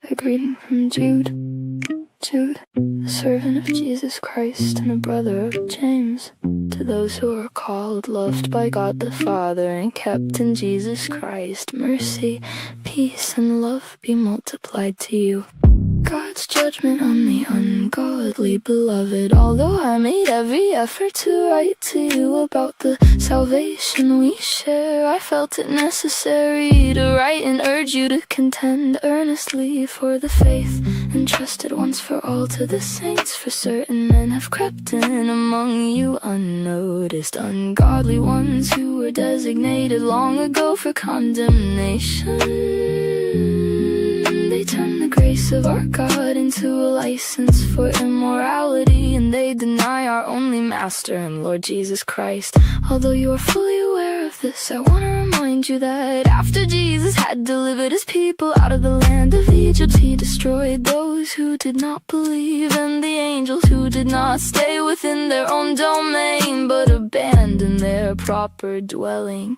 A greeting from Jude. Jude, a servant of Jesus Christ and a brother of James, to those who are called, loved by God the Father, and kept in Jesus Christ, mercy, peace, and love be multiplied to you. God's judgment on the ungodly, beloved. Although I made every effort to write to you about the salvation we share, I felt it necessary to write and urge you to contend earnestly for the faith entrusted once for all to the saints. For certain men have crept in among you unnoticed, ungodly ones who were designated long ago for condemnation. They turn the grace of our God into a license for immorality, and they deny our only Master and Lord Jesus Christ. Although you are fully aware of this, I want to remind you that after Jesus had delivered his people out of the land of Egypt, he destroyed those who did not believe, and the angels who did not stay within their own domain, but abandoned their proper dwelling.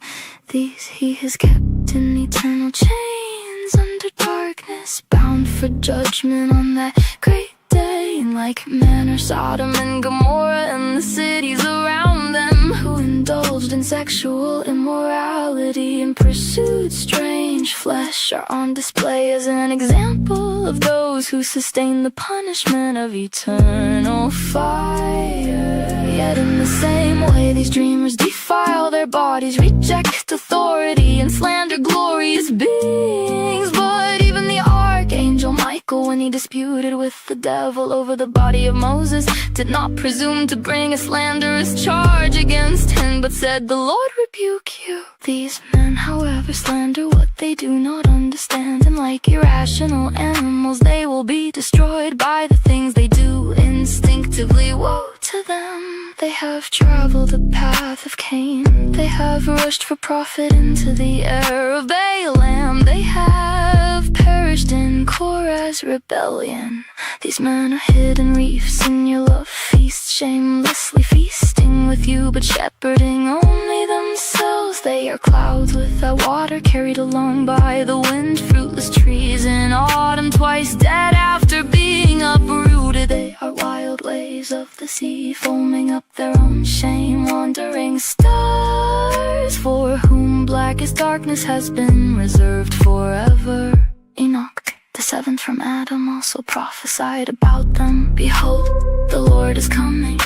These he has kept in eternal chains under darkness, bound for judgment on that great day. In like manner Sodom and Gomorrah and the cities around them, who indulged in sexual immorality and pursued strange flesh, are on display as an example of those who sustain the punishment of eternal fire. Yet in the same way these dreamers defile their bodies, reject authority, and slander glorious beings. But even the archangel Michael, when he disputed with the devil over the body of Moses, did not presume to bring a slanderous charge against him, but said, "The Lord rebuke you." These men, however, slander what they do not understand, and like irrational animals they will be destroyed by the things they do instinctively. Woe to them! They have traveled the path of Cain. They have rushed for profit into the air of Balaam. They have perished in Korah's rebellion. These men are hidden reefs in your love feast, shamelessly feasting with you, but shepherding only themselves. They are clouds without water, carried along by the wind, fruitless trees in autumn, twice dead after being uprooted. They are wild waves of the sea, foaming up their own shame, wandering stars, for whom blackest darkness has been reserved forever. Enoch, the seventh from Adam, also prophesied about them. Behold, the Lord is coming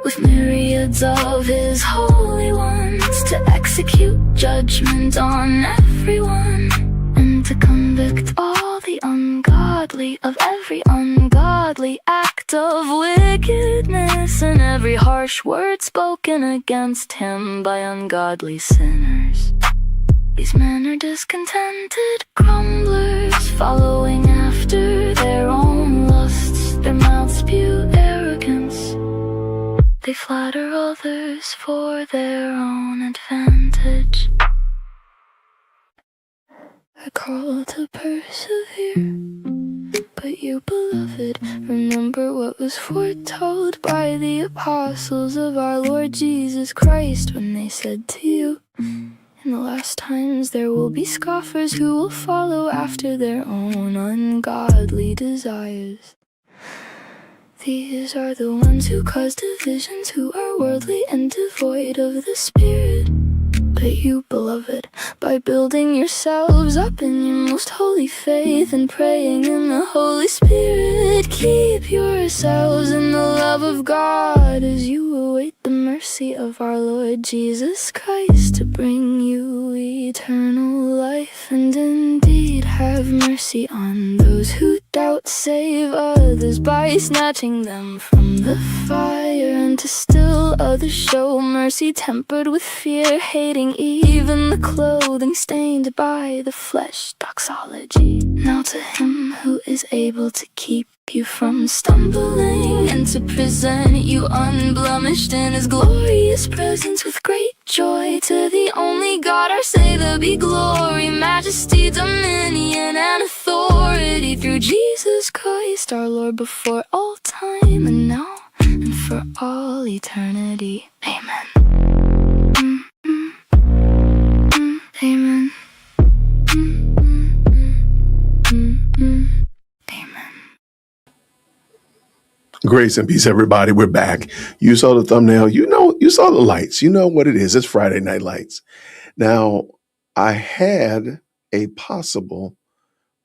with myriads of his holy ones, to execute judgment on everyone, and to convict all the ungodly of every ungodly act of wickedness, and every harsh word spoken against him by ungodly sinners. These men are discontented grumblers, following after their own lusts. Their mouths spew arrogance. They flatter others for their own advantage. I call to persevere, but you, beloved, remember what was foretold by the apostles of our Lord Jesus Christ, when they said to you, "In the last times there will be scoffers who will follow after their own ungodly desires. These are the ones who cause divisions, who are worldly and devoid of the Spirit. But you, beloved, by building yourselves up in your most holy faith and praying in the Holy Spirit, keep yourselves in the love of God as you await the mercy of our Lord Jesus Christ to bring you eternal life. And indeed have mercy on those who doubt, save others by snatching them from the fire, and to still others show mercy tempered with fear, hating even the clothing stained by the flesh. Doxology. Now to him who is able to keep you from stumbling, and to present you unblemished in his glorious presence with great joy, to the only God our Savior be glory, majesty, dominion, and authority through Jesus Christ our Lord, before all time and now and for all eternity. Amen. Amen. Grace and peace, everybody. We're back. You saw the thumbnail. You saw the lights. You know what it is. It's Friday Night Lights. Now, I had a possible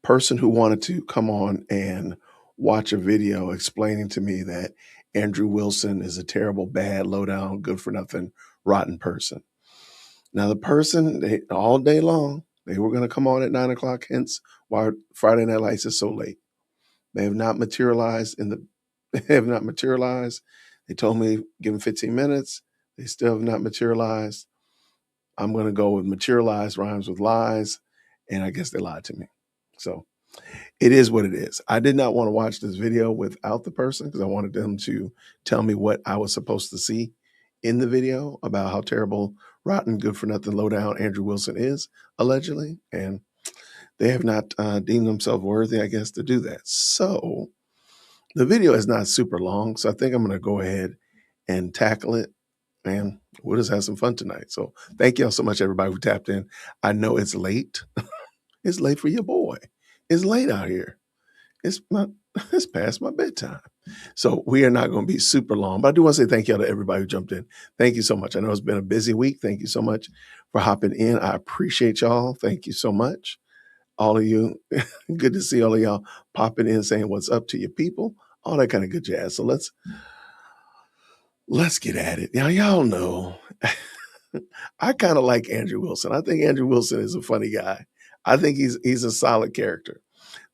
person who wanted to come on and watch a video explaining to me that Andrew Wilson is a terrible, bad, low down, good for nothing, rotten person. Now, the person, all day long, they were going to come on at 9 o'clock, hence why Friday Night Lights is so late. They have not materialized they have not materialized. They told me give them 15 minutes. They still have not materialized. I'm going to go with materialized rhymes with lies. And I guess they lied to me. So it is what it is. I did not want to watch this video without the person because I wanted them to tell me what I was supposed to see in the video about how terrible, rotten, good for nothing, low down Andrew Wilson is, allegedly. And they have not deemed themselves worthy, I guess, to do that. So the video is not super long, so I think I'm going to go ahead and tackle it, and we'll just have some fun tonight. So thank y'all so much, everybody who tapped in. I know it's late. It's late for your boy. It's late out here. It's past my bedtime. So we are not going to be super long, but I do want to say thank y'all to everybody who jumped in. Thank you so much. I know it's been a busy week. Thank you so much for hopping in. I appreciate y'all. Thank you so much. All of you, good to see all of y'all popping in, saying what's up to your people, all that kind of good jazz. So let's get at it. Now, y'all know, I kind of like Andrew Wilson. I think Andrew Wilson is a funny guy. I think he's a solid character.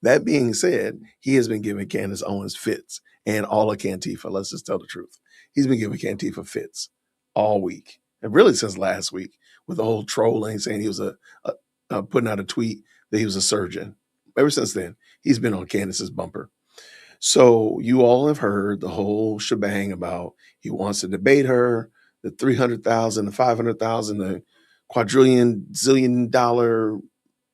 That being said, he has been giving Candace Owens fits and all of Cantifa. Let's just tell the truth. He's been giving Cantifa fits all week, and really since last week with the whole trolling, saying he was putting out a tweet that he was a surgeon. Ever since then, he's been on Candace's bumper. So you all have heard the whole shebang about he wants to debate her, the 300,000, the 500,000, the quadrillion, zillion dollar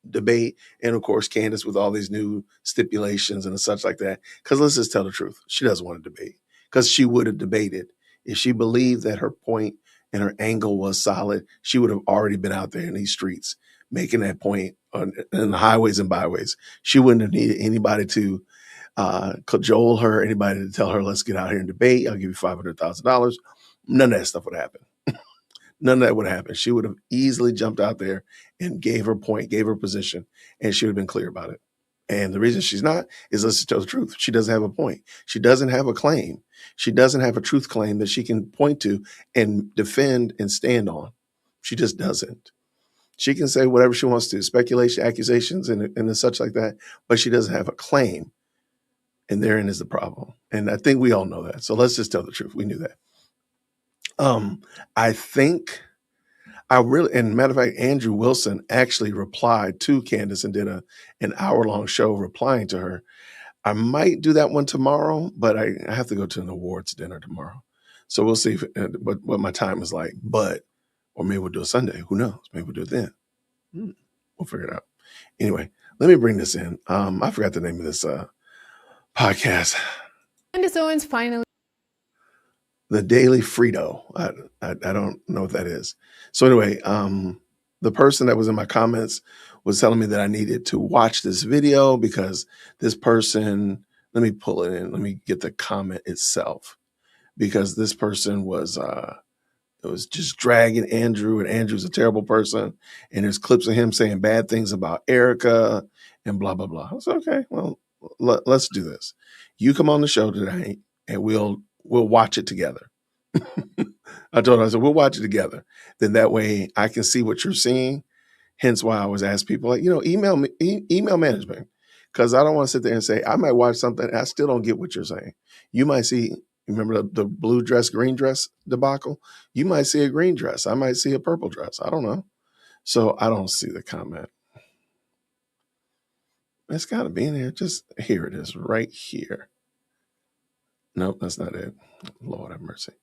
debate. And of course, Candace with all these new stipulations and such like that. Because let's just tell the truth. She doesn't want to debate because she would have debated. If she believed that her point and her angle was solid, she would have already been out there in these streets making that point in the highways and byways. She wouldn't have needed anybody to cajole her, anybody to tell her, let's get out here and debate. I'll give you $500,000. None of that stuff would happen. None of that would happen. She would have easily jumped out there and gave her point, gave her position, and she would have been clear about it. And the reason she's not is, let's tell the truth. She doesn't have a point. She doesn't have a claim. She doesn't have a truth claim that she can point to and defend and stand on. She just doesn't. She can say whatever she wants to, speculation, accusations, and such like that, but she doesn't have a claim. And therein is the problem. And I think we all know that. So let's just tell the truth. We knew that. I think and matter of fact, Andrew Wilson actually replied to Candace and did an hour-long show replying to her. I might do that one tomorrow, but I have to go to an awards dinner tomorrow. So we'll see what my time is like. Or maybe we'll do a Sunday. Who knows? Maybe we'll do it then. We'll figure it out. Anyway, let me bring this in. I forgot the name of this podcast. Candace Owens finally. The Daily Frito. I don't know what that is. So anyway, the person that was in my comments was telling me that I needed to watch this video because this person, let me pull it in. Let me get the comment itself, because this person was it was just dragging Andrew, and Andrew's a terrible person. And there's clips of him saying bad things about Erica and blah, blah, blah. I said, okay, well, let's do this. You come on the show today and we'll watch it together. I told her, I said, we'll watch it together. Then that way I can see what you're seeing. Hence why I always ask people, like, email me, email management. Because I don't want to sit there and say, I might watch something, and I still don't get what you're saying. You might see, remember the blue dress, green dress debacle? You might see a green dress. I might see a purple dress. I don't know. So I don't see the comment. It's got to be in here. Just here it is right here. Nope, that's not it. Lord have mercy.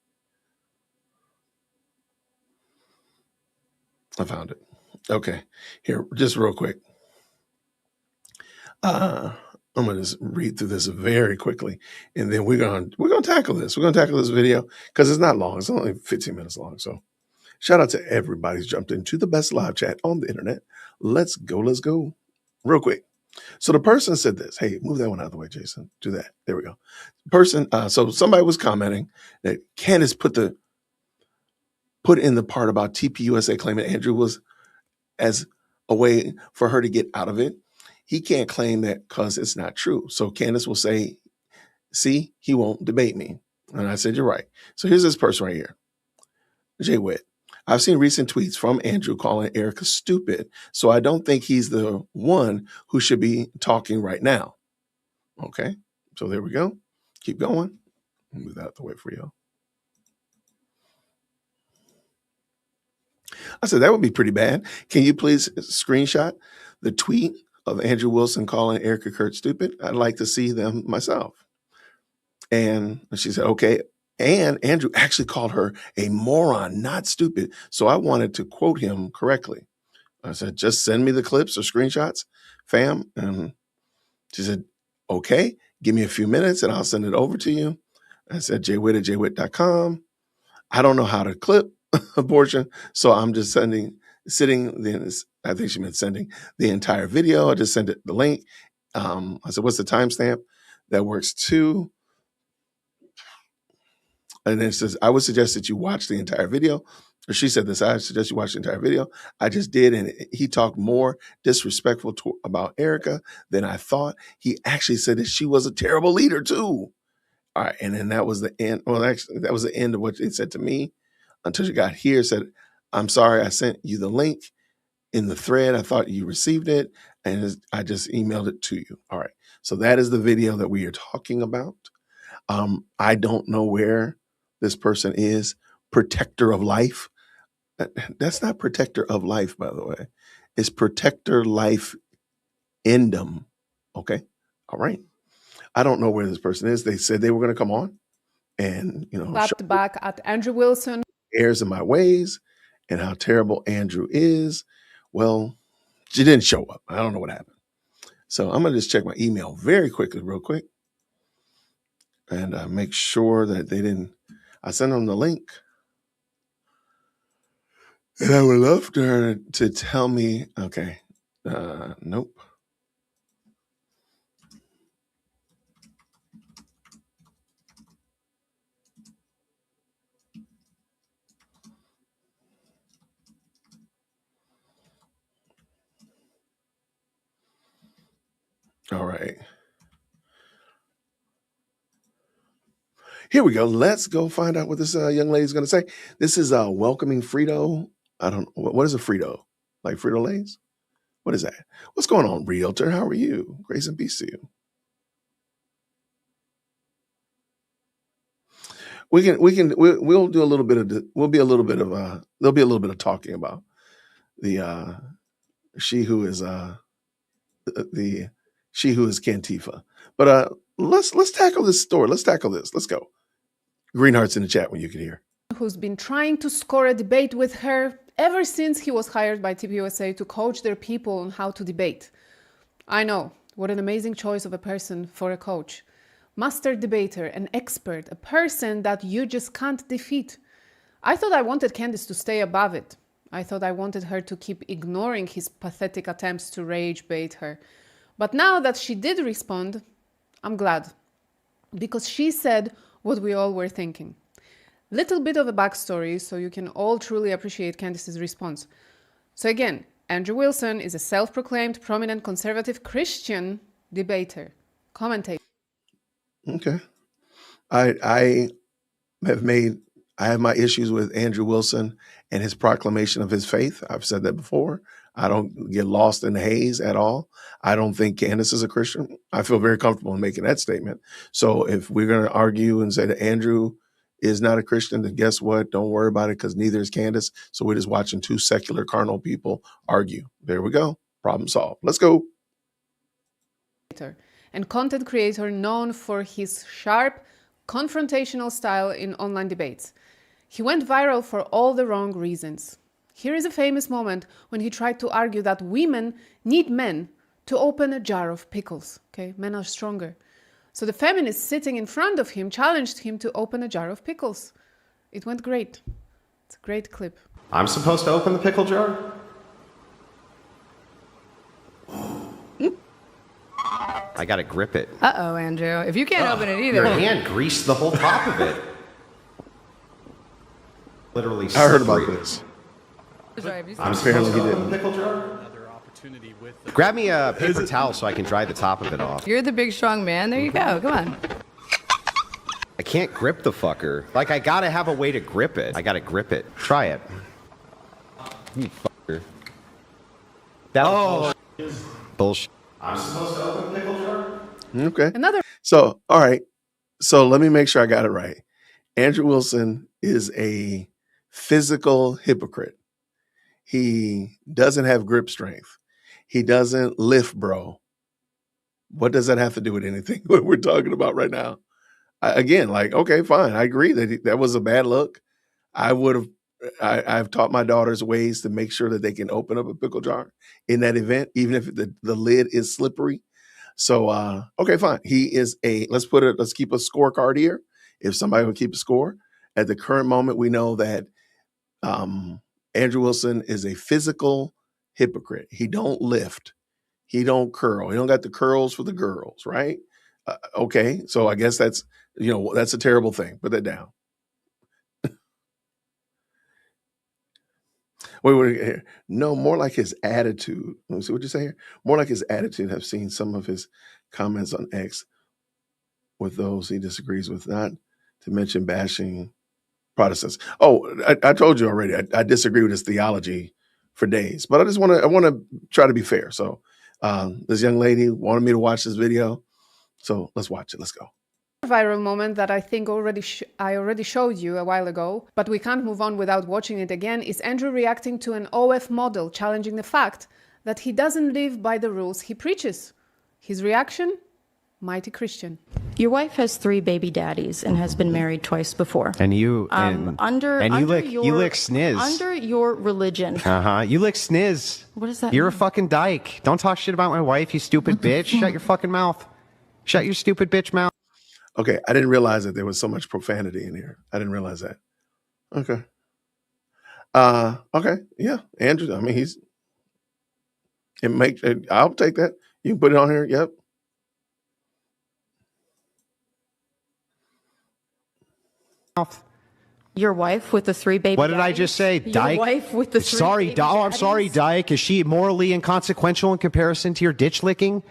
I found it. Okay, here, just real quick. I'm gonna just read through this very quickly, and then we're gonna tackle this. We're gonna tackle this video because it's not long. It's only 15 minutes long. So, shout out to everybody who's jumped into the best live chat on the internet. Let's go. Real quick. So the person said this. Hey, move that one out of the way, Jason. Do that. There we go. Person. So somebody was commenting that Candace put in the part about TPUSA claiming Andrew was as a way for her to get out of it. He can't claim that because it's not true. So Candace will say, see, he won't debate me. And I said, you're right. So here's this person right here. Jay Witt. I've seen recent tweets from Andrew calling Erica stupid. So I don't think he's the one who should be talking right now. Okay. So there we go. Keep going. Move that out the way for you. I said, that would be pretty bad. Can you please screenshot the tweet of Andrew Wilson calling Erica Kurt stupid? I'd like to see them myself. And she said, okay. And Andrew actually called her a moron, not stupid. So I wanted to quote him correctly. I said, just send me the clips or screenshots, fam. And she said, okay, give me a few minutes and I'll send it over to you. I said, jwitt@jwitt.com. I don't know how to clip a portion, so I'm just I think she meant sending the entire video. I just sent it the link. I said, what's the timestamp? That works too. And then it says, I would suggest that you watch the entire video. Or she said this, I suggest you watch the entire video. I just did, and he talked more disrespectful about Erica than I thought. He actually said that she was a terrible leader too. All right, and then that was the end. Well, actually, that was the end of what it said to me until she got here. Said, I'm sorry, I sent you the link in the thread. I thought you received it, and I just emailed it to you. All right, so that is the video that we are talking about. I don't know where this person is. Protector of life. That's not protector of life, by the way. It's protector life endum. Okay, all right. I don't know where this person is. They said they were going to come on and, clapped back at Andrew Wilson. Errors in my ways and how terrible Andrew is. Well, she didn't show up. I don't know what happened. So I'm going to just check my email very quickly, real quick, and make sure that they didn't. I sent them the link. And I would love for her to tell me, okay, nope. All right. Here we go. Let's go find out what this young lady is going to say. This is welcoming Frito. I don't know. What is a Frito? Like Frito-Lays? What is that? What's going on, Realtor? How are you? Grace and peace to you. We'll do a little bit of, there'll be a little bit of talking about the she who is Cantifa. But let's tackle this story. Let's tackle this. Let's go. Green hearts in the chat when you can hear. Who's been trying to score a debate with her ever since he was hired by TPUSA to coach their people on how to debate. I know, what an amazing choice of a person for a coach. Master debater, an expert, a person that you just can't defeat. I thought I wanted Candace to stay above it. I thought I wanted her to keep ignoring his pathetic attempts to rage bait her. But now that she did respond, I'm glad. Because she said what we all were thinking. Little bit of a backstory so you can all truly appreciate Candace's response. So again, Andrew Wilson is a self-proclaimed prominent conservative Christian debater, commentator. Okay. I have my issues with Andrew Wilson and his proclamation of his faith. I've said that before. I don't get lost in the haze at all. I don't think Candace is a Christian. I feel very comfortable in making that statement. So if we're going to argue and say that Andrew is not a Christian, then guess what? Don't worry about it because neither is Candace. So we're just watching two secular carnal people argue. There we go. Problem solved. Let's go. And content creator known for his sharp, confrontational style in online debates. He went viral for all the wrong reasons. Here is a famous moment when he tried to argue that women need men to open a jar of pickles. Okay, men are stronger. So the feminist sitting in front of him challenged him to open a jar of pickles. It went great. It's a great clip. I'm supposed to open the pickle jar? I gotta grip it. Uh-oh, Andrew. If you can't open it either. Your hand greased the whole top of it. Literally. I heard about slippery. this. Sorry, have you seen I'm it? supposed to Apparently he open the didn't. pickle jar. Grab me a paper towel so I can dry the top of it off. You're the big strong man. There you go. Come on. I can't grip the fucker. Like, I gotta have a way to grip it. I gotta grip it. Try it. You fucker. That was bullshit. I'm supposed to open the pickle jar? Okay. Another So, all right. So let me make sure I got it right. Andrew Wilson is a physical hypocrite. He doesn't have grip strength. He doesn't lift, bro. What does that have to do with anything what we're talking about right now? Again, like, okay, fine. I agree that was a bad look. I've taught my daughters ways to make sure that they can open up a pickle jar in that event, even if the lid is slippery. So, okay, fine. Let's keep a scorecard here. If somebody would keep a score at the current moment, we know that, Andrew Wilson is a physical hypocrite. He don't lift. He don't curl. He don't got the curls for the girls, right? Okay. So I guess that's a terrible thing. Put that down. Wait, here. No, more like his attitude. Let me see what you say here. More like his attitude. I've seen some of his comments on X with those he disagrees with, not to mention bashing Protestants. Oh, I told you already. I disagree with his theology for days, but I want to try to be fair. So this young lady wanted me to watch this video, so let's watch it. Let's go. viral moment that I think I already showed you a while ago, but we can't move on without watching it again, is Andrew reacting to an OF model challenging the fact that he doesn't live by the rules he preaches. His reaction? Mighty Christian. Your wife has 3 baby daddies and has been married twice before. And you You lick sniz. Under your religion. You lick sniz. What does that You're a mean? fucking dyke. Don't talk shit about my wife, you stupid bitch. Shut your fucking mouth. Shut your stupid bitch mouth. Okay, I didn't realize that there was so much profanity in here. I didn't realize that. Okay. Okay, yeah, Andrew. I mean, I'll take that. You can put it on here. Yep. Your wife with the 3 baby What did I daddies? just say? Your Dyke? wife with the 3 Sorry, baby I'm sorry, daddies? Dyke. Is she morally inconsequential in comparison to your ditch licking?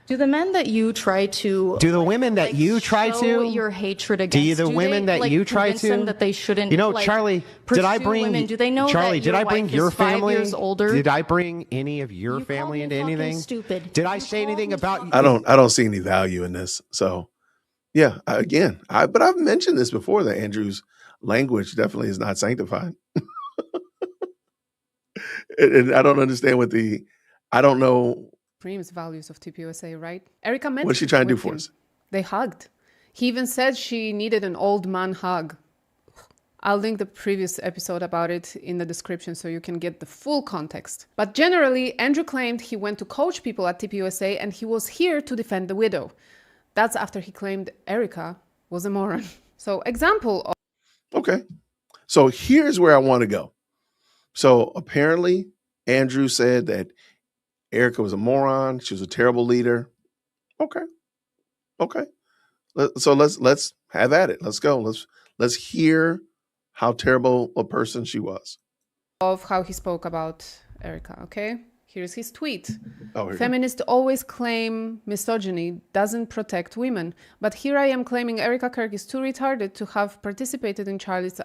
Do the men that you try to Do the women that you try show to? your hatred against? the women that you try convince them to? that they shouldn't? You know, like, Charlie, did pursue I bring women? Do they know Charlie? that Did your I bring wife your is 5 family? years older? Did I bring any of your You family called me into fucking anything? stupid. Did I You say called anything me about? fucking- I don't see any value in this. So, yeah, but I've mentioned this before that Andrew's language definitely is not sanctified. and I don't understand I don't know. Supreme's values of TPUSA, right? Erica mentioned What's she trying to do with for him. us? They hugged. He even said she needed an old man hug. I'll link the previous episode about it in the description so you can get the full context. But generally, Andrew claimed he went to coach people at TPUSA and he was here to defend the widow. That's after he claimed Erica was a moron. So, example of Okay. So here's where I want to go. So apparently, Andrew said that Erica was a moron. She was a terrible leader. Okay. So let's have at it. Let's go. Let's hear how terrible a person she was. how he spoke about Erica, okay? Here's his tweet. Oh, here we go. Feminists always claim misogyny doesn't protect women, but here I am claiming Erica Kirk is too retarded to have participated in Charlie's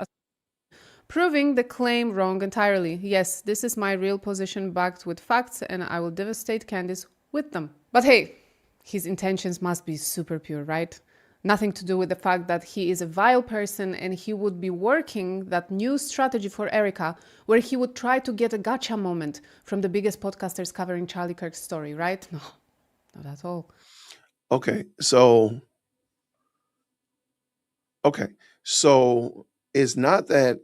proving the claim wrong entirely. Yes, this is my real position backed with facts, and I will devastate Candice with them. But hey, his intentions must be super pure, right? Nothing to do with the fact that he is a vile person and he would be working that new strategy for Erica where he would try to get a gotcha moment from the biggest podcasters covering Charlie Kirk's story, right? No, not at all. Okay. So it's not that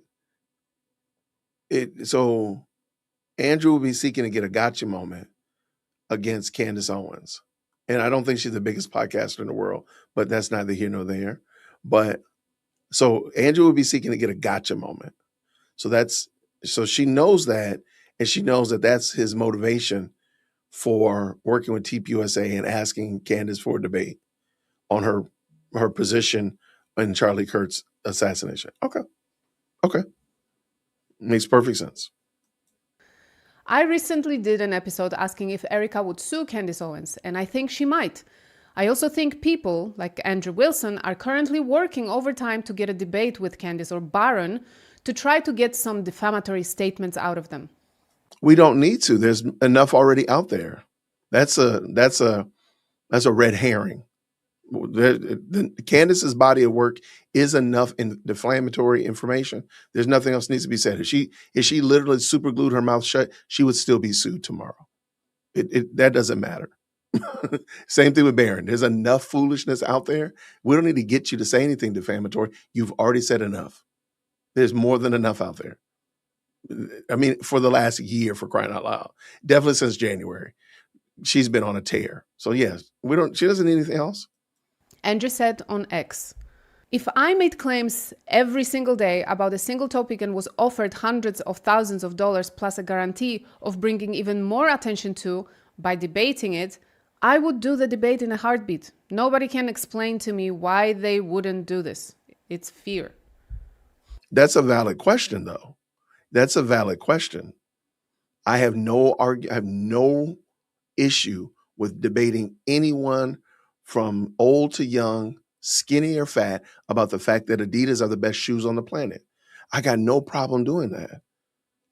so Andrew will be seeking to get a gotcha moment against Candace Owens. And I don't think she's the biggest podcaster in the world, but that's neither here nor there. But so Andrew will be seeking to get a gotcha moment. So she knows that, and she knows that that's his motivation for working with TPUSA and asking Candace for a debate on her position in Charlie Kirk's assassination. Okay. Makes perfect sense. I recently did an episode asking if Erica would sue Candace Owens, and I think she might. I also think people like Andrew Wilson are currently working overtime to get a debate with Candace or Barron to try to get some defamatory statements out of them. We don't need to. There's enough already out there. That's a red herring. Candace's body of work is enough in defamatory information. There's nothing else needs to be said. If she literally super glued her mouth shut, she would still be sued tomorrow. That doesn't matter. Same thing with Barron. There's enough foolishness out there. We don't need to get you to say anything defamatory. You've already said enough. There's more than enough out there. I mean, for the last year, for crying out loud, definitely since January, she's been on a tear. So yes, she doesn't need anything else. Andrew said on X, "If I made claims every single day about a single topic and was offered hundreds of thousands of dollars plus a guarantee of bringing even more attention to by debating it, I would do the debate in a heartbeat. Nobody can explain to me why they wouldn't do this. It's fear." That's a valid question, though. That's a valid question. I have no issue with debating anyone from old to young, skinny or fat, about the fact that Adidas are the best shoes on the planet. I got no problem doing that.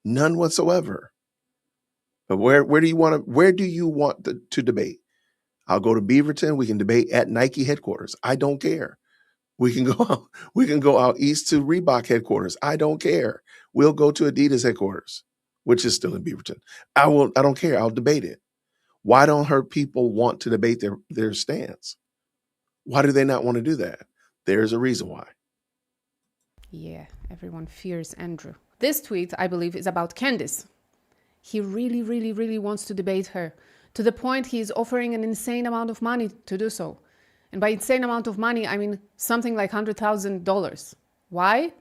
None whatsoever. But where do you want to debate? I'll go to Beaverton. We can debate at Nike headquarters. I don't care. We can go out east to Reebok headquarters. I don't care. We'll go to Adidas headquarters, which is still in Beaverton. I don't care. I'll debate it. Why don't her people want to debate their stance? Why do they not want to do that? There's a reason why. Yeah, everyone fears Andrew. This tweet, I believe, is about Candace. He really, really, really wants to debate her, to the point he is offering an insane amount of money to do so. And by insane amount of money, I mean something like $100,000. Why?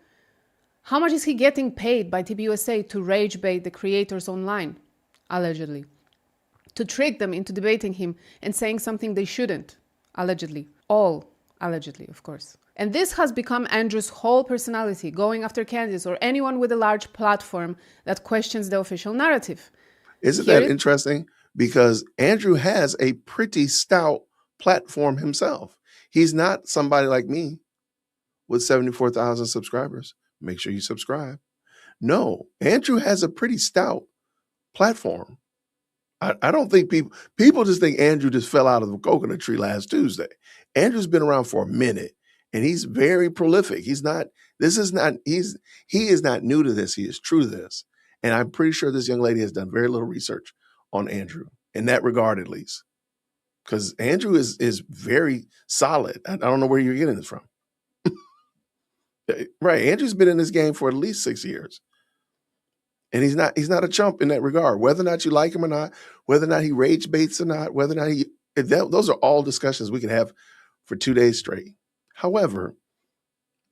How much is he getting paid by TPUSA to rage bait the creators online? Allegedly. To trick them into debating him and saying something they shouldn't. Allegedly. All allegedly, of course. And this has become Andrew's whole personality, going after Candace or anyone with a large platform that questions the official narrative. Isn't that interesting? Because Andrew has a pretty stout platform himself. He's not somebody like me with 74,000 subscribers. Make sure you subscribe. No, Andrew has a pretty stout platform. I don't think people just think Andrew just fell out of the coconut tree last Tuesday. Andrew's been around for a minute and he's very prolific. He is not new to this. He is true to this. And I'm pretty sure this young lady has done very little research on Andrew in that regard, at least. Because Andrew is very solid. I don't know where you're getting this from. Right. Andrew's been in this game for at least 6 years. And he's not a chump in that regard. Whether or not you like him or not, whether or not he rage baits or not, whether or not those are all discussions we can have for 2 days straight. However,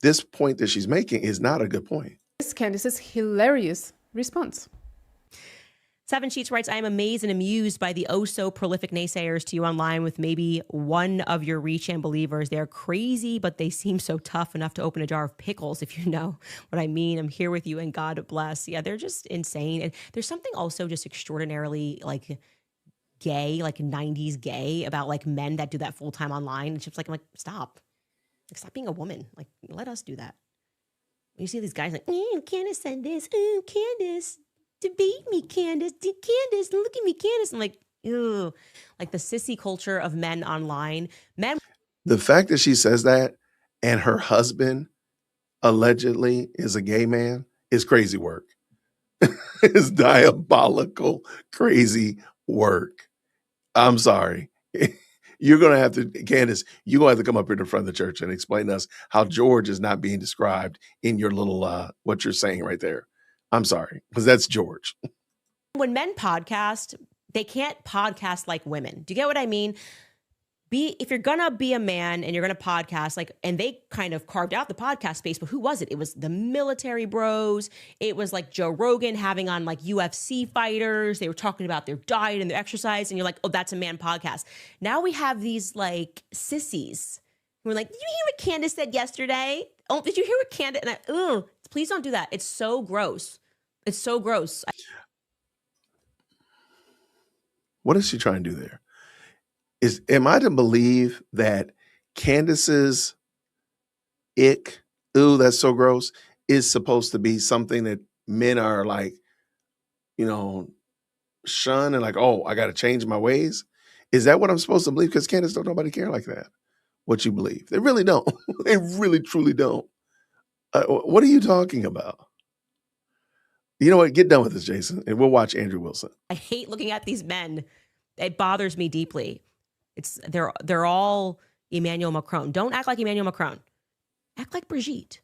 this point that she's making is not a good point. This is Candace's hilarious response. Seven Sheets writes, I am amazed and amused by the oh-so-prolific naysayers to you online with maybe one of your reach and believers. They're crazy, but they seem so tough enough to open a jar of pickles, if you know what I mean. I'm here with you, and God bless. Yeah, they're just insane. And there's something also just extraordinarily, like, gay, like 90s gay about, like, men that do that full-time online. It's just like, I'm like, stop. Like, stop being a woman. Like, let us do that. You see these guys like, Candace said this. Candace. Debate me, Candace. Candace, look at me, Candace. I'm like, ew. Like the sissy culture of men online. The fact that she says that and her husband allegedly is a gay man is crazy work. It's diabolical, crazy work. I'm sorry. You're going to have to, Candace, you're going to have to come up here to the front of the church and explain to us how George is not being described in your little, what you're saying right there. I'm sorry, because that's George. When men podcast, they can't podcast like women. Do you get what I mean? if you're gonna be a man and you're gonna podcast, like, and they kind of carved out the podcast space, but who was it? It was the military bros. It was like Joe Rogan having on like UFC fighters. They were talking about their diet and their exercise, and you're like, oh, that's a man podcast. Now we have these like sissies who are like, did you hear what Candace said yesterday? Oh, did you hear what Candace? And please don't do that. It's so gross. It's so gross. What is she trying to do there? Am I to believe that Candace's ick, ooh, that's so gross, is supposed to be something that men are like, shun and like, oh, I got to change my ways? Is that what I'm supposed to believe? Because Candace don't nobody care like that. What you believe. They really don't. They really, truly don't. What are you talking about? You know what? Get done with this, Jason, and we'll watch Andrew Wilson. I hate looking at these men. It bothers me deeply. They're all Emmanuel Macron. Don't act like Emmanuel Macron. Act like Brigitte.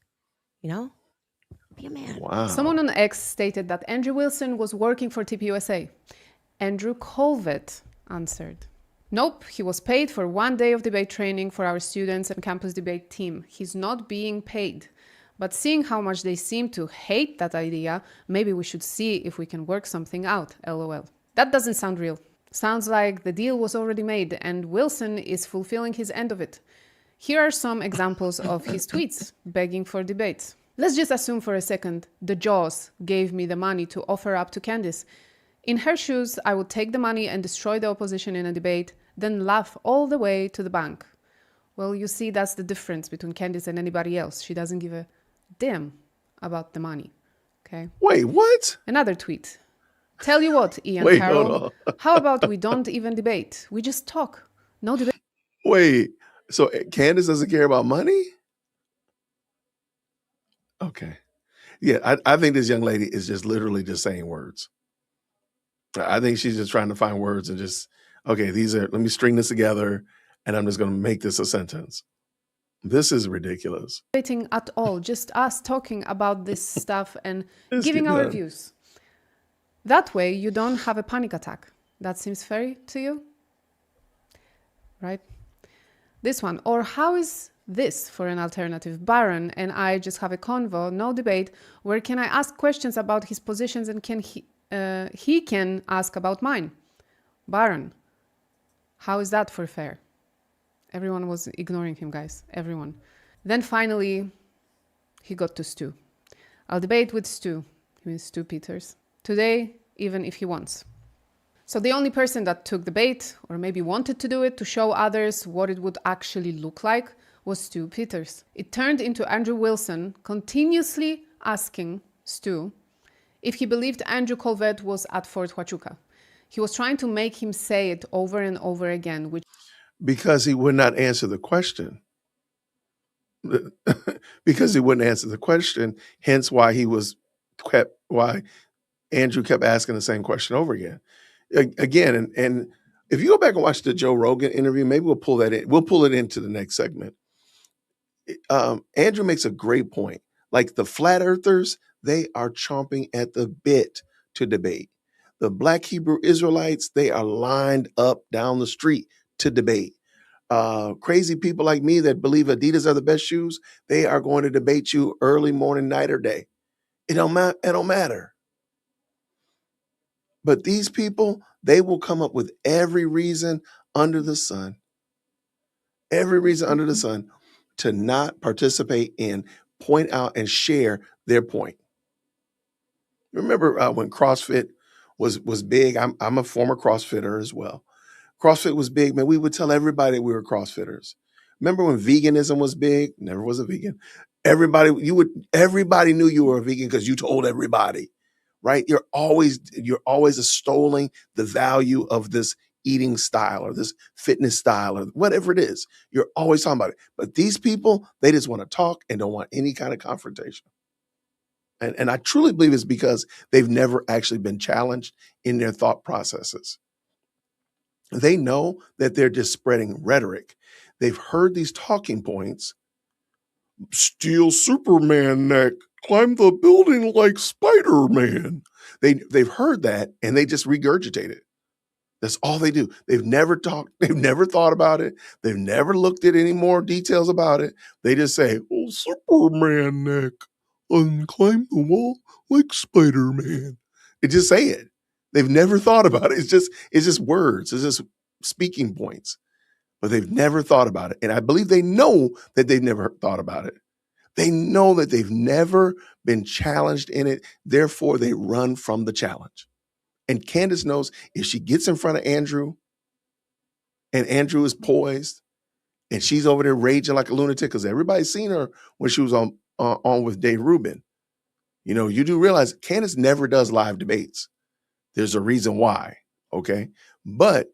Be a man. Wow. Someone on X stated that Andrew Wilson was working for TPUSA. Andrew Colvett answered, nope, he was paid for 1 day of debate training for our students and campus debate team. He's not being paid. But seeing how much they seem to hate that idea, maybe we should see if we can work something out, LOL. That doesn't sound real. Sounds like the deal was already made and Wilson is fulfilling his end of it. Here are some examples of his tweets begging for debates. Let's just assume for a second the Jaws gave me the money to offer up to Candice. In her shoes, I would take the money and destroy the opposition in a debate, then laugh all the way to the bank. Well, you see, that's the difference between Candice and anybody else. She doesn't give a damn about the money. Okay. Wait, what? Another tweet. Tell you what, Ian Wait, Carroll, hold on. how about we don't even debate? We just talk. No debate. Wait, so Candace doesn't care about money? Okay. Yeah, I think this young lady is just literally just saying words. I think she's just trying to find words and just, okay, let me string this together and I'm just going to make this a sentence. This is ridiculous. Debating at all, just us talking about this stuff and Let's giving get our done. views. That way you don't have a panic attack. That seems fair to you? Right? This one. Or how is this for an alternative? Baron and I just have a convo, no debate, where can I ask questions about his positions and he can ask about mine. Baron, how is that for fair? Everyone was ignoring him, guys. Everyone. Then finally, he got to Stu. I'll debate with Stu. He means Stu Peters. Today, even if he wants. So the only person that took the bait, or maybe wanted to do it to show others what it would actually look like, was Stu Peters. It turned into Andrew Wilson continuously asking Stu if he believed Andrew Colvett was at Fort Huachuca. He was trying to make him say it over and over again, which Because he would not answer the question. Because he wouldn't answer the question, hence why why Andrew kept asking the same question over again. Again, and if you go back and watch the Joe Rogan interview, maybe we'll pull that in. We'll pull it into the next segment. Andrew makes a great point. Like the flat earthers, they are chomping at the bit to debate. The Black Hebrew Israelites, they are lined up down the street to debate. Crazy people like me that believe Adidas are the best shoes, they are going to debate you early morning, night, or day. It don't matter. But these people, they will come up with every reason under the sun to not participate in, point out, and share their point. Remember when CrossFit was big? I'm a former CrossFitter as well. CrossFit was big, man. We would tell everybody we were CrossFitters. Remember when veganism was big? Never was a vegan. Everybody knew you were a vegan because you told everybody, right? You're always extolling the value of this eating style or this fitness style or whatever it is. You're always talking about it. But these people, they just want to talk and don't want any kind of confrontation. And I truly believe it's because they've never actually been challenged in their thought processes. They know that they're just spreading rhetoric. They've heard these talking points. Steal Superman neck, climb the building like Spider-Man. They've heard that and they just regurgitate it. That's all they do. They've never talked, they've never thought about it. They've never looked at any more details about it. They just say, oh, Superman neck, climb the wall like Spider-Man. They just say it. They've never thought about it. It's just words. It's just speaking points. But they've never thought about it. And I believe they know that they've never thought about it. They know that they've never been challenged in it. Therefore, they run from the challenge. And Candace knows if she gets in front of Andrew and Andrew is poised and she's over there raging like a lunatic, because everybody's seen her when she was on with Dave Rubin. You know, you do realize Candace never does live debates. There's a reason why, okay? But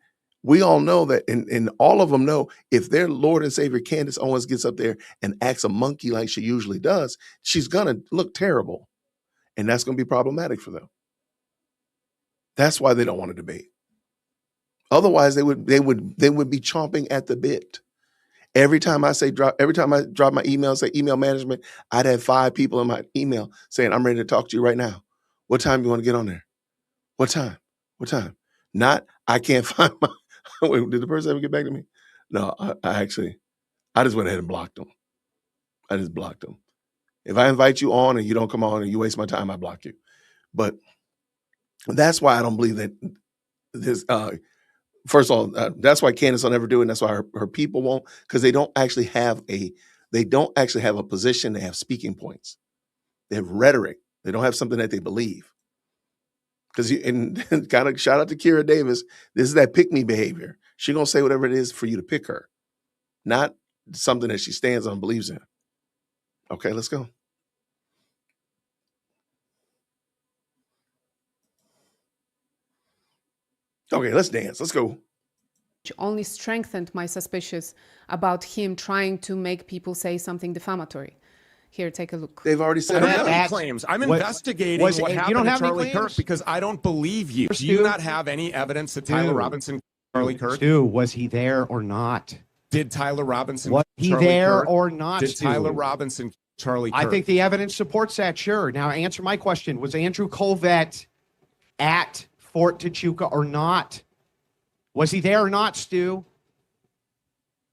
we all know that, and all of them know, if their Lord and Savior Candace Owens gets up there and acts a monkey like she usually does, she's gonna look terrible. And that's gonna be problematic for them. That's why they don't want to debate. Otherwise, they would be chomping at the bit. Every time I drop my email, say email management, I'd have 5 people in my email saying, I'm ready to talk to you right now. What time do you want to get on there? What time? What time? Not, I can't find my, wait, did the person ever get back to me? No, I just went ahead and blocked them. I just blocked them. If I invite you on and you don't come on and you waste my time, I block you. But that's why I don't believe that this, first of all, that's why Candace will never do it. And that's why her people won't, because they don't actually have a position. They have speaking points. They have rhetoric. They don't have something that they believe. Because and kind of shout out to Kira Davis. This is that pick me behavior. She's going to say whatever it is for you to pick her, not something that she stands on and believes in. Okay, let's go. Okay, let's dance. Let's go. Which only strengthened my suspicions about him trying to make people say something defamatory. Here, take a look. They've already said I don't have that. any claims. I'm investigating what happened you don't to have any Charlie claims? Kirk because I don't believe you. Do Stu? you not have any evidence that Tyler Stu. Robinson, Charlie Kirk? Stu, was he there or not? Did Tyler Robinson, Was he Charlie there Kirk? or not? Did Stu? Tyler Robinson, Charlie Kirk? I think the evidence supports that, sure. Now, answer my question. Was Andrew Colvett at Fort Tachuca or not? Was he there or not, Stu?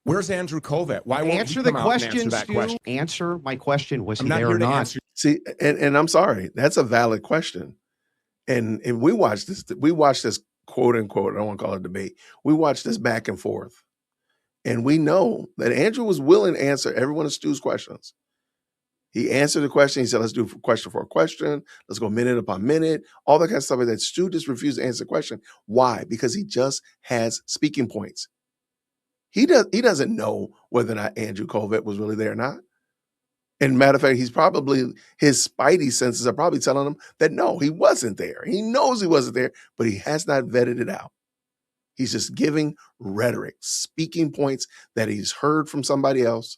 Where's Andrew Colvett? Why won't Answer he the come out and question, answer that Stu. question? Answer my question. Was I'm he not there here or to not? answer. See, and I'm sorry, that's a valid question. And we watched this quote unquote, I don't want to call it a debate. We watched this back and forth. And we know that Andrew was willing to answer every one of Stu's questions. He answered the question. He said, let's do question for a question. Let's go minute upon minute. All that kind of stuff like that. Stu just refused to answer the question. Why? Because he just has speaking points. He doesn't know whether or not Andrew Colvett was really there or not. And matter of fact, his spidey senses are probably telling him that no, he wasn't there. He knows he wasn't there, but he has not vetted it out. He's just giving rhetoric, speaking points that he's heard from somebody else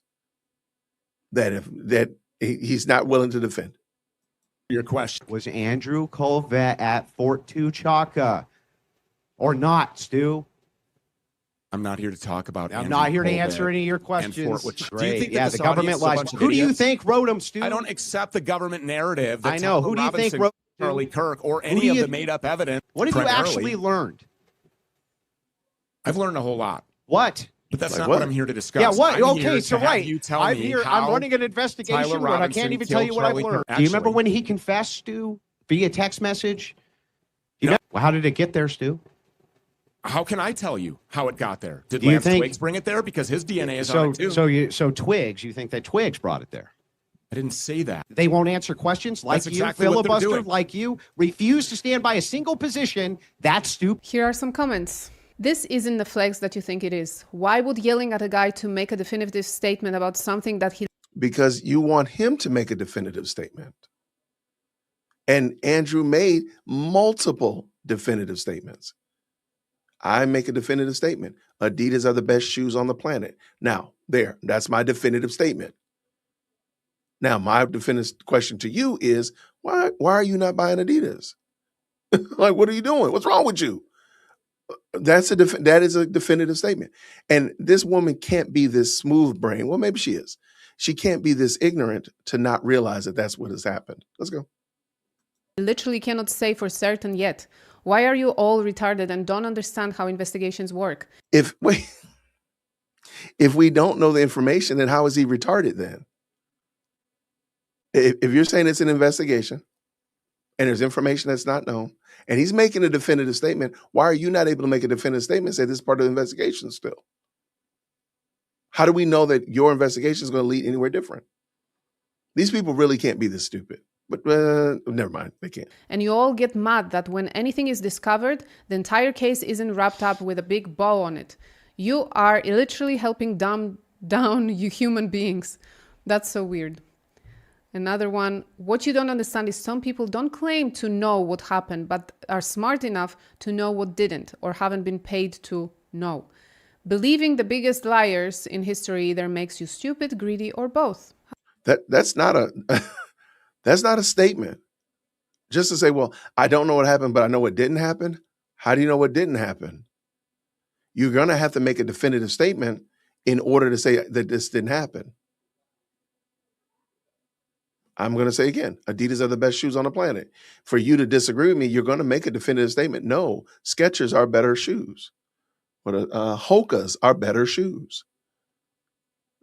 that he's not willing to defend. Your question. Was Andrew Colvett at Fort Tachuca or not, Stu? I'm not here to talk about I'm Andrew not here to Colvett answer any of your and questions. Fort Which, do you Great. think that Yeah, this the government audience is a lies. bunch of Who do you idiots? think wrote them, Stu? I don't accept the government narrative that I know. Tyler Who do you think Robinson, wrote Charlie Kirk, or do any of you- the made-up evidence. What have you primarily. actually learned? I've learned a whole lot, What? but that's Like not what? what I'm here to discuss. Yeah, what? I'm Okay, here so to have right. You tell I'm me here. how I'm running an investigation, Tyler but I Robinson can't even tell you killed what I've Charlie learned. Kirk. Do you remember Actually- when he confessed, Stu, via text message? No. How did it get there, Stu? How can I tell you how it got there? Did Do you Lance think- Twiggs bring it there? Because his DNA is on So, it too. so Twigs, you think that Twigs brought it there? I didn't say that. They won't answer questions like That's you, exactly what they're filibuster doing. like you, refuse to stand by a single position. That's stupid. Here are some comments. This isn't the flex that you think it is. Why would yelling at a guy to make a definitive statement about something that he Because you want him to make a definitive statement. And Andrew made multiple definitive statements. I make a definitive statement. Adidas are the best shoes on the planet. Now, that's my definitive statement. Now, my definitive question to you is, why are you not buying Adidas? Like, what are you doing? What's wrong with you? That is a definitive statement. And this woman can't be this smooth brain. Well, maybe she is. She can't be this ignorant to not realize that that's what has happened. Let's go. literally cannot say for certain yet. Why are you all retarded and don't understand how investigations work? If we don't know the information, then how is he retarded then? If you're saying it's an investigation and there's information that's not known, and he's making a definitive statement, why are you not able to make a definitive statement and say this is part of the investigation still? How do we know that your investigation is going to lead anywhere different? These people really can't be this stupid. But never mind, they can't. And you all get mad that when anything is discovered, the entire case isn't wrapped up with a big bow on it. You are literally helping dumb down you human beings. That's so weird. Another one, what you don't understand is some people don't claim to know what happened, but are smart enough to know what didn't or haven't been paid to know. Believing the biggest liars in history either makes you stupid, greedy, or both. That's not a that's not a statement. Just to say, well, I don't know what happened, but I know what didn't happen. How do you know what didn't happen? You're going to have to make a definitive statement in order to say that this didn't happen. I'm going to say again, Adidas are the best shoes on the planet. For you to disagree with me, you're going to make a definitive statement. No, Skechers are better shoes. But Hoka's are better shoes.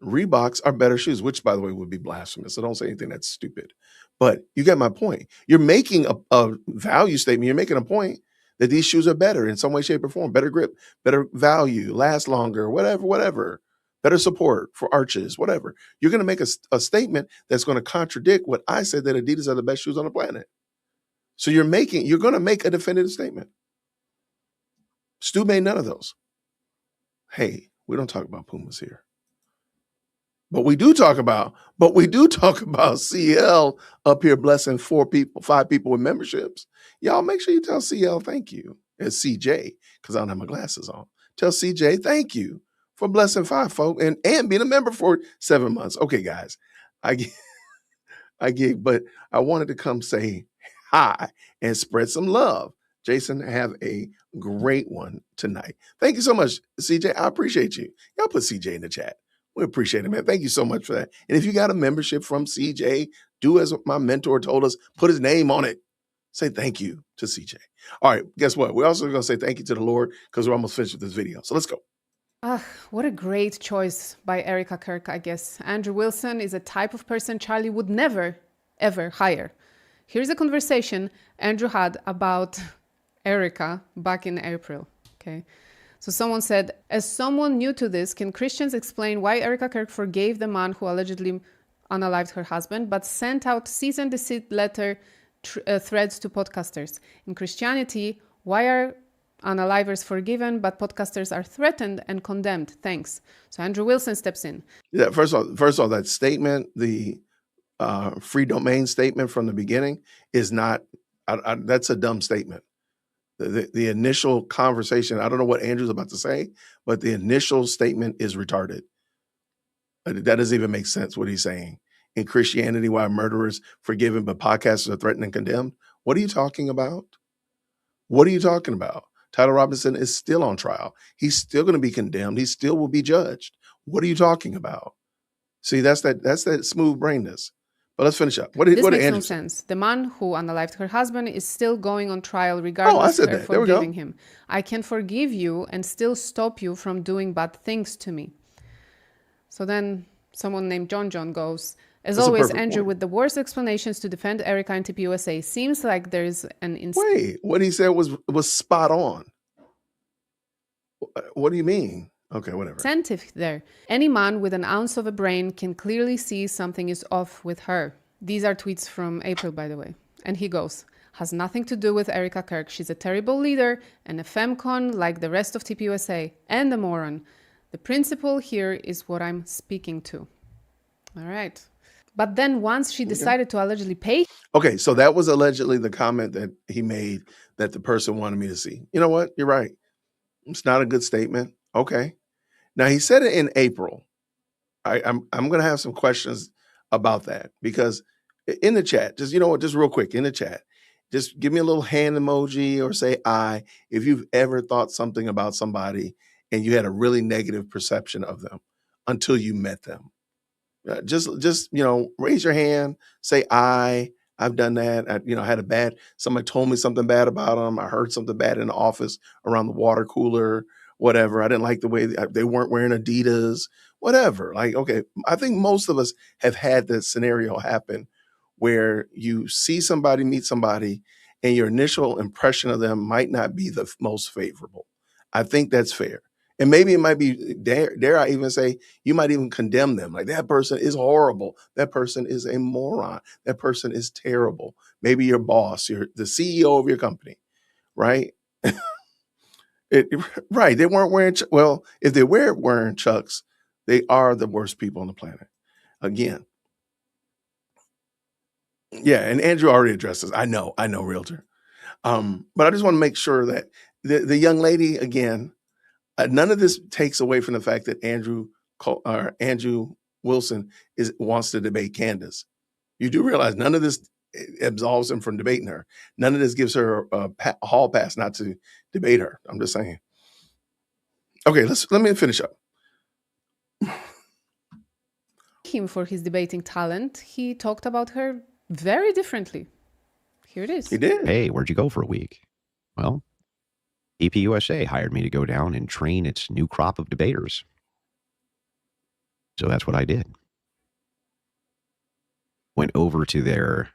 Reeboks are better shoes, which, by the way, would be blasphemous. So don't say anything that's stupid. But you get my point. You're making a value statement. You're making a point that these shoes are better in some way, shape, or form. Better grip, better value, last longer, whatever. Better support for arches, whatever. You're going to make a statement that's going to contradict what I said, that Adidas are the best shoes on the planet. So you're going to make a definitive statement. Stu made none of those. Hey, we don't talk about Pumas here. But we do talk about CL up here blessing 5 people with memberships. Y'all make sure you tell CL thank you. It's CJ, because I don't have my glasses on. Tell CJ thank you for blessing 5 folk and being a member for 7 months. Okay, guys, I get, but I wanted to come say hi and spread some love. Jason, have a great one tonight. Thank you so much, CJ. I appreciate you. Y'all put CJ in the chat. We appreciate it, man. Thank you so much for that. And if you got a membership from CJ, do as my mentor told us, put his name on it. Say thank you to CJ. All right, guess what? We're also going to say thank you to the Lord because we're almost finished with this video. So let's go. What a great choice by Erica Kirk, I guess. Andrew Wilson is a type of person Charlie would never, ever hire. Here's a conversation Andrew had about Erica back in April, okay? So someone said, as someone new to this, can Christians explain why Erica Kirk forgave the man who allegedly unalived her husband, but sent out cease and desist letter threads to podcasters? In Christianity, why are unalivers forgiven, but podcasters are threatened and condemned? Thanks. So Andrew Wilson steps in. Yeah, first of all, that statement, the free domain statement from the beginning is not, that's a dumb statement. The initial conversation, I don't know what Andrew's about to say, but the initial statement is retarded. That doesn't even make sense what he's saying. In Christianity, why are murderers forgiven, but podcasters are threatened and condemned? What are you talking about? What are you talking about? Tyler Robinson is still on trial. He's still going to be condemned. He still will be judged. What are you talking about? See, that's that smooth brainness. But let's finish up. This makes no sense. The man who unalived her husband is still going on trial regardless of her forgiving him. I can forgive you and still stop you from doing bad things to me. So then someone named John goes, as always, Andrew, with the worst explanations to defend Erica and TPUSA, seems like there is an... Wait, what he said was spot on. What do you mean? Okay, whatever. Incentive there. Any man with an ounce of a brain can clearly see something is off with her. These are tweets from April, by the way. And he goes, has nothing to do with Erica Kirk. She's a terrible leader and a femcon like the rest of TPUSA and a moron. The principle here is what I'm speaking to. All right. But then once she decided to allegedly pay... Okay, so that was allegedly the comment that he made that the person wanted me to see. You know what? You're right. It's not a good statement. Okay. Now, he said it in April. I'm going to have some questions about that because in the chat, just real quick in the chat, just give me a little hand emoji or say I if you've ever thought something about somebody and you had a really negative perception of them until you met them. Just raise your hand, say I I've done that. I had somebody told me something bad about them. I heard something bad in the office around the water cooler, whatever. I didn't like the way they weren't wearing Adidas, whatever. Like, okay, I think most of us have had this scenario happen where you see somebody, meet somebody, and your initial impression of them might not be the most favorable. I think that's fair. And maybe it might be, dare I even say, you might even condemn them. Like, that person is horrible. That person is a moron. That person is terrible. Maybe your boss, the CEO of your company, right? Right. They weren't wearing, well, if they were wearing Chucks, they are the worst people on the planet. Again. Yeah. And Andrew already addressed this. I know, realtor. But I just want to make sure that the young lady, again, none of this takes away from the fact that Andrew Wilson wants to debate Candace. You do realize none of this absolves him from debating her. None of this gives her a hall pass not to debate her. I'm just saying. Okay, let me finish up. Him for his debating talent, he talked about her very differently. Here it is. He did. Hey, where'd you go for a week? Well, TPUSA hired me to go down and train its new crop of debaters. So that's what I did. Went over to their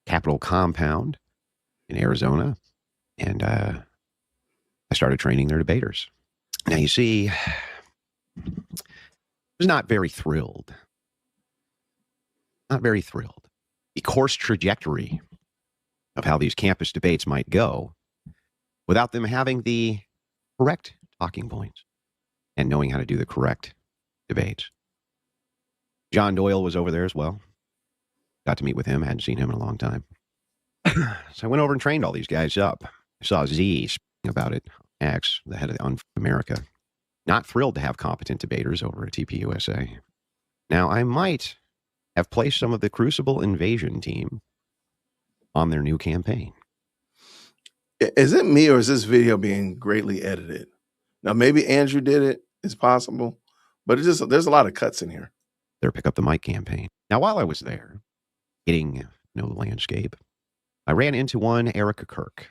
Capitol compound in Arizona, and I started training their debaters. Now, you see, I was not very thrilled. Not very thrilled. The course trajectory of how these campus debates might go without them having the correct talking points and knowing how to do the correct debates. John Doyle was over there as well. Got to meet with him. Hadn't seen him in a long time. So I went over and trained all these guys up. I saw Z speaking about it. X, the head of Unfree America. Not thrilled to have competent debaters over at TPUSA. Now, I might have placed some of the Crucible Invasion team on their new campaign. Is it me, or is this video being greatly edited? Now, maybe Andrew did it. It's possible. But there's a lot of cuts in here. Their Pick Up the Mic campaign. Now, while I was there, getting to know the landscape, I ran into one Erica Kirk.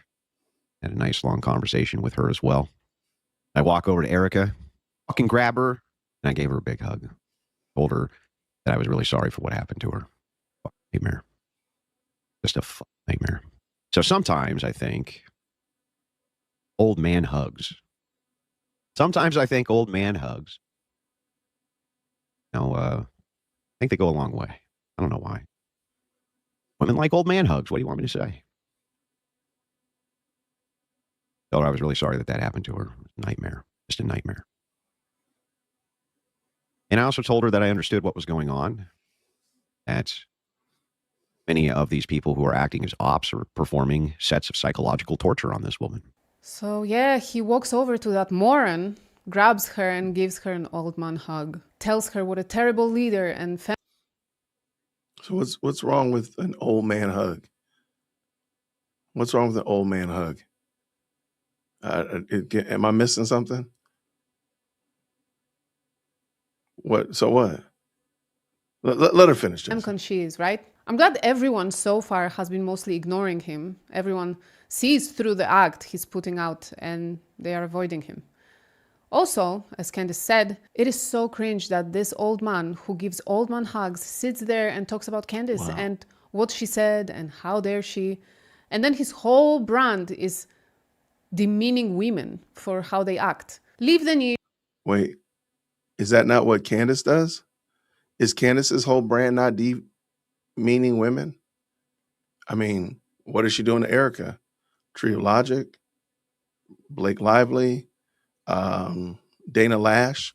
Had a nice long conversation with her as well. I walk over to Erica, fucking grab her, and I gave her a big hug. Told her that I was really sorry for what happened to her. Nightmare. Just a nightmare. So sometimes I think old man hugs. Sometimes I think old man hugs. I think they go a long way. I don't know why. Women like old man hugs. What do you want me to say? Told her I was really sorry that happened to her. Nightmare. Just a nightmare. And I also told her that I understood what was going on. That many of these people who are acting as ops are performing sets of psychological torture on this woman. So yeah, he walks over to that moron, grabs her and gives her an old man hug. Tells her what a terrible leader and So what's wrong with an old man hug? What's wrong with an old man hug? Am I missing something? What? So what? Let her finish. she is, right? I'm glad everyone so far has been mostly ignoring him. Everyone sees through the act he's putting out and they are avoiding him. Also, as Candace said, it is so cringe that this old man who gives old man hugs sits there and talks about Candace and what she said and how dare she. And then his whole brand is demeaning women for how they act. Leave the need. Wait, is that not what Candace does? Is Candace's whole brand not demeaning women? I mean, what is she doing to Erica? Trio Logic, Blake Lively, Dana Lash,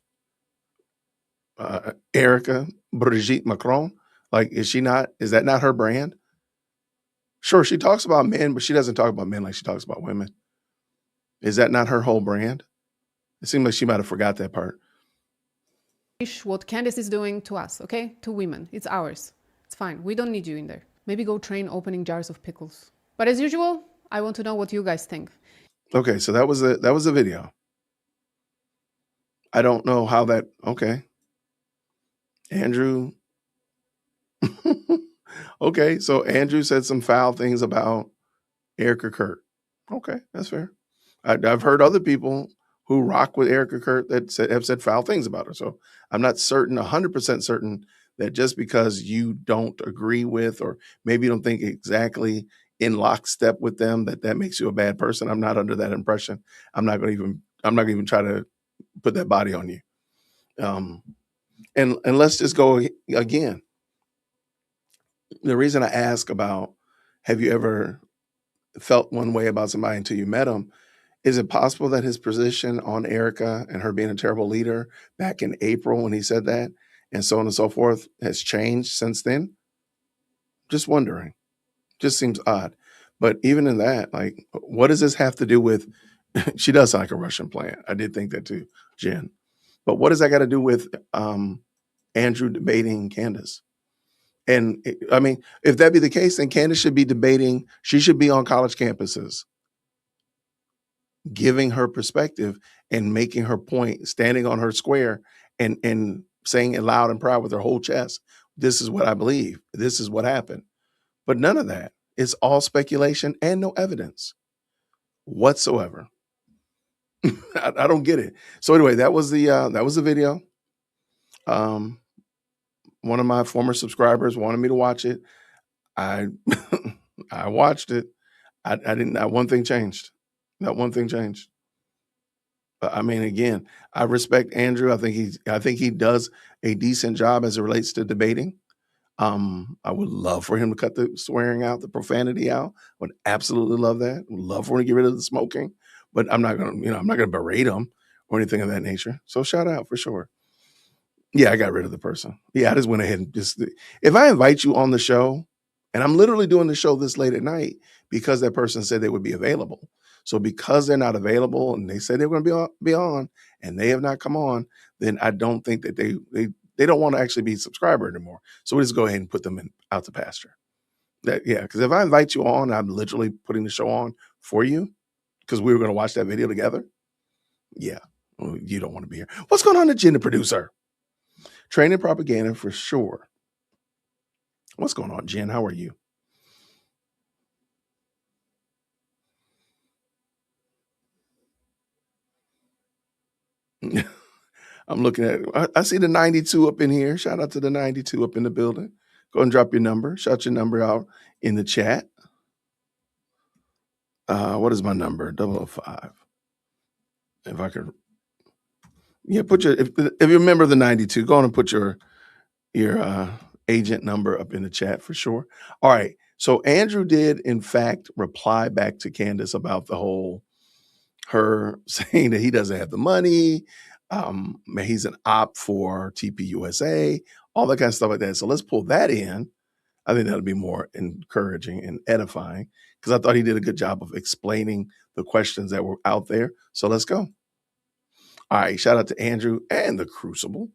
Erica, Brigitte Macron. Like, is that not her brand? Sure, she talks about men, but she doesn't talk about men like she talks about women. Is that not her whole brand? It seemed like she might have forgot that part. What Candace is doing to us, okay? To women. It's ours. It's fine. We don't need you in there. Maybe go train opening jars of pickles. But as usual, I want to know what you guys think. Okay, so that was a video. I don't know how that. Okay, Andrew. Okay, so Andrew said some foul things about Erica Kurt. Okay, that's fair. I've heard other people who rock with Erica Kurt that have said foul things about her. So I'm not certain, 100% certain, that just because you don't agree with, or maybe you don't think exactly in lockstep with them, that makes you a bad person. I'm not under that impression. I'm not going to even try to put that body on you. And let's just go again. The reason I ask about, have you ever felt one way about somebody until you met them? Is it possible that his position on Erica and her being a terrible leader back in April when he said that, and so on and so forth, has changed since then? Just wondering. Just seems odd. But even in that, like, what does this have to do with? She does sound like a Russian plant. I did think that too, Jen. But what does that got to do with Andrew debating Candace? And I mean, if that be the case, then Candace should be debating. She should be on college campuses, giving her perspective and making her point, standing on her square and saying it loud and proud with her whole chest. This is what I believe. This is what happened. But none of that. It's all speculation and no evidence whatsoever. I don't get it. So anyway, that was the video. One of my former subscribers wanted me to watch it. I I watched it. I didn't. Not one thing changed. Not one thing changed. I mean, again, I respect Andrew. I think he does a decent job as it relates to debating. I would love for him to cut the swearing out, the profanity out. Would absolutely love that. Would love for him to get rid of the smoking. But I'm not gonna berate him or anything of that nature. So shout out for sure. Yeah, I got rid of the person. Yeah, I just went ahead and if I invite you on the show, and I'm literally doing the show this late at night because that person said they would be available. So because they're not available and they said they're going to be on and they have not come on, then I don't think that they don't want to actually be a subscriber anymore. So we just go ahead and put them out to pasture. Because if I invite you on, I'm literally putting the show on for you because we were going to watch that video together. Yeah, well, you don't want to be here. What's going on, agenda producer? Training propaganda for sure. What's going on, Jen? How are you? I'm looking at I see the 92 up in here. Shout out to the 92 up in the building. Go and drop your number. Shout your number out in the chat. What is my number? 005. If I could, yeah, put your if you remember the 92, go on and put your agent number up in the chat for sure. All right. So Andrew did in fact reply back to Candace about the whole her saying that he doesn't have the money. He's an op for TPUSA, all that kind of stuff like that. So let's pull that in. I think that'll be more encouraging and edifying because I thought he did a good job of explaining the questions that were out there. So let's go. All right. Shout out to Andrew and the Crucible.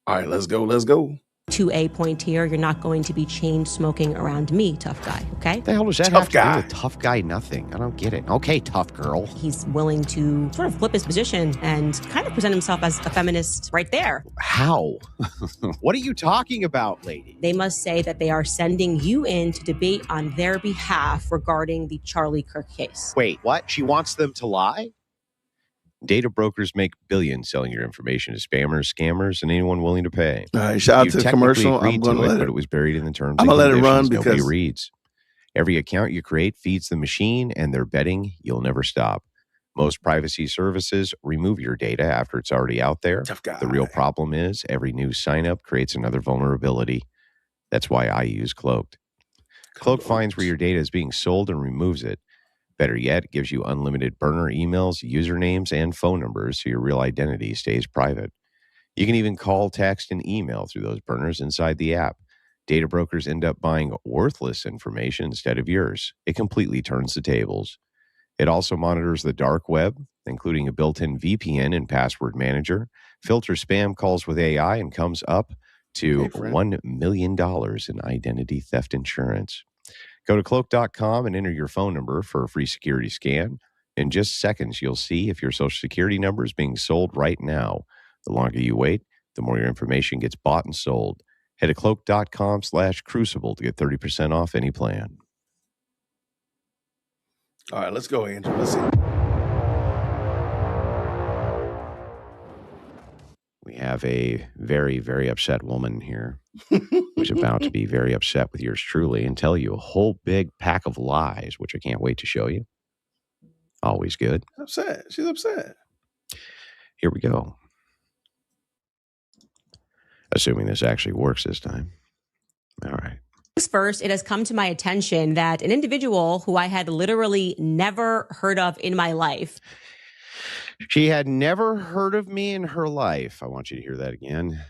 All right, let's go. Let's go. To a point here, you're not going to be chain smoking around me, tough guy, okay? The hell does that Tough have guy. to do with tough guy? Nothing. I don't get it. Okay, tough girl. He's willing to sort of flip his position and kind of present himself as a feminist right there. How? What are you talking about, lady? They must say that they are sending you in to debate on their behalf regarding the Charlie Kirk case. Wait, what? She wants them to lie? Data brokers make billions selling your information to spammers, scammers, and anyone willing to pay. All right, shout out You to the technically commercial. I'm agreed going to to let but it. it was buried in the terms I'm and gonna let it run conditions nobody because- reads. Every account you create feeds the machine, and they're betting you'll never stop. Most privacy services remove your data after it's already out there. Tough guy. The real problem is every new sign up creates another vulnerability. That's why I use Cloaked. Cloak finds where your data is being sold and removes it. Better yet, it gives you unlimited burner emails, usernames, and phone numbers so your real identity stays private. You can even call, text, and email through those burners inside the app. Data brokers end up buying worthless information instead of yours. It completely turns the tables. It also monitors the dark web, including a built-in VPN and password manager, filters spam calls with AI, and comes up to Hey, friend. $1 million in identity theft insurance. Go to cloak.com and enter your phone number for a free security scan. In just seconds, you'll see if your social security number is being sold right now. The longer you wait, the more your information gets bought and sold. Head to cloak.com/crucible to get 30% off any plan. All right, let's go, Andrew. Let's see. We have a very, very upset woman here who's about to be very upset with yours truly and tell you a whole big pack of lies, which I can't wait to show you. Always good. Upset. She's upset. Here we go. Assuming this actually works this time. All right. First, it has come to my attention that an individual who I had literally never heard of in my life. She had never heard of me in her life. I want you to hear that again.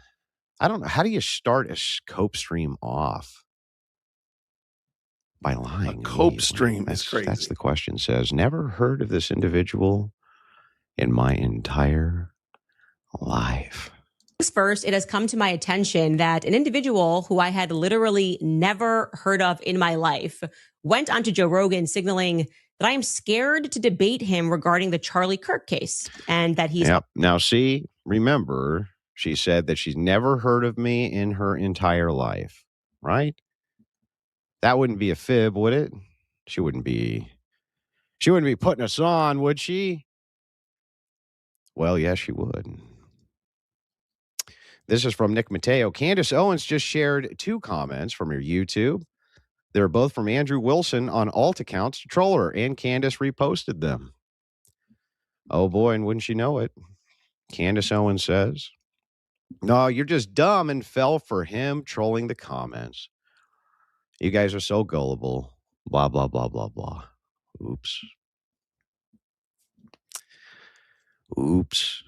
I don't know. How do you start a cope stream off? By lying. A cope stream is crazy. That's the question. Says, never heard of this individual in my entire life. First, it has come to my attention that an individual who I had literally never heard of in my life went onto Joe Rogan signaling that I am scared to debate him regarding the Charlie Kirk case and that he's... Yep. Now, see, remember, she said that she's never heard of me in her entire life, right? That wouldn't be a fib, would it? She wouldn't be putting us on, would she? Well, yes, she would. This is from Nick Mateo. Candace Owens just shared 2 comments from her YouTube. They're both from Andrew Wilson on alt accounts to troll her, and Candace reposted them. Oh boy, and wouldn't you know it? Candace Owens says, "No, you're just dumb and fell for him trolling the comments. You guys are so gullible. Blah, blah, blah, blah, blah. Oops. Oops."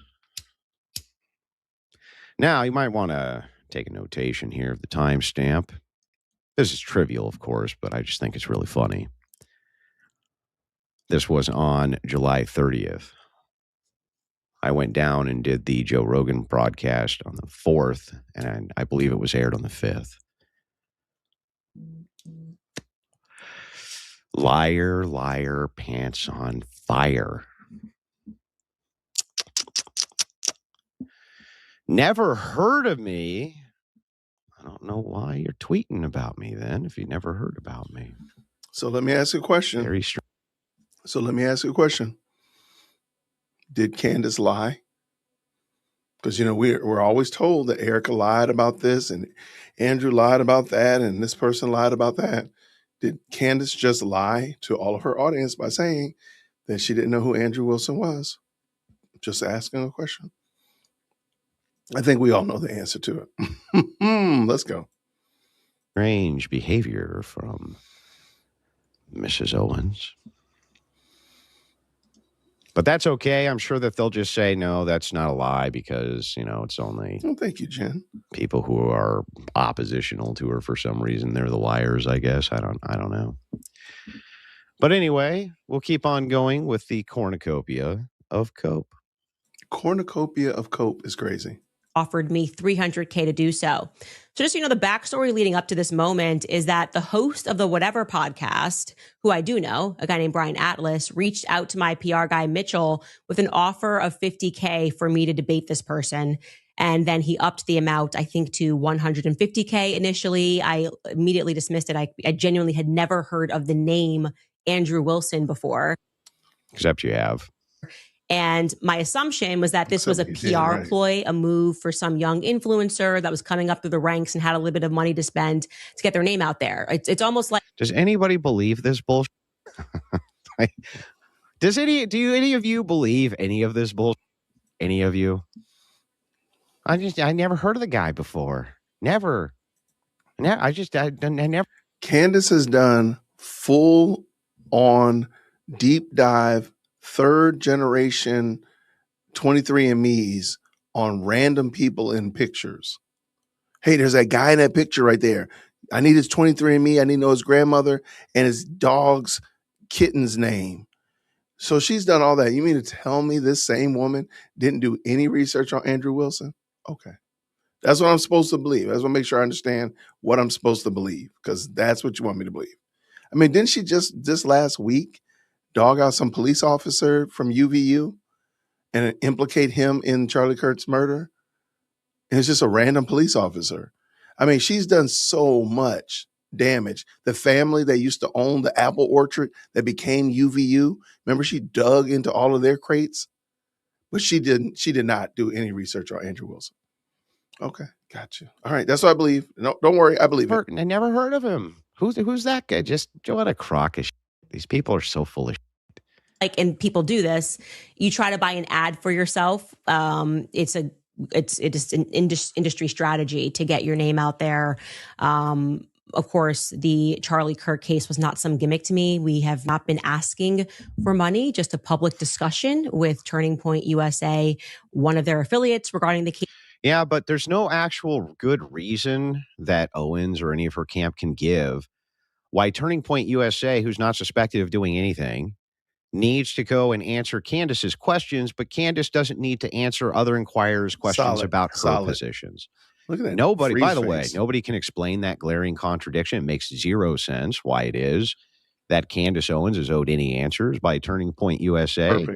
Now, you might want to take a notation here of the timestamp. This is trivial, of course, but I just think it's really funny. This was on July 30th. I went down and did the Joe Rogan broadcast on the 4th, and I believe it was aired on the 5th. Liar, liar, pants on fire. Never heard of me. I don't know why you're tweeting about me then if you never heard about me. So let me ask you a question. Very strange. So let me ask you a question. Did Candace lie? Because, you know, we're always told that Erica lied about this and Andrew lied about that and this person lied about that. Did Candace just lie to all of her audience by saying that she didn't know who Andrew Wilson was? Just asking a question. I think we all know the answer to it. Let's go. Strange behavior from Mrs. Owens. But that's okay. I'm sure that they'll just say, no, that's not a lie because, you know, it's only thank you, Jen. People who are oppositional to her for some reason. They're the liars, I guess. I don't know. But anyway, we'll keep on going with the cornucopia of cope. Cornucopia of cope is crazy. Offered me $300K to do so. So just so you know, the backstory leading up to this moment is that the host of the Whatever podcast, who I do know, a guy named Brian Atlas, reached out to my PR guy, Mitchell, with an offer of $50K for me to debate this person. And then he upped the amount, I think, to $150K initially. I immediately dismissed it. I genuinely had never heard of the name Andrew Wilson before. Except you have. And my assumption was that this was a PR ploy, a move for some young influencer that was coming up through the ranks and had a little bit of money to spend to get their name out there. It's almost like... Does anybody believe this bullshit? Do any of you believe any of this bullshit? Any of you? I never heard of the guy before. Never. I never. Candace has done full on deep dive 3rd generation 23andMe's on random people in pictures. Hey, there's that guy in that picture right there. I need his 23andMe. I need to know his grandmother and his dog's kitten's name. So she's done all that. You mean to tell me this same woman didn't do any research on Andrew Wilson? Okay. That's what I'm supposed to believe. I just want to make sure I understand what I'm supposed to believe, because that's what you want me to believe. I mean, didn't she just this last week dog out some police officer from UVU and implicate him in Charlie Kirk's murder? And it's just a random police officer. I mean, she's done so much damage. The family that used to own the apple orchard that became UVU, remember she dug into all of their crates? But she did not do any research on Andrew Wilson. Okay, got you. All right, that's what I believe. No, don't worry, I believe it. I never heard of him. Who's that guy? Just what a crock of shit. These people are so full of shit. Like, and people do this. You try to buy an ad for yourself. It's an industry strategy to get your name out there. Of course, the Charlie Kirk case was not some gimmick to me. We have not been asking for money, just a public discussion with Turning Point USA, one of their affiliates, regarding the case. Yeah, but there's no actual good reason that Owens or any of her camp can give why Turning Point USA, who's not suspected of doing anything, needs to go and answer Candace's questions, but Candace doesn't need to answer other inquirers' questions about her positions. Look at that. Nobody, by the way, nobody can explain that glaring contradiction. It makes zero sense why it is that Candace Owens is owed any answers by Turning Point USA,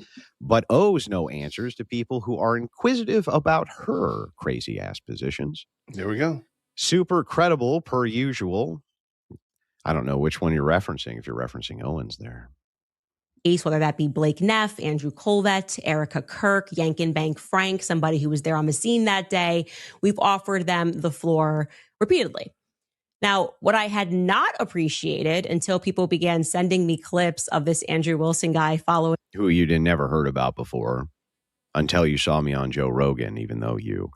but owes no answers to people who are inquisitive about her crazy ass positions. There we go. Super credible per usual. I don't know which one you're referencing, if you're referencing Owens there. Whether that be Blake Neff, Andrew Colvett, Erica Kirk, Yankin Bank Frank, somebody who was there on the scene that day. We've offered them the floor repeatedly. Now, what I had not appreciated until people began sending me clips of this Andrew Wilson guy following, who you'd never heard about before until you saw me on Joe Rogan, even though you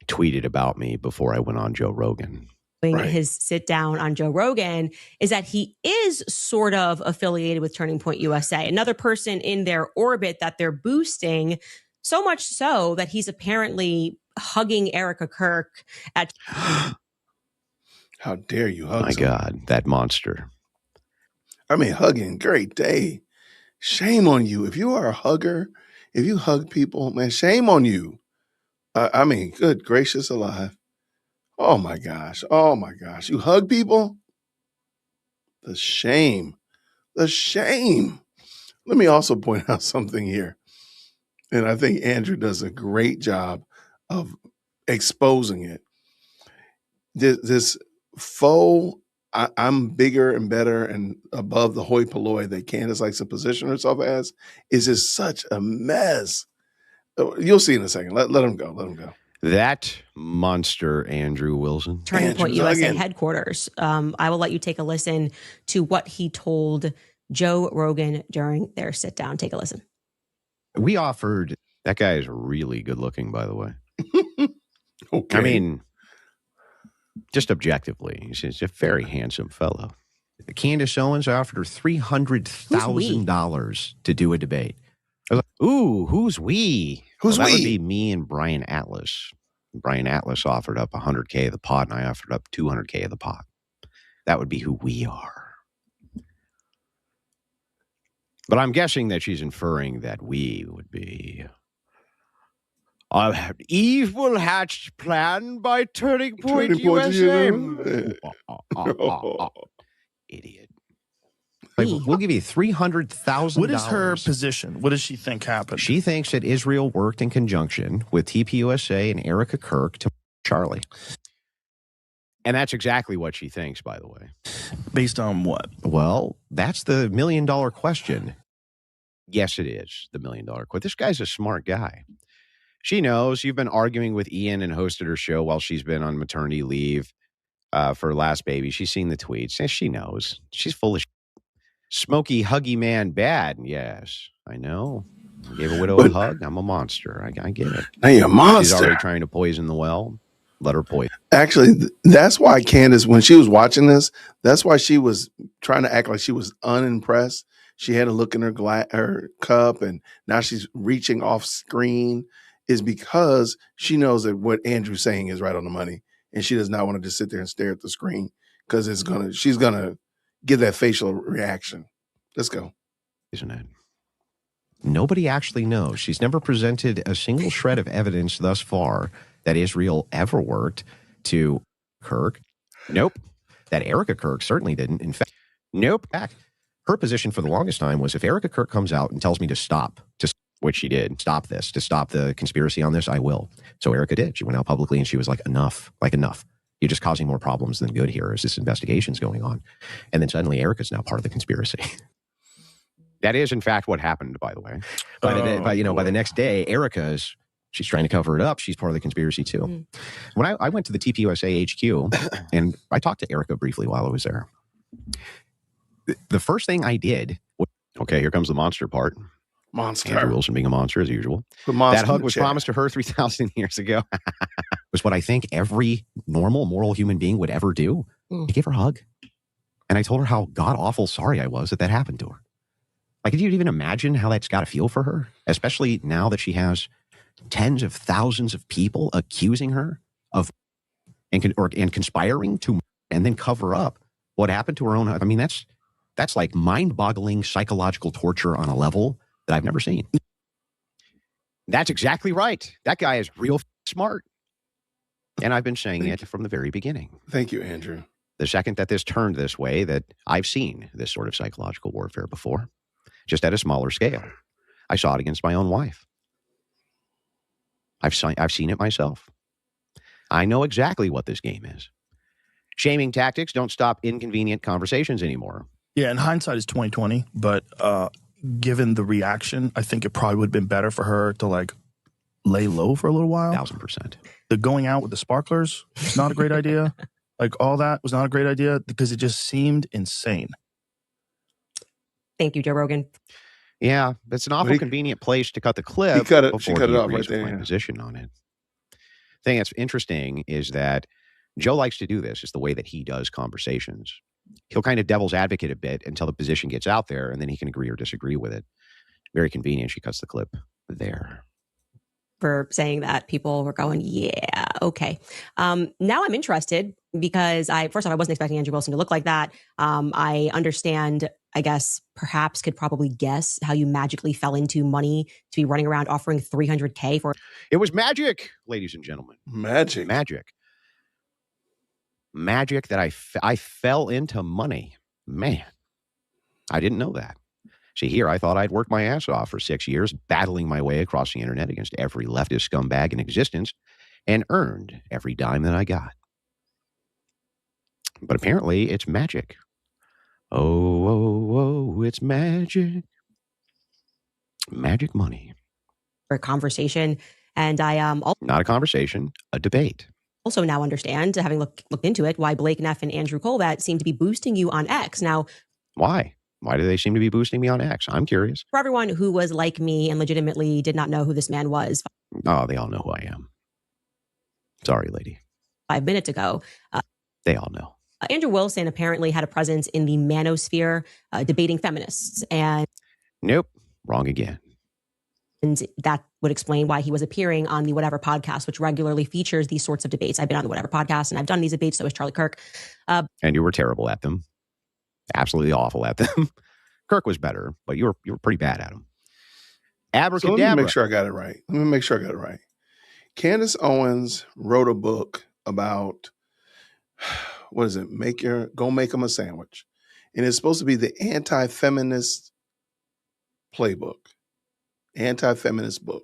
tweeted about me before I went on Joe Rogan. His sit down on Joe Rogan, is that he is sort of affiliated with Turning Point USA, another person in their orbit that they're boosting, so much so that he's apparently hugging Erica Kirk at. How dare you hug? My God, that monster. I mean, hugging, great day. Shame on you. If you are a hugger, if you hug people, man, shame on you. I mean, good gracious alive. Oh my gosh. Oh my gosh. You hug people? The shame. The shame. Let me also point out something here. And I think Andrew does a great job of exposing it. This faux, I'm bigger and better and above the hoi polloi that Candace likes to position herself as is just such a mess. You'll see in a second. Let him go. Let him go. That monster, Andrew Wilson. Turning Point USA headquarters. I will let you take a listen to what he told Joe Rogan during their sit down. Take a listen. We offered. That guy is really good looking, by the way. Okay. I mean, just objectively, he's a very handsome fellow. Candace Owens offered her $300,000 to do a debate. I was like, ooh, who's we? Who's that we? would be me and Brian Atlas. Brian Atlas offered up $100K of the pot, and I offered up $200K of the pot. That would be who we are. But I'm guessing that she's inferring that we would be an evil hatched plan by Turning Point USA. Idiot. Like, we'll give you $300,000. What is her position? What does she think happened? She thinks that Israel worked in conjunction with TPUSA and Erica Kirk to Charlie. And that's exactly what she thinks, by the way. Based on what? Well, that's the $1 million question. Yes, it is the $1 million question. This guy's a smart guy. She knows. You've been arguing with Ian and hosted her show while she's been on maternity leave for Last Baby. She's seen the tweets. And she knows. She's full of shit. Smoky, huggy man bad. Yes, I know. I gave a widow a hug. I'm a monster. I get it. Now you're a monster. She's already trying to poison the well. Let her poison. Actually, that's why Candace, when she was watching this, that's why she was trying to act like she was unimpressed. She had a look in her cup, and now she's reaching off screen, is because she knows that what Andrew's saying is right on the money, and she does not want to just sit there and stare at the screen because she's gonna give that facial reaction. Let's go. Isn't it? Nobody actually knows. She's never presented a single shred of evidence thus far that Israel ever worked to Kirk. Nope. That Erica Kirk certainly didn't. In fact, nope. Her position for the longest time was if Erica Kirk comes out and tells me to stop, which she did, stop this, to stop the conspiracy on this, I will. So Erica did. She went out publicly and she was like, enough. You're just causing more problems than good here as this investigation's going on. And then suddenly Erica's now part of the conspiracy. That is, in fact, what happened, by the way. By the next day, she's trying to cover it up. She's part of the conspiracy, too. Mm. When I went to the TPUSA HQ, and I talked to Erica briefly while I was there, the first thing I did, okay, here comes the monster part. Monster. Andrew Wilson being a monster, as usual. That hug was promised to her 3,000 years ago. Was what I think every normal, moral human being would ever do. I gave her a hug. And I told her how god-awful sorry I was that happened to her. Like, could you even imagine how that's got to feel for her? Especially now that she has tens of thousands of people accusing her of and conspiring to and then cover up what happened to her own. I mean, that's like mind-boggling psychological torture on a level that I've never seen. That's exactly right. That guy is real smart. And I've been saying it from the very beginning. Thank you, Andrew. The second that this turned this way, that I've seen this sort of psychological warfare before, just at a smaller scale. I saw it against my own wife. I've seen it myself. I know exactly what this game is. Shaming tactics don't stop inconvenient conversations anymore. Yeah, and hindsight is 20/20, but given the reaction, I think it probably would have been better for her to like lay low for a little while. 1,000%. The going out with the sparklers was not a great idea. Like all that was not a great idea because it just seemed insane. Thank you, Joe Rogan. Yeah, that's an awful convenient place to cut the clip. She cut it off right there. My position on it. Thing that's interesting is that Joe likes to do this. It's the way that he does conversations. He'll kind of devil's advocate a bit until the position gets out there, and then he can agree or disagree with it. Very convenient. She cuts the clip there. For saying that, people were going, yeah, okay. Now I'm interested because first off, I wasn't expecting Andrew Wilson to look like that. I understand, I guess, perhaps could probably guess how you magically fell into money to be running around offering $300K for. It was magic, ladies and gentlemen. Magic. Magic that I fell into money. Man, I didn't know that. See, here I thought I'd worked my ass off for 6 years, battling my way across the internet against every leftist scumbag in existence, and earned every dime that I got. But apparently, it's magic. Oh, it's magic. Magic money. For a conversation. And I not a conversation, a debate. Also now understand, having looked into it, why Blake Neff and Andrew Colbert seem to be boosting you on X. Now, why? Why do they seem to be boosting me on X? I'm curious. For everyone who was like me and legitimately did not know who this man was. Oh, they all know who I am. Sorry, lady. 5 minutes ago. They all know. Andrew Wilson apparently had a presence in the manosphere debating feminists. And nope, wrong again. And that would explain why he was appearing on the Whatever podcast, which regularly features these sorts of debates. I've been on the Whatever podcast and I've done these debates. So has Charlie Kirk. And you were terrible at them. Absolutely awful at them. Kirk was better, but you were pretty bad at them. Abracadabra. So let me make sure I got it right. Candace Owens wrote a book about, what is it? Go make them a sandwich. And it's supposed to be the anti-feminist playbook, anti-feminist book.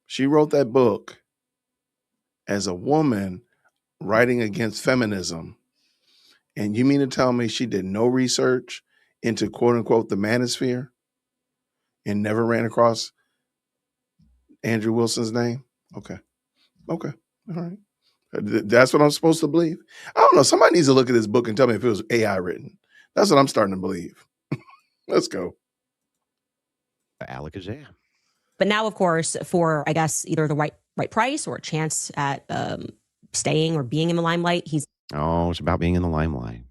She wrote that book as a woman writing against feminism. And you mean to tell me she did no research into quote unquote the manosphere and never ran across Andrew Wilson's name? Okay. All right. That's what I'm supposed to believe. I don't know. Somebody needs to look at this book and tell me if it was AI written. That's what I'm starting to believe. Let's go. Alakazam. But now, of course, for, I guess, either the right price or a chance at staying or being in the limelight, he's. Oh, it's about being in the limelight.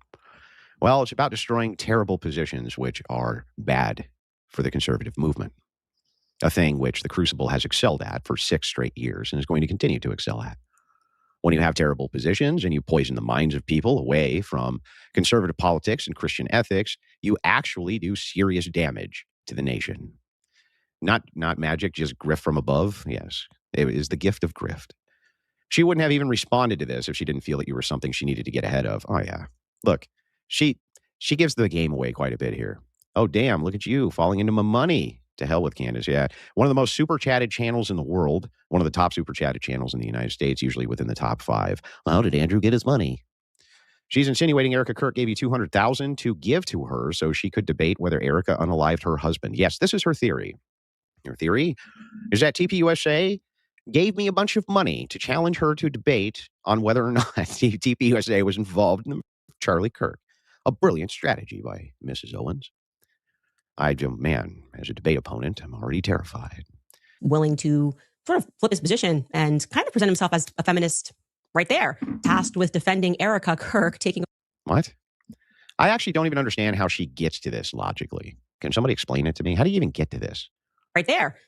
Well, it's about destroying terrible positions which are bad for the conservative movement. A thing which the Crucible has excelled at for 6 straight years and is going to continue to excel at. When you have terrible positions and you poison the minds of people away from conservative politics and Christian ethics, you actually do serious damage to the nation. Not magic, just grift from above. Yes, it is the gift of grift. She wouldn't have even responded to this if she didn't feel that you were something she needed to get ahead of. Oh, yeah. Look, she gives the game away quite a bit here. Oh, damn, look at you falling into my money. To hell with Candace. Yeah. One of the most super chatted channels in the world. One of the top super chatted channels in the United States, usually within the top 5. Well, how did Andrew get his money? She's insinuating Erica Kirk gave you $200,000 to give to her so she could debate whether Erica unalived her husband. Yes, this is her theory. Her theory is that TPUSA gave me a bunch of money to challenge her to debate on whether or not TPUSA was involved in the murder of Charlie Kirk. A brilliant strategy by Mrs. Owens. Man, as a debate opponent, I'm already terrified. Willing to sort of flip his position and kind of present himself as a feminist right there, tasked with defending Erica Kirk taking. What? I actually don't even understand how she gets to this logically. Can somebody explain it to me? How do you even get to this? Right there,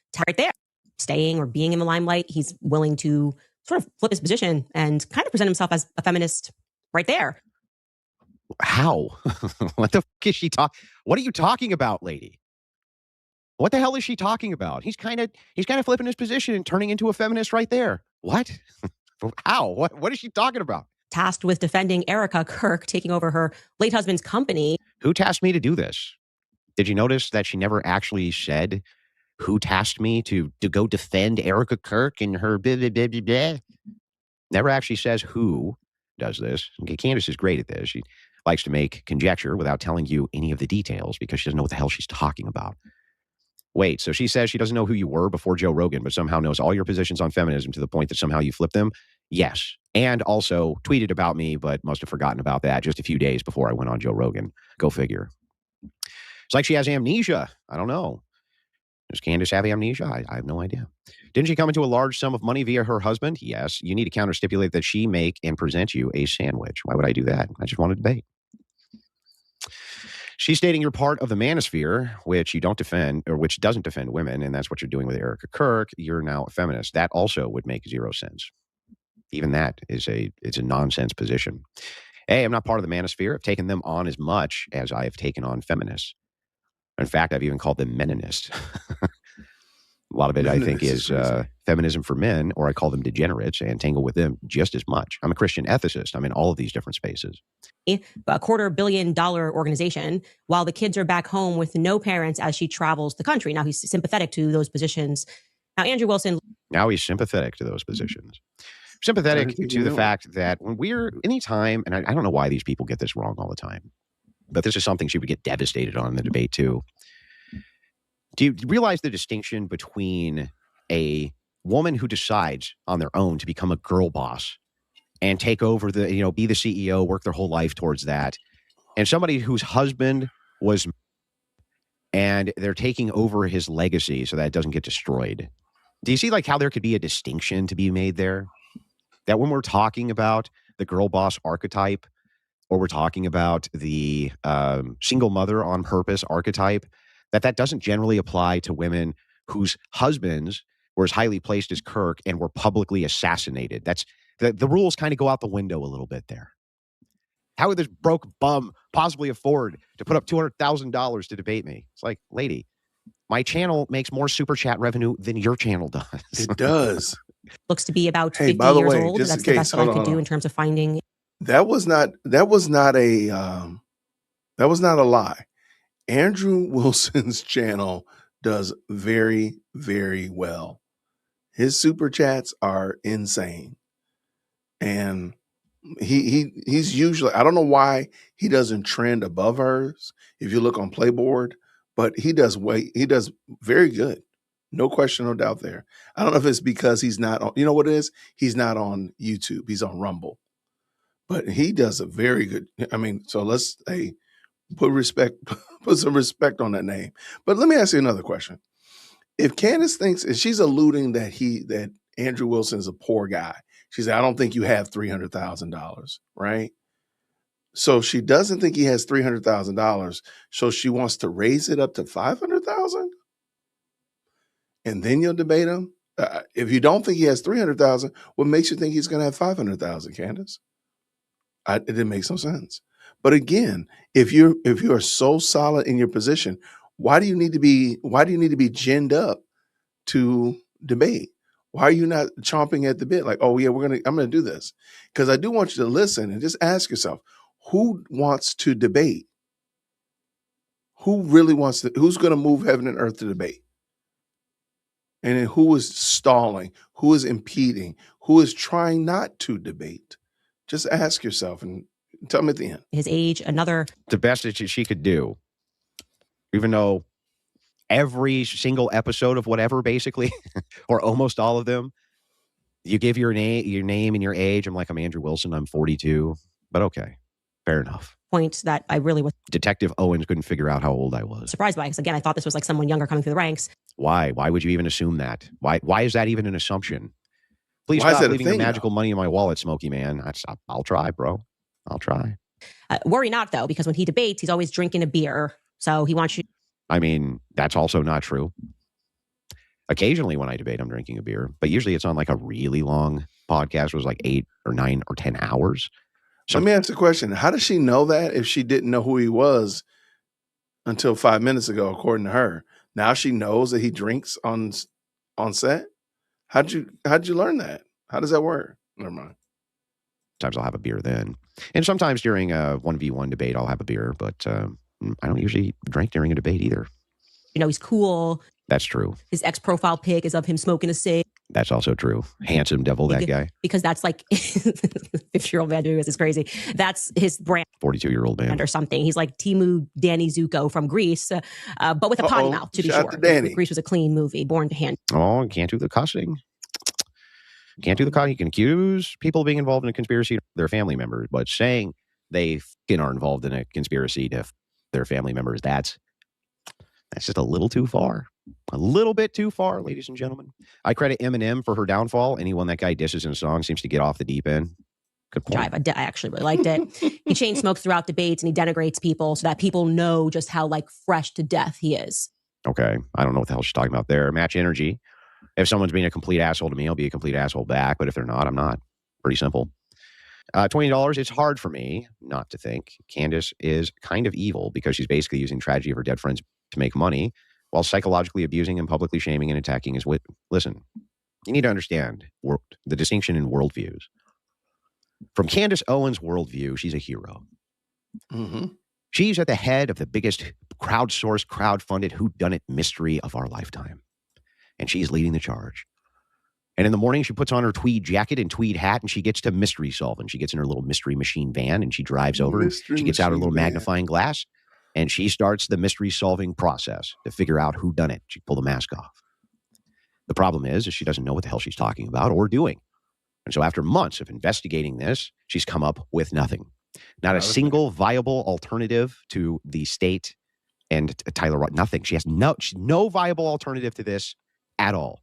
staying or being in the limelight. He's willing to sort of flip his position and kind of present himself as a feminist right there. How? What the fuck is she talking? What are you talking about, lady? What the hell is she talking about? He's kind of flipping his position and turning into a feminist right there. What? How? What is she talking about? Tasked with defending Erica Kirk taking over her late husband's company. Who tasked me to do this? Did you notice that she never actually said who tasked me to go defend Erica Kirk and her blah, blah, blah, blah, blah? Never actually says who does this. Okay, Candace is great at this. She likes to make conjecture without telling you any of the details because she doesn't know what the hell she's talking about. Wait, so she says she doesn't know who you were before Joe Rogan, but somehow knows all your positions on feminism to the point that somehow you flip them? Yes. And also tweeted about me, but must have forgotten about that just a few days before I went on Joe Rogan. Go figure. It's like she has amnesia. I don't know. Does Candace have amnesia? I have no idea. Didn't she come into a large sum of money via her husband? Yes. You need to counter stipulate that she make and present you a sandwich. Why would I do that? I just want to debate. She's stating you're part of the manosphere, which you don't defend, or which doesn't defend women, and that's what you're doing with Erica Kirk. You're now a feminist. That also would make zero sense. Even that is it's a nonsense position. Hey, I'm not part of the manosphere. I've taken them on as much as I have taken on feminists. In fact, I've even called them meninists. A lot of it, I think, is feminism for men, or I call them degenerates and tangle with them just as much. I'm a Christian ethicist. I'm in all of these different spaces. A $250 million organization while the kids are back home with no parents as she travels the country. Now he's sympathetic to those positions. Now, Andrew Wilson. Now he's sympathetic to those positions. Sympathetic to the fact that when anytime, and I don't know why these people get this wrong all the time, but this is something she would get devastated on in the debate too. Do you realize the distinction between a woman who decides on their own to become a girl boss and take over be the CEO, work their whole life towards that, and somebody whose husband was, and they're taking over his legacy so that it doesn't get destroyed? Do you see like how there could be a distinction to be made there? That when we're talking about the girl boss archetype, or we're talking about the single mother on purpose archetype, that doesn't generally apply to women whose husbands were as highly placed as Kirk and were publicly assassinated. That's the rules kind of go out the window a little bit there. How would this broke bum possibly afford to put up $200,000 to debate me? It's like, lady, my channel makes more super chat revenue than your channel does. It does. Looks to be about 50 by the years way, old. just That's in the case, best that I could do in terms of finding. That was not a lie. Andrew Wilson's channel does very, very well. His super chats are insane. And he's usually, I don't know why he doesn't trend above hers if you look on Playboard, but he does very good. No question, no doubt there. I don't know if it's because he's not on, you know what it is? He's not on YouTube. He's on Rumble. But he does a very good, so let's put some respect on that name. But let me ask you another question. If Candace thinks, and she's alluding that Andrew Wilson is a poor guy, she said, I don't think you have $300,000, right? So she doesn't think he has $300,000. So she wants to raise it up to $500,000, and then you'll debate him. If you don't think he has $300,000, what makes you think he's going to have $500,000, Candace? It didn't make some sense. But again, if you are so solid in your position, why do you need to be ginned up to debate? Why are you not chomping at the bit? Like, oh yeah, I'm gonna do this. Because I do want you to listen and just ask yourself, who wants to debate? Who's gonna move heaven and earth to debate? And then who is stalling? Who is impeding? Who is trying not to debate? Just ask yourself and tell me at the end. His age, another. The best that she could do, even though every single episode of whatever, basically, or almost all of them, you give your name and your age. I'm like, I'm Andrew Wilson. I'm 42. But okay, fair enough. Point that I really was Detective Owens couldn't figure out how old I was. surprised by, because again, I thought this was like someone younger coming through the ranks. Why? Why would you even assume that? Why is that even an assumption? Please Why is stop that a leaving your thing, magical money in my wallet, Smokey man. I'll try, bro. I'll try. Worry not, though, because when he debates, he's always drinking a beer. So he wants you. I mean, that's also not true. Occasionally when I debate, I'm drinking a beer, but usually it's on like a really long podcast. It was like 8 or 9 or 10 hours. Let me ask a question. How does she know that if she didn't know who he was until 5 minutes ago, according to her? Now she knows that he drinks on set? How'd you learn that? How does that work? Never mind. Sometimes I'll have a beer then. And sometimes during a 1v1 debate, I'll have a beer, but I don't usually drink during a debate either. You know, he's cool. That's true. His ex-profile pic is of him smoking a cig. That's also true. Handsome devil, that guy. Because that's like 50-year-old man doing this is crazy. That's his brand 42-year-old man. or something. He's like Timu Danny Zuko from Greece, but with a potty mouth, to be Shout sure. out to Danny. Greece was a clean movie, born to hand. Oh, can't do the cussing. Can't do the cussing. You can accuse people of being involved in a conspiracy to their family members, but saying they are involved in a conspiracy to their family members, that's just a little too far. A little bit too far, ladies and gentlemen. I credit Eminem for her downfall. Anyone that guy disses in a song seems to get off the deep end. Good point. Drive. I actually really liked it. He chain smokes throughout debates and he denigrates people so that people know just how like fresh to death he is. Okay. I don't know what the hell she's talking about there. Match energy. If someone's being a complete asshole to me, I'll be a complete asshole back. But if they're not, I'm not. Pretty simple. $20. It's hard for me not to think Candace is kind of evil because she's basically using tragedy of her dead friends to make money while psychologically abusing and publicly shaming and attacking his wit. Listen, you need to understand the distinction in worldviews. From Candace Owens' worldview, she's a hero. Mm-hmm. She's at the head of the biggest crowdsourced, crowdfunded whodunit mystery of our lifetime. And she's leading the charge. And in the morning, she puts on her tweed jacket and tweed hat, and she gets to mystery solve. And she gets in her little mystery machine van, and she drives over. And she gets out her little magnifying glass, and she starts the mystery solving process to figure out who done it. She pull the mask off. The problem is she doesn't know what the hell she's talking about or doing. And so after months of investigating this, she's come up with nothing. Not a single viable alternative to the state and Tyler Roth. Nothing. She has no viable alternative to this at all.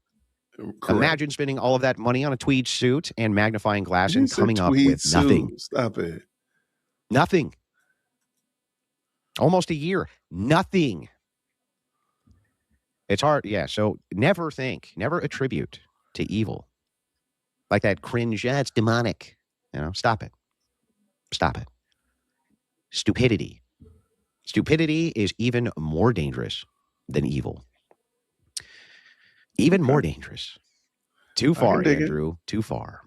Correct. Imagine spending all of that money on a tweed suit and magnifying glass and coming up with nothing. Stop it. Nothing. Almost a year. Nothing. It's hard. Yeah. So never attribute to evil. Like that cringe, it's demonic. Stop it. Stop it. Stupidity. Stupidity is even more dangerous than evil. Even more dangerous. Too far, Andrew. Too far.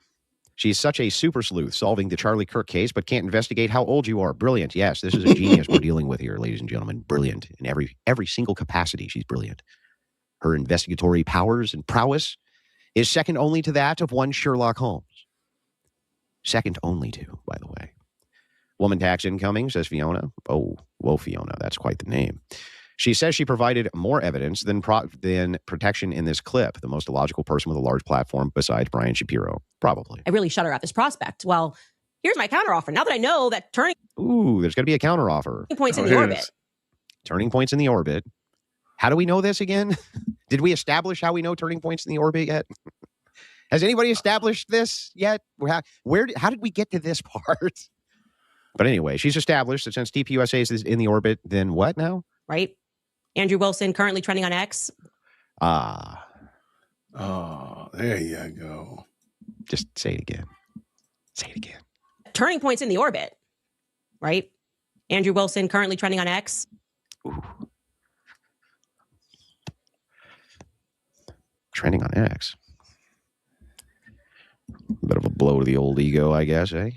She's such a super sleuth solving the Charlie Kirk case, but can't investigate how old you are. Brilliant. Yes, this is a genius we're dealing with here, ladies and gentlemen. Brilliant. In every single capacity, she's brilliant. Her investigatory powers and prowess is second only to that of one Sherlock Holmes. Second only to, by the way. Woman tax incoming, says Fiona. Oh, whoa, Fiona. That's quite the name. She says she provided more evidence than protection in this clip. The most illogical person with a large platform besides Brian Shapiro. Probably. I really shudder at this prospect. Well, here's my counteroffer. Now that I know that turning there's going to be a counteroffer. Points in the orbit. Turning points in the orbit. How do we know this again? Did we establish how we know turning points in the orbit yet? Has anybody established this yet? How did we get to this part? But anyway, she's established that since TPUSA is in the orbit, then what now? Right. Andrew Wilson, currently trending on X. Oh, there you go. Just say it again. Say it again. Turning points in the orbit. Right. Andrew Wilson, currently trending on X. Ooh. Trending on X. A bit of a blow to the old ego, I guess, eh?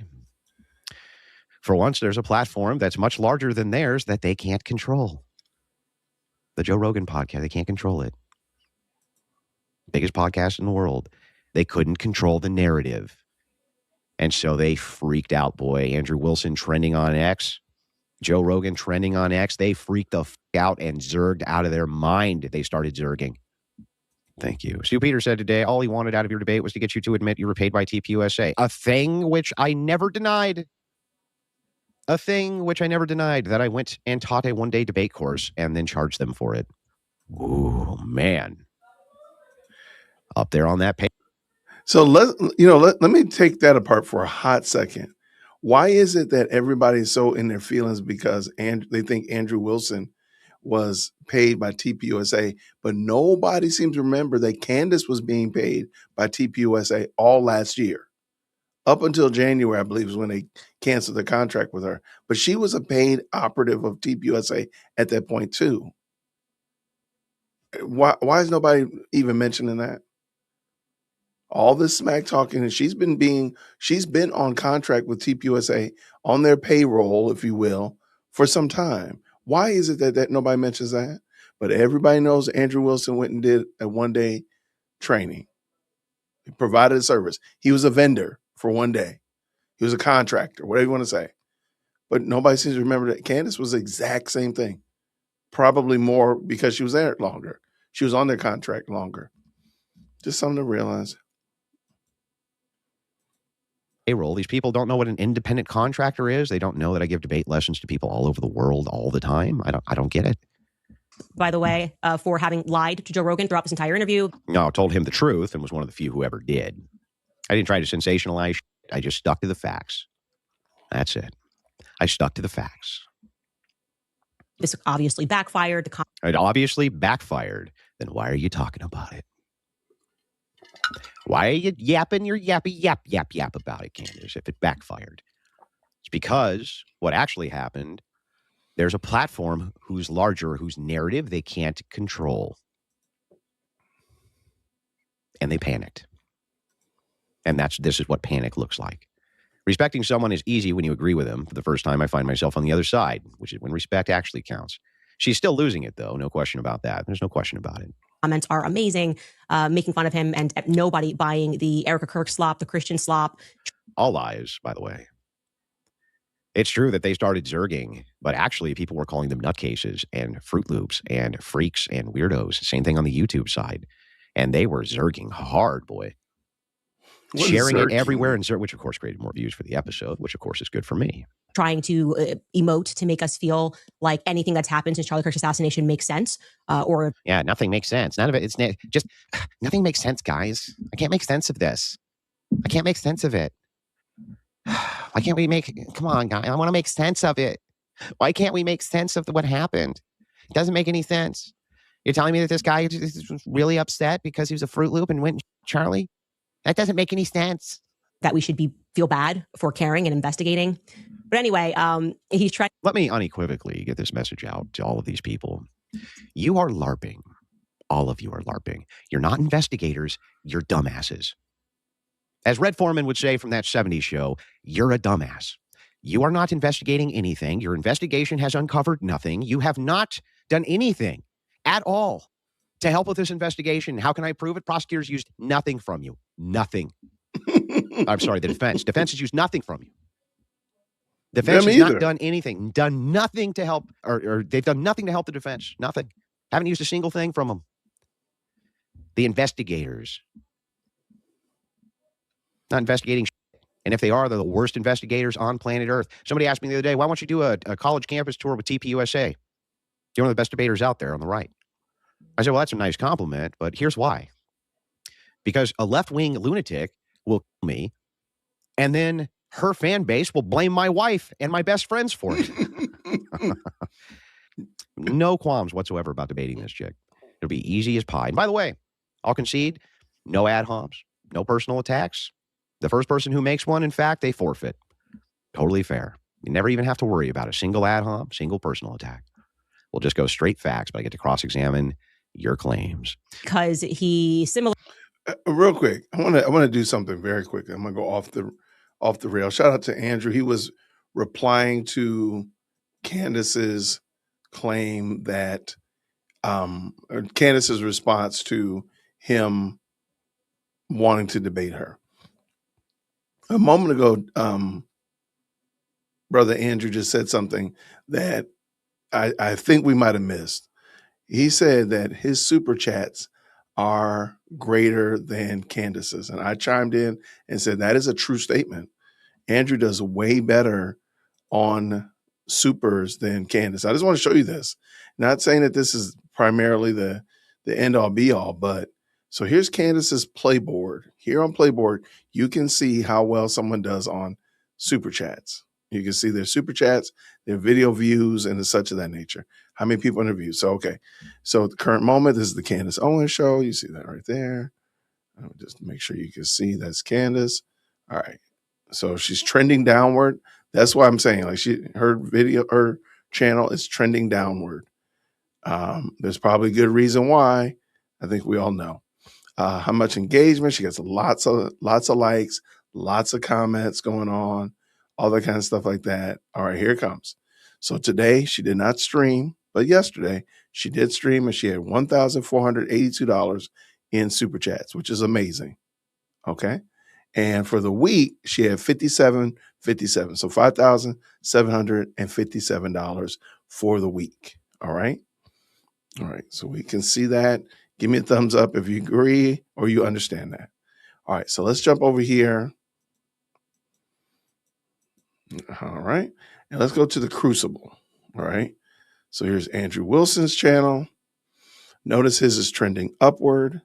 For once, there's a platform that's much larger than theirs that they can't control. The Joe Rogan podcast, they can't control it. biggest podcast in the world. They couldn't control the narrative. And so they freaked out, boy. Andrew Wilson trending on X, Joe Rogan trending on X. They freaked the f out and zerged out of their mind. They started zerging. Thank you. Stu Peters said today, all he wanted out of your debate was to get you to admit you were paid by TPUSA. A thing which I never denied. A thing which I never denied, that I went and taught a one-day debate course and then charged them for it. Ooh, man. Up there on that page. So let me take that apart for a hot second. Why is it that everybody's so in their feelings because they think Andrew Wilson was paid by TPUSA, but nobody seems to remember that Candace was being paid by TPUSA all last year. Up until January, I believe, is when they canceled the contract with her. But she was a paid operative of TPUSA at that point too. Why is nobody even mentioning that? All this smack talking, and she's been on contract with TPUSA on their payroll, if you will, for some time. Why is it that nobody mentions that? But everybody knows Andrew Wilson went and did a one-day training. He provided a service. He was a vendor for one day. He was a contractor, whatever you want to say. But nobody seems to remember that Candace was the exact same thing. Probably more because she was there longer. She was on their contract longer. Just something to realize. Payroll. These people don't know what an independent contractor is. They don't know that I give debate lessons to people all over the world all the time. I don't get it. By the way, for having lied to Joe Rogan throughout this entire interview. No, I told him the truth and was one of the few who ever did. I didn't try to sensationalize shit. I just stuck to the facts. That's it. I stuck to the facts. This obviously backfired. It obviously backfired. Then why are you talking about it? Why are you yapping your yap about it, Candace, if it backfired? It's because what actually happened, there's a platform who's larger, whose narrative they can't control. And they panicked. And this is what panic looks like. Respecting someone is easy when you agree with them. For the first time, I find myself on the other side, which is when respect actually counts. She's still losing it, though. No question about that. There's no question about it. Comments are amazing, making fun of him and nobody buying the Erica Kirk slop, the Christian slop. All lies, by the way. It's true that they started zerging, but actually people were calling them nutcases and Fruit Loops and freaks and weirdos. Same thing on the YouTube side. And they were zerging hard, boy. Sharing it everywhere, and which of course created more views for the episode, which of course is good for me. Trying to emote to make us feel like anything that's happened since Charlie Kirk's assassination makes sense. Yeah, nothing makes sense. None of it. It's just nothing makes sense, guys. I can't make sense of this. I can't make sense of it. Why can't we come on, guys. I want to make sense of it. Why can't we make sense of what happened? It doesn't make any sense. You're telling me that this guy was really upset because he was a Fruit Loop and went and Charlie? That doesn't make any sense. That we should feel bad for caring and investigating. But anyway, he's trying. Let me unequivocally get this message out to all of these people. You are LARPing. All of you are LARPing. You're not investigators. You're dumbasses. As Red Foreman would say from that 70s show, you're a dumbass. You are not investigating anything. Your investigation has uncovered nothing. You have not done anything at all to help with this investigation. How can I prove it? Prosecutors used nothing from you. Nothing. I'm sorry, the defense. Defense has used nothing from you. Defense has not done anything. Done nothing to help, or they've done nothing to help the defense. Nothing. Haven't used a single thing from them. The investigators. Not investigating shit. And if they are, they're the worst investigators on planet Earth. Somebody asked me the other day, why don't you do a college campus tour with TPUSA? You're one of the best debaters out there on the right. I said, well, that's a nice compliment, but here's why. Because a left-wing lunatic will kill me, and then her fan base will blame my wife and my best friends for it. No qualms whatsoever about debating this chick. It'll be easy as pie. And by the way, I'll concede, no ad homs, no personal attacks. The first person who makes one, in fact, they forfeit. Totally fair. You never even have to worry about a single ad hom, single personal attack. We'll just go straight facts, but I get to cross-examine your claims. Because he similar. Real quick, I want to do something very quick. I'm gonna go off the rail. Shout out to Andrew. He was replying to Candace's claim that Candace's response to him wanting to debate her. A moment ago, Brother Andrew just said something that I think we might have missed. He said that his super chats are greater than Candace's. And I chimed in and said that is a true statement. Andrew does way better on supers than Candace. I just want to show you this. Not saying that this is primarily the end all be all, but so here's Candace's playboard. Here on playboard, you can see how well someone does on super chats. You can see their super chats, their video views, and such of that nature. How many people interviewed? So, okay. So at the current moment, this is the Candace Owens show. You see that right there. I'll just make sure you can see that's Candace. All right. So she's trending downward. That's why I'm saying like her channel is trending downward. There's probably a good reason why. I think we all know. How much engagement? She gets lots of likes, lots of comments going on, all that kind of stuff like that. All right, here it comes. So today she did not stream, but yesterday she did stream and she had $1,482 in super chats, which is amazing. Okay. And for the week, she had $57.57. So $5,757 for the week. All right. All right. So we can see that. Give me a thumbs up if you agree or you understand that. All right. So let's jump over here. All right. And let's go to the Crucible. All right. So here's Andrew Wilson's channel. Notice his is trending upward.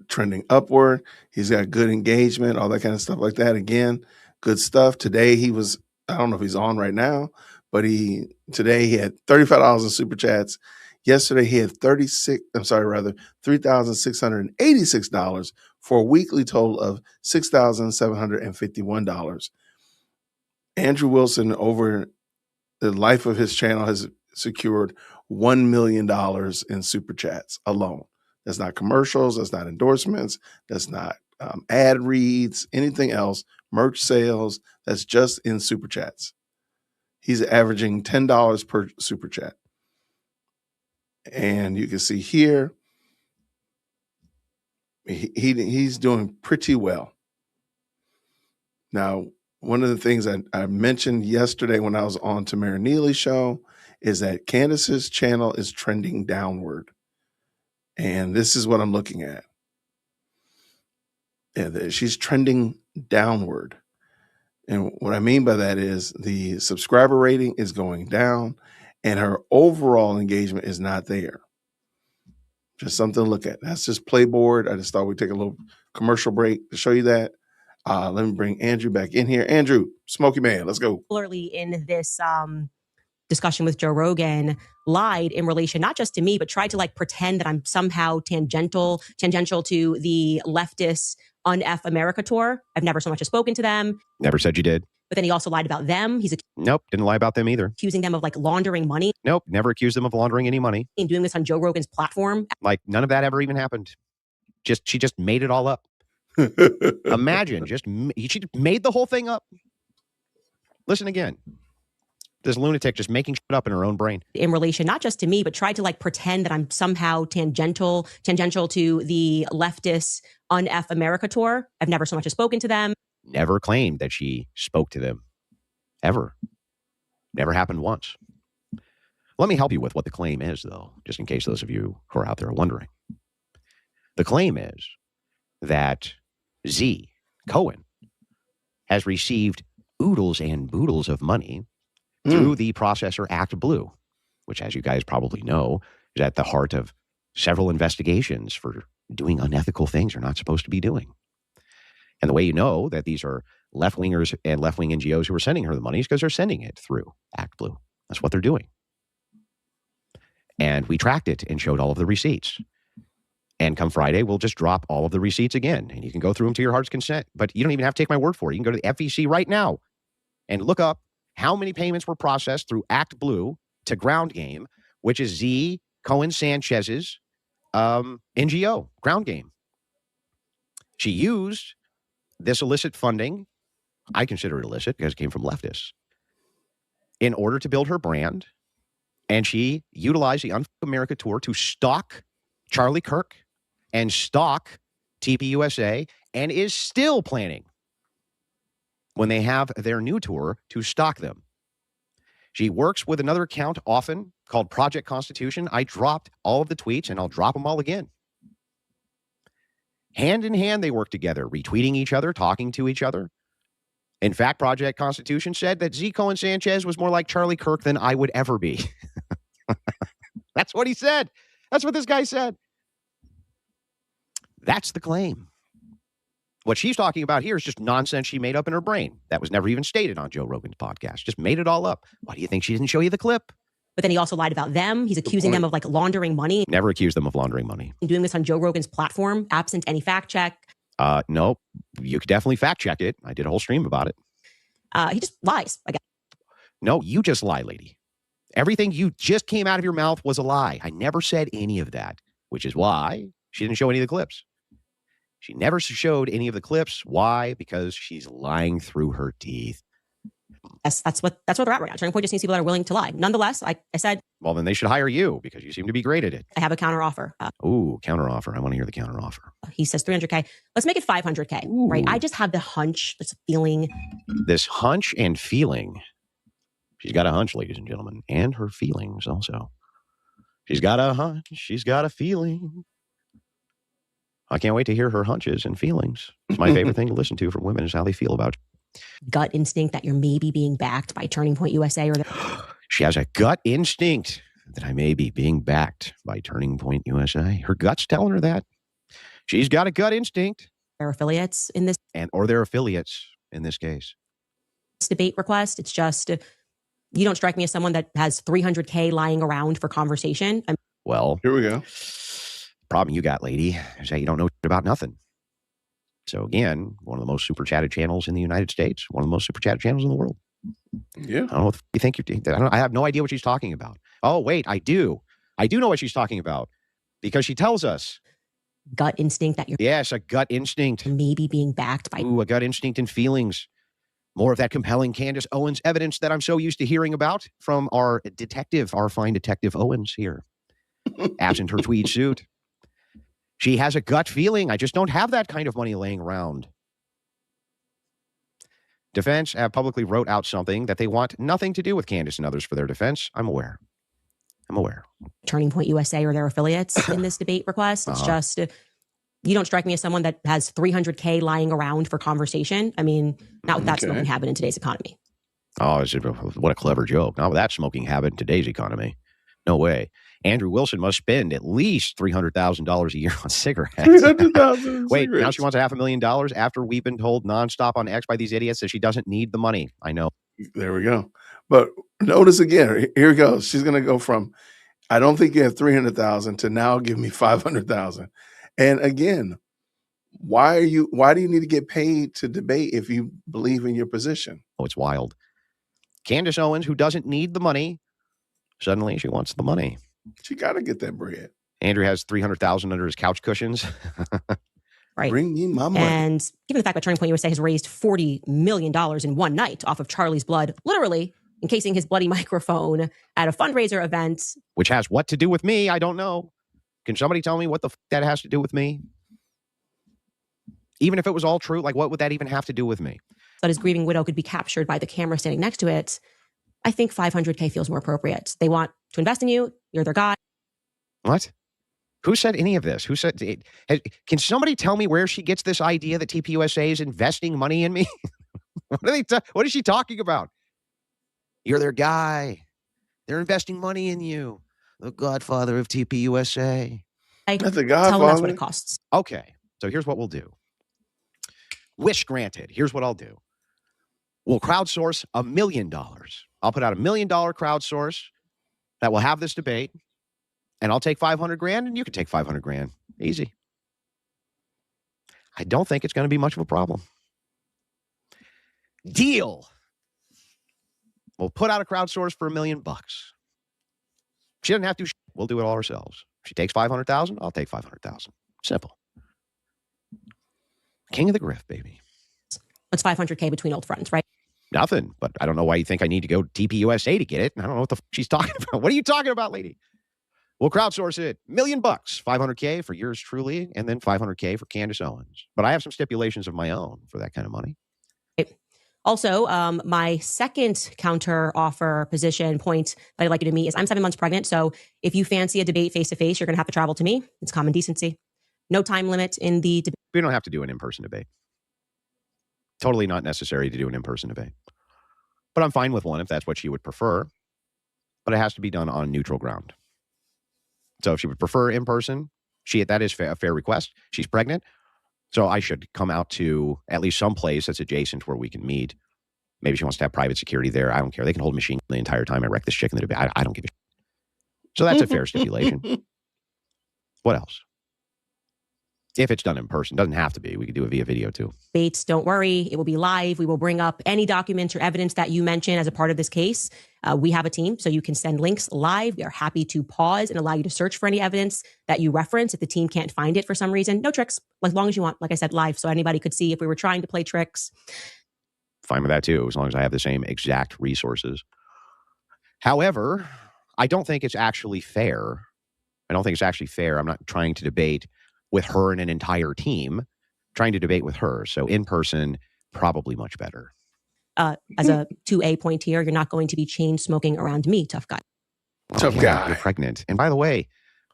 Trending upward. He's got good engagement, all that kind of stuff like that. Again, good stuff. Today he was, I don't know if he's on right now, but today he had $35 in super chats. Yesterday he had $3,686 for a weekly total of $6,751. Andrew Wilson, over the life of his channel, has secured $1 million in super chats alone. That's not commercials. That's not endorsements. That's not ad reads, anything else, merch sales. That's just in super chats. He's averaging $10 per super chat. And you can see here, he's doing pretty well. Now, one of the things I mentioned yesterday when I was on Tamara Neely's show is that Candace's channel is trending downward. And this is what I'm looking at. Yeah, she's trending downward. And what I mean by that is the subscriber rating is going down and her overall engagement is not there. Just something to look at. That's just Playboard. I just thought we'd take a little commercial break to show you that. Let me bring Andrew back in here. Andrew, Smoky Man, let's go. Particularly in this discussion with Joe Rogan, lied in relation not just to me, but tried to like pretend that I'm somehow tangential to the leftist Un-F America tour. I've never so much as spoken to them. Never said you did. But then he also lied about them. He's Nope, didn't lie about them either. accusing them of like laundering money Nope, never accused them of laundering any money. and doing this on Joe Rogan's platform. Like none of that ever even happened. She just made it all up. Imagine, she made the whole thing up. Listen again. This lunatic just making shit up in her own brain. In relation not just to me, but tried to like pretend that I'm somehow tangential to the leftist Un-F America tour. I've never so much as spoken to them. Never claimed that she spoke to them. Ever. Never happened once. Let me help you with what the claim is, though, just in case those of you who are out there are wondering. The claim is that Z, Cohen, has received oodles and boodles of money through the processor ActBlue, which, as you guys probably know, is at the heart of several investigations for doing unethical things you're not supposed to be doing. And the way you know that these are left-wingers and left-wing NGOs who are sending her the money is because they're sending it through ActBlue. That's what they're doing. And we tracked it and showed all of the receipts. And come Friday, we'll just drop all of the receipts again. And you can go through them to your heart's consent. But you don't even have to take my word for it. You can go to the FEC right now and look up how many payments were processed through ActBlue to Ground Game, which is Z. Cohen Sanchez's NGO, Ground Game. She used this illicit funding, I consider it illicit because it came from leftists, in order to build her brand And she utilized the Unfuck America tour to stalk Charlie Kirk and stalk TPUSA, and is still planning when they have their new tour to stalk them. She works with another account often called Project Constitution. I dropped all of the tweets, and I'll drop them all again. Hand in hand, they work together, retweeting each other, talking to each other. In fact, Project Constitution said that Z. Cohen Sanchez was more like Charlie Kirk than I would ever be. That's what he said. That's what this guy said. That's the claim. What she's talking about here is just nonsense she made up in her brain. That was never even stated on Joe Rogan's podcast. Just made it all up. Why do you think she didn't show you the clip? But then he also lied about them. He's accusing them of like laundering money. Never accused them of laundering money. And doing this on Joe Rogan's platform, absent any fact check. No, you could definitely fact check it. I did a whole stream about it. He just lies again. No, you just lie, lady. Everything you just came out of your mouth was a lie. I never said any of that, which is why she didn't show any of the clips. She never showed any of the clips. Why? Because she's lying through her teeth. Yes, that's what they're at right now. Turning Point just needs people that are willing to lie. Nonetheless, I said, well, then they should hire you because you seem to be great at it. I have a counter offer. Ooh, counter offer. I want to hear the counter offer. He says 300K. Let's make it 500K, right? I just have the hunch, this feeling. This hunch and feeling. She's got a hunch, ladies and gentlemen, and her feelings also. She's got a hunch. She's got a feeling. I can't wait to hear her hunches and feelings. It's my favorite thing to listen to from women is how they feel about gut instinct that you're maybe being backed by Turning Point USA. Or she has a gut instinct that I may be being backed by Turning Point USA. Her gut's telling her that. She's got a gut instinct. Their affiliates in this. Or their affiliates in this case. Debate request. It's just, you don't strike me as someone that has 300K lying around for conversation. Well, here we go. Problem you got, lady, is that you don't know about nothing. So again, one of the most super chatted channels in the United States, one of the most super chatted channels in the world. Yeah. I don't know if you think I have no idea what she's talking about. Oh, wait, I do. I do know what she's talking about because she tells us. Gut instinct that you're. Yes, a gut instinct. Maybe being backed by. Ooh, a gut instinct and feelings. More of that compelling Candace Owens evidence that I'm so used to hearing about from our fine detective Owens here. Absent her tweed suit. She has a gut feeling. I just don't have that kind of money laying around. Defense have publicly wrote out something that they want nothing to do with Candace and others for their defense. I'm aware. Turning Point USA or their affiliates in this debate request. It's just, you don't strike me as someone that has 300K lying around for conversation. I mean, not with that smoking habit in today's economy. Oh, what a clever joke. Not with that smoking habit in today's economy. No way. Andrew Wilson must spend at least $300,000 a year on cigarettes. $300,000 Wait, now she wants $500,000 after we've been told nonstop on X by these idiots that she doesn't need the money. I know. There we go. But notice again, here it goes. She's going to go from, I don't think you have 300,000 to now give me 500,000. And again, why do you need to get paid to debate if you believe in your position? Oh, it's wild. Candace Owens, who doesn't need the money, suddenly she wants the money. She got to get that bread. Andrew has 300,000 under his couch cushions. Right. Bring me my money. And given the fact that Turning Point USA has raised $40 million in one night off of Charlie's blood, literally encasing his bloody microphone at a fundraiser event. Which has what to do with me? I don't know. Can somebody tell me what the that has to do with me? Even if it was all true, like what would that even have to do with me? But his grieving widow could be captured by the camera standing next to it. I think 500K feels more appropriate. They want to invest in you. You're their guy. What? Who said any of this? Who said? Can somebody tell me where she gets this idea that TPUSA is investing money in me? What is she talking about? You're their guy. They're investing money in you. The godfather of TPUSA. That's the Tell them that's what godfather. it costs. Okay, so here's what we'll do. Wish granted. Here's what I'll do. We'll crowdsource $1 million. I'll put out $1 million crowdsource that will have this debate, and I'll take 500 grand, and you can take 500 grand. Easy. I don't think it's going to be much of a problem. Deal. We'll put out a crowdsource for $1 million. She doesn't have to. We'll do it all ourselves. She takes 500,000. I'll take 500,000. Simple. King of the grift, baby. It's 500K between old friends, right? Nothing. But I don't know why you think I need to go TPUSA to get it. I don't know what the she's talking about. What are you talking about, lady? We'll crowdsource it. $1 million, $500K for yours truly, and then $500K for Candace Owens. But I have some stipulations of my own for that kind of money. Also, my second counter offer position point that I'd like you to meet is I'm 7 months pregnant. So if you fancy a debate face to face, you're going to have to travel to me. It's common decency. No time limit in the debate. We don't have to do an in-person debate. Totally not necessary to do an in-person debate. But I'm fine with one if that's what she would prefer. But it has to be done on neutral ground. So if she would prefer in person, that is a fair request. She's pregnant. So I should come out to at least some place that's adjacent where we can meet. Maybe she wants to have private security there. I don't care. They can hold a machine the entire time I wreck this chick in the debate. I don't give a shit. So that's a fair stipulation. What else? If it's done in person, doesn't have to be. We could do it via video too. Debates, don't worry. It will be live. We will bring up any documents or evidence that you mention as a part of this case. We have a team, so you can send links live. We are happy to pause and allow you to search for any evidence that you reference. If the team can't find it for some reason, no tricks, as long as you want. Like I said, live, so anybody could see if we were trying to play tricks. Fine with that too, as long as I have the same exact resources. However, I don't think it's actually fair. I'm not trying to debate with her and an entire team, trying to debate with her. So in person, probably much better. As a 2A point here, you're not going to be chain smoking around me, tough guy. Tough guy. You're pregnant. And by the way,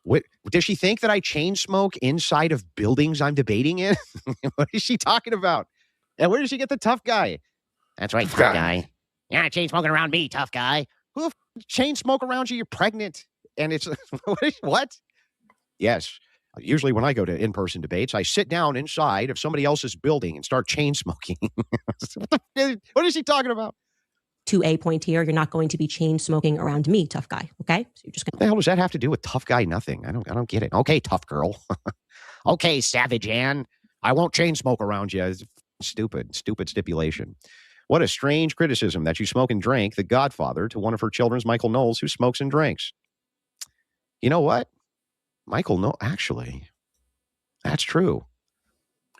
what does she think that I chain smoke inside of buildings I'm debating in? What is she talking about? And where does she get the tough guy? That's right, tough guy. You're not chain smoking around me, tough guy. Who the chain smoke around you? You're pregnant. And it's what? Yes. Usually when I go to in-person debates, I sit down inside of somebody else's building and start chain smoking. What is she talking about? 2A point here, you're not going to be chain smoking around me, tough guy. Okay? So you're just going What the hell does that have to do with tough guy? Nothing. I don't get it. Okay, tough girl. Okay, Savage Ann. I won't chain smoke around you. It's stupid stipulation. What a strange criticism that you smoke and drink the godfather to one of her children's Michael Knowles, who smokes and drinks. You know what? Michael Knowles, actually, that's true.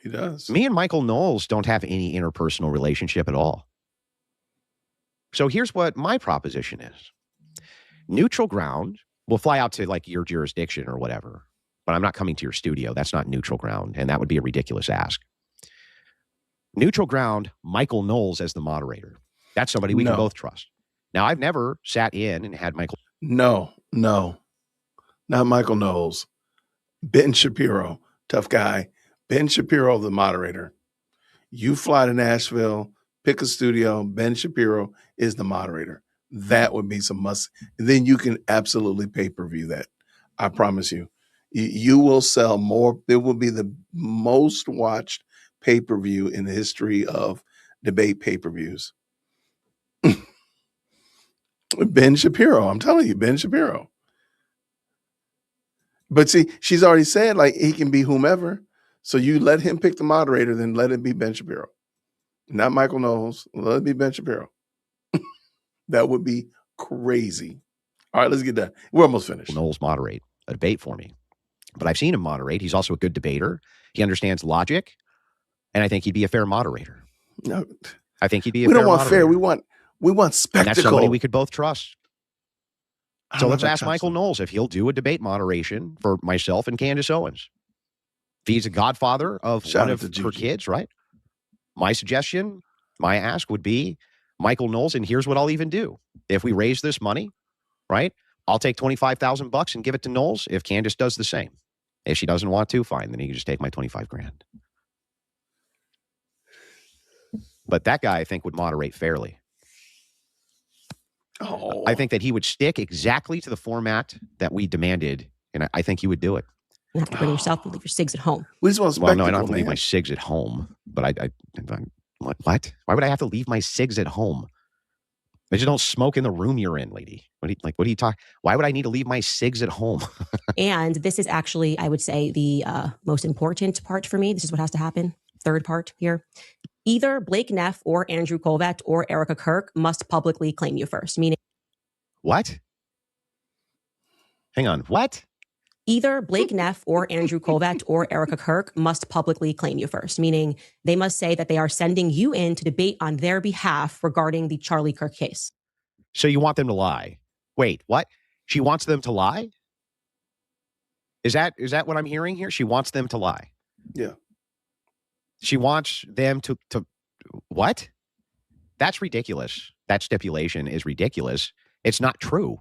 He does. Me and Michael Knowles don't have any interpersonal relationship at all. So here's what my proposition is. Neutral ground, we'll fly out to like your jurisdiction or whatever, but I'm not coming to your studio. That's not neutral ground, and that would be a ridiculous ask. Neutral ground, Michael Knowles as the moderator. That's somebody we can both trust. Now, I've never sat in and had Michael. No. Not Michael Knowles. Ben Shapiro, tough guy. Ben Shapiro, the moderator. You fly to Nashville, pick a studio. Ben Shapiro is the moderator. That would be some must. Then you can absolutely pay-per-view that. I promise you. You will sell more. It will be the most watched pay-per-view in the history of debate pay-per-views. Ben Shapiro. I'm telling you, Ben Shapiro. But see, she's already said like he can be whomever. So you let him pick the moderator, then let it be Ben Shapiro. Not Michael Knowles. Let it be Ben Shapiro. That would be crazy. All right, let's get done. We're almost finished. Knowles moderate a debate for me. But I've seen him moderate. He's also a good debater. He understands logic. And I think he'd be a fair moderator. No, I think he'd be a we fair don't want moderator. fair. We want spectacle. And that's somebody we could both trust. I So don't let's know if I ask trust Michael him. Knowles if he'll do a debate moderation for myself and Candace Owens. If he's a godfather of Shout one out of to her Gigi. kids, right? My suggestion, my ask would be Michael Knowles, and here's what I'll even do. If we raise this money, right, I'll take $25,000 and give it to Knowles if Candace does the same. If she doesn't want to, fine. Then he can just take my $25,000. But that guy, I think, would moderate fairly. Oh, I think that he would stick exactly to the format that we demanded, and I think he would do it. You have to bring yourself and leave your cigs at home. we just want Well, spectacle, no, I don't have to leave man. my cigs at home. But what? Why would I have to leave my cigs at home? I just don't smoke in the room you're in, lady. What are you talking? Why would I need to leave my cigs at home? And this is actually, I would say, the most important part for me. This is what has to happen. Third part here. Either Blake Neff or Andrew Colvett or Erica Kirk must publicly claim you first, meaning What? Hang on. What? Either Blake Neff or Andrew Colvett or Erica Kirk must publicly claim you first, meaning they must say that they are sending you in to debate on their behalf regarding the Charlie Kirk case. So you want them to lie? Wait, what? She wants them to lie? Is that what I'm hearing here? She wants them to lie. Yeah. She wants them to what? That's ridiculous. That stipulation is ridiculous. It's not true.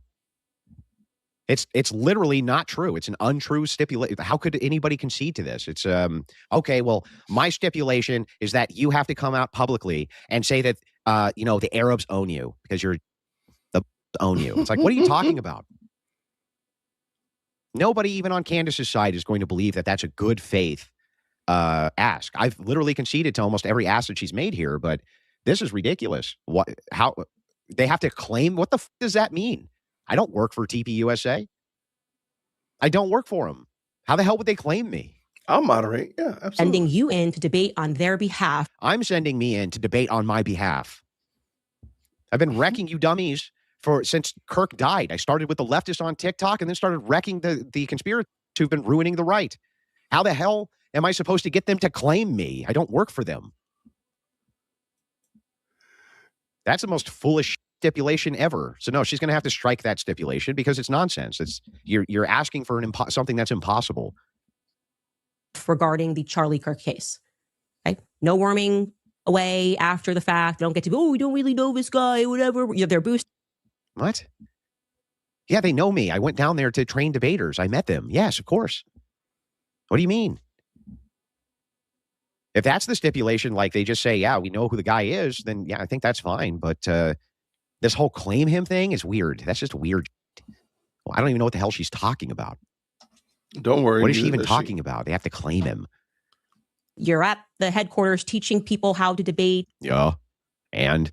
It's literally not true. It's an untrue stipulation. How could anybody concede to this? It's okay, well, my stipulation is that you have to come out publicly and say that the Arabs own you because you're the own you. It's like, what are you talking about? Nobody even on Candace's side is going to believe that that's a good faith ask. I've literally conceded to almost every ask that she's made here, but this is ridiculous. What? How they have to claim? What the f does that mean? I don't work for TPUSA. I don't work for them. How the hell would they claim me? I'll moderate. Yeah, absolutely. Sending you in to debate on their behalf. I'm sending me in to debate on my behalf. I've been wrecking you dummies since Kirk died. I started with the leftists on TikTok and then started wrecking the conspirators who've been ruining the right. How the hell am I supposed to get them to claim me? I don't work for them. That's the most foolish stipulation ever. So no, she's going to have to strike that stipulation because it's nonsense. It's you're asking for something that's impossible. Regarding the Charlie Kirk case. Okay? No worming away after the fact. Don't get to, we don't really know this guy, whatever. You have their boost. What? Yeah, they know me. I went down there to train debaters. I met them. Yes, of course. What do you mean? If that's the stipulation, like they just say, yeah, we know who the guy is, then yeah, I think that's fine. But this whole claim him thing is weird. That's just weird. Well, I don't even know what the hell she's talking about. Don't worry. What is she even talking about? They have to claim him. You're at the headquarters teaching people how to debate. Yeah. And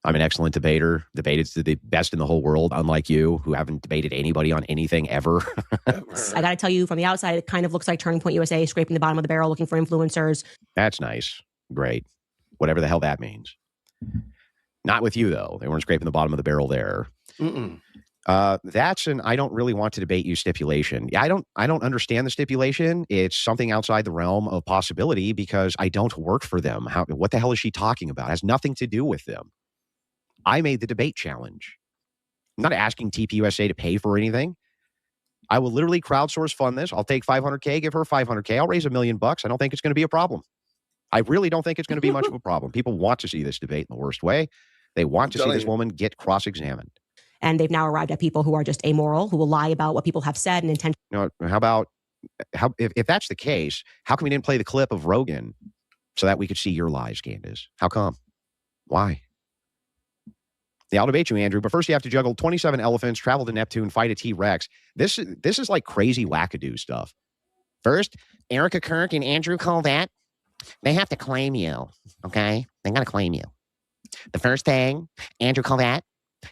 I'm an excellent debater. Debated the best in the whole world, unlike you, who haven't debated anybody on anything ever. I got to tell you, from the outside, it kind of looks like Turning Point USA scraping the bottom of the barrel looking for influencers. That's nice. Great. Whatever the hell that means. Not with you, though. They weren't scraping the bottom of the barrel there. That's an I don't really want to debate you stipulation. Yeah, I don't understand the stipulation. It's something outside the realm of possibility because I don't work for them. What the hell is she talking about? It has nothing to do with them. I made the debate challenge. I'm not asking TPUSA to pay for anything. I will literally crowdsource fund this. I'll take $500K, give her $500K. I'll raise $1 million. I don't think it's going to be a problem. I really don't think it's going to be much of a problem. People want to see this debate in the worst way. They want to see this woman get cross-examined. And they've now arrived at people who are just amoral, who will lie about what people have said and intention. If that's the case, how come we didn't play the clip of Rogan so that we could see your lies, Candace? How come? Why? Yeah, I'll debate you, Andrew, but first you have to juggle 27 elephants, travel to Neptune, fight a T-Rex. This is like crazy wackadoo stuff. First, Erica Kirk and Andrew Colvett, they have to claim you, okay? They got to claim you. The first thing, Andrew Colvett,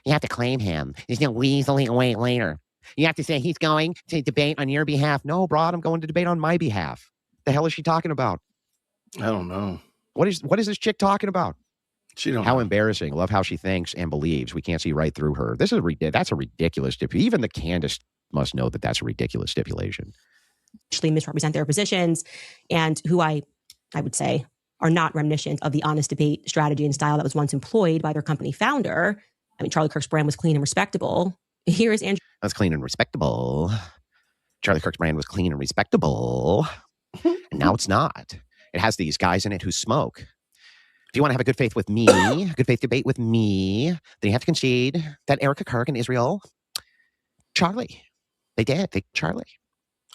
you have to claim him. He's going to weaseling away later. You have to say he's going to debate on your behalf. No, Brad, I'm going to debate on my behalf. The hell is she talking about? I don't know. What is this chick talking about? She don't How know. embarrassing. Love how she thinks and believes. We can't see right through her. That's a ridiculous stipulation. Even the Candace must know that that's a ridiculous stipulation. Actually misrepresent their positions and who I would say are not reminiscent of the honest debate strategy and style that was once employed by their company founder. I mean, Charlie Kirk's brand was clean and respectable. Here is Andrew. That's clean and respectable. Charlie Kirk's brand was clean and respectable. And now it's not. It has these guys in it who smoke. If you want to have a good faith with me, a good faith debate with me, then you have to concede that Erica Kirk and Israel, Charlie. They did. Charlie.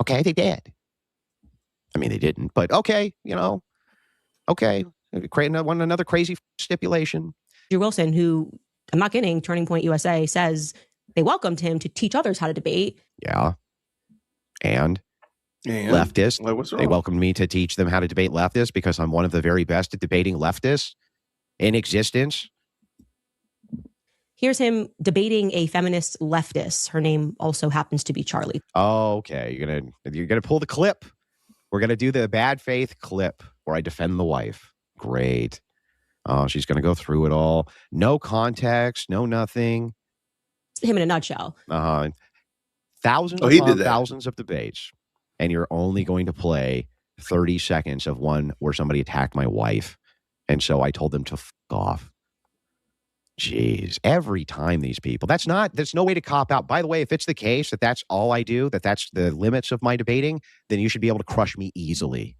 Okay, they did. I mean, they didn't, but okay, okay. Create another crazy stipulation. Andrew Wilson, who, I'm not kidding, Turning Point USA says they welcomed him to teach others how to debate. Yeah. And leftists. What's wrong? They welcomed me to teach them how to debate leftists because I'm one of the very best at debating leftists in existence. Here's him debating a feminist leftist. Her name also happens to be Charlie. Oh, okay. You're gonna pull the clip. We're gonna do the bad faith clip where I defend the wife. Great. Oh, she's gonna go through it all. No context, no nothing. Him in a nutshell. thousands Oh, he did upon that. thousands of debates, and you're only going to play 30 seconds of one where somebody attacked my wife, and so I told them to f off. Jeez, every time these people. There's no way to cop out. By the way, if it's the case that that's all I do, that's the limits of my debating, then you should be able to crush me easily.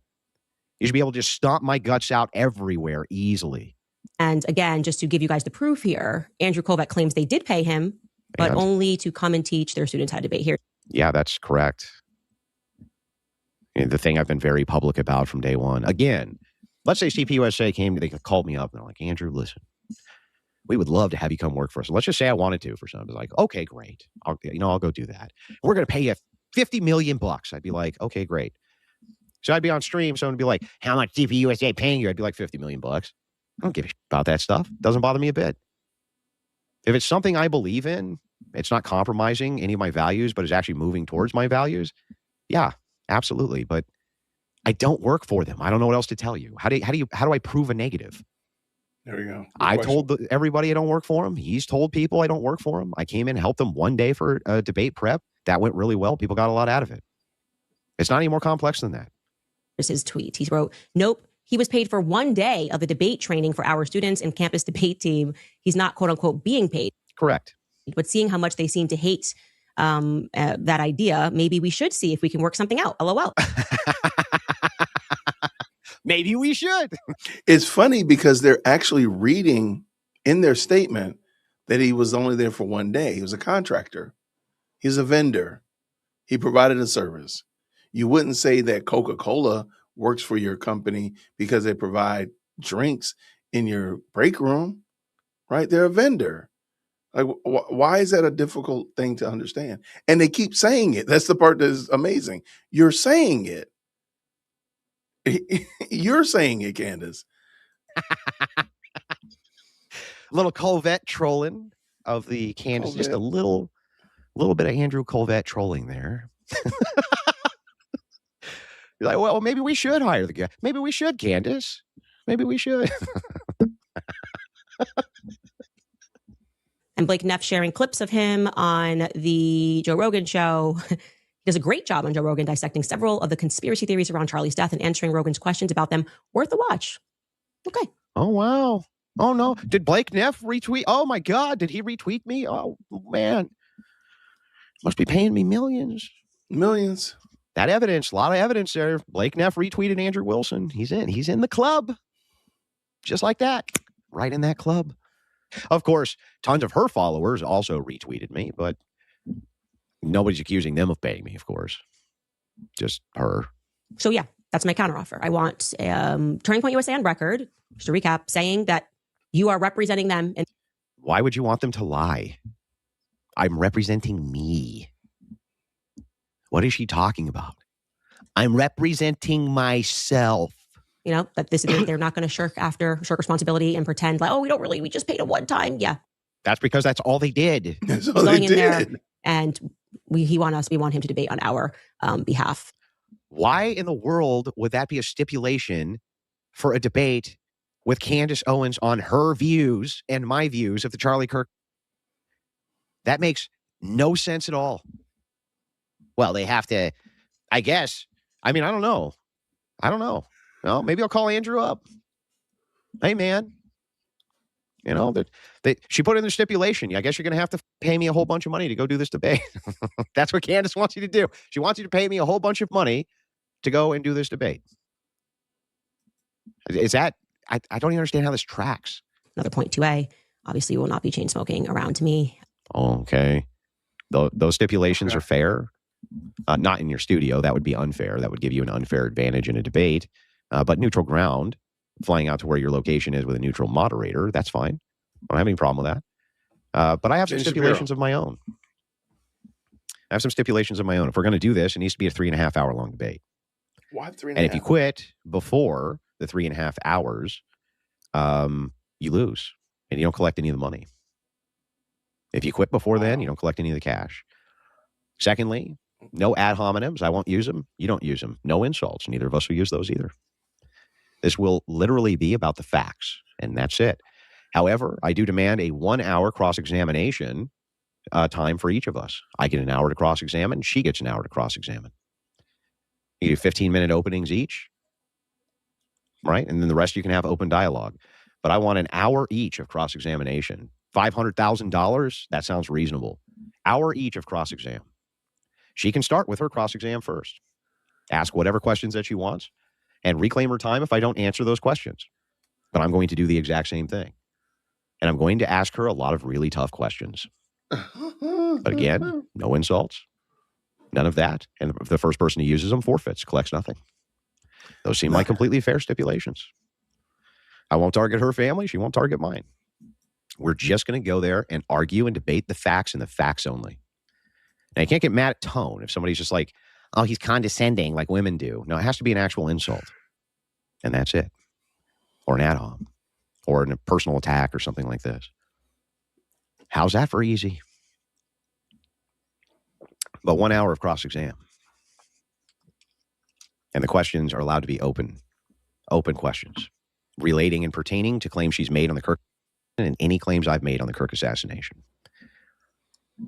You should be able to just stomp my guts out everywhere easily. And again, just to give you guys the proof here, Andrew Kovach claims they did pay him, but And- only to come and teach their students how to debate. Here, Yeah, that's correct. And the thing I've been very public about from day one. Again, let's say CPUSA they called me up and they're like, Andrew, listen, we would love to have you come work for us. And let's just say I wanted to for something. It's like, okay, great. I'll go do that. We're going to pay you $50 million. I'd be like, okay, great. So I'd be on stream. Someone would be like, how much CPUSA paying you? I'd be like, $50 million. I don't give a shit about that stuff. Doesn't bother me a bit. If it's something I believe in, it's not compromising any of my values, but is actually moving towards my values. Yeah, absolutely. But I don't work for them. I don't know what else to tell you. How do I prove a negative? There you go. Good I question. told everybody I don't work for him. He's told people I don't work for him. I came in and helped them one day for a debate prep. That went really well. People got a lot out of it. It's not any more complex than that. here's his tweet. He wrote, "Nope. He was paid for 1 day of the debate training for our students and campus debate team. He's not, quote unquote, being paid." Correct. But seeing how much they seem to hate that idea, maybe we should see if we can work something out. LOL. Maybe we should. It's funny because they're actually reading in their statement that he was only there for 1 day. He was a contractor. He's a vendor. He provided a service. You wouldn't say that Coca-Cola works for your company because they provide drinks in your break room, right? They're a vendor. Like, why is that a difficult thing to understand? And they keep saying it. That's the part that is amazing. You're saying it. You're saying it, Candace. Little Colvette trolling of the Candace. Just a little bit of Andrew Colvette trolling there. You're like, well, maybe we should hire the guy. Maybe we should, Candace. Maybe we should. And Blake Neff sharing clips of him on the Joe Rogan show. He does a great job on Joe Rogan dissecting several of the conspiracy theories around Charlie's death and answering Rogan's questions about them. Worth a watch. Okay. Oh, wow. Oh, no. Did Blake Neff retweet? Oh, my God. Did he retweet me? Oh, man. Must be paying me millions. Millions. That evidence, a lot of evidence there. Blake Neff retweeted Andrew Wilson. He's in the club. Just like that. Right in that club. Of course, tons of her followers also retweeted me, but nobody's accusing them of paying me, of course. Just her. So yeah, that's my counteroffer. I want Turning Point USA on record, just to recap, saying that you are representing them. And why would you want them to lie? I'm representing me. What is she talking about? I'm representing myself. you know, that they're not going to shirk responsibility and pretend like, oh, we just paid a one time. Yeah. That's because that's all they did. That's all they did. And we want him to debate on our behalf. Why in the world would that be a stipulation for a debate with Candace Owens on her views and my views of the Charlie Kirk? That makes no sense at all. Well, they have to, I guess. I mean, I don't know. Well, maybe I'll call Andrew up. Hey, man. You know, she put in the stipulation. I guess you're going to have to pay me a whole bunch of money to go do this debate. That's what Candace wants you to do. She wants you to pay me a whole bunch of money to go and do this debate. Is that, I don't even understand how this tracks. Another point 2A, obviously you will not be chain smoking around me. Okay. Those stipulations are fair. Not in your studio. That would be unfair. That would give you an unfair advantage in a debate. But neutral ground, flying out to where your location is with a neutral moderator, that's fine. I don't have any problem with that. But I have some stipulations of my own. If we're going to do this, it needs to be a 3.5 hour long debate. Why 3.5? And if you quit before the 3.5 hours, you lose and you don't collect any of the money. If you quit before then, you don't collect any of the cash. Secondly, no ad hominems. I won't use them. You don't use them. No insults. Neither of us will use those either. This will literally be about the facts, and that's it. However, I do demand a 1 hour cross-examination time for each of us. I get an hour to cross-examine. She gets an hour to cross-examine. You do 15-minute openings each, right? And then the rest you can have open dialogue. But I want an hour each of cross-examination. $500,000, that sounds reasonable. Hour each of cross-exam. She can start with her cross-exam first. Ask whatever questions that she wants and reclaim her time if I don't answer those questions. But I'm going to do the exact same thing. And I'm going to ask her a lot of really tough questions. But again, no insults, none of that. And the first person who uses them forfeits, collects nothing. Those seem like completely fair stipulations. I won't target her family. She won't target mine. We're just going to go there and argue and debate the facts and the facts only. Now, you can't get mad at tone if somebody's just like, oh, he's condescending like women do. No, it has to be an actual insult. And that's it. Or an ad hom. Or a personal attack or something like this. How's that for easy? But 1 hour of cross-exam. And the questions are allowed to be open questions, relating and pertaining to claims she's made on the Kirk and any claims I've made on the Kirk assassination.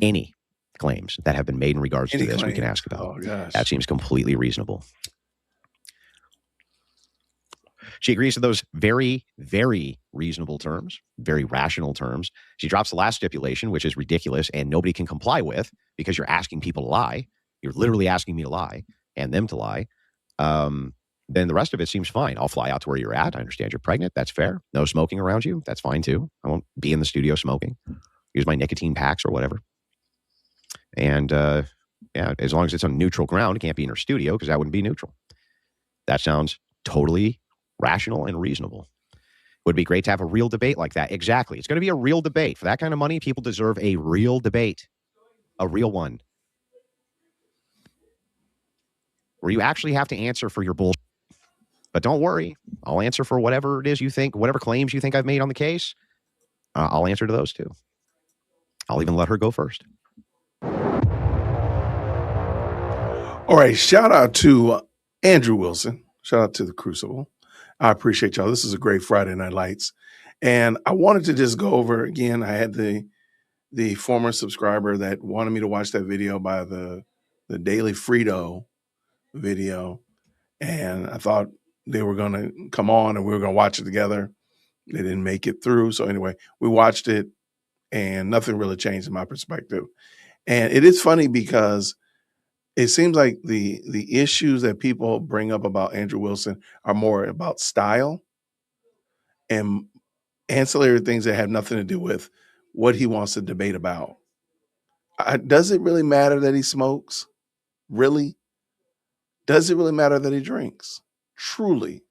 Any claims that have been made in regards to this we can ask about. Oh, gosh. That seems completely reasonable. She agrees to those very, very reasonable terms, very rational terms. She drops the last stipulation, which is ridiculous and nobody can comply with because you're asking people to lie. You're literally asking me to lie and them to lie. Then the rest of it seems fine. I'll fly out to where you're at. I understand you're pregnant. That's fair. No smoking around you. That's fine too. I won't be in the studio smoking. Use my nicotine packs or whatever. And yeah, as long as it's on neutral ground, it can't be in her studio because that wouldn't be neutral. That sounds totally rational and reasonable. Would be great to have a real debate like that. Exactly. It's going to be a real debate. For that kind of money, people deserve a real debate. A real one. Where you actually have to answer for your bullshit. But don't worry. I'll answer for whatever it is you think, whatever claims you think I've made on the case. I'll answer to those too. I'll even let her go first. All right. Shout out to Andrew Wilson. Shout out to the Crucible. I appreciate y'all. This is a great Friday Night Lights. And I wanted to just go over again. I had the former subscriber that wanted me to watch that video by the Daily Frito video. And I thought they were going to come on and we were going to watch it together. They didn't make it through. So anyway, we watched it and nothing really changed in my perspective. And it is funny because it seems like the issues that people bring up about Andrew Wilson are more about style and ancillary things that have nothing to do with what he wants to debate about. Does it really matter that he smokes? Really? Does it really matter that he drinks? Truly.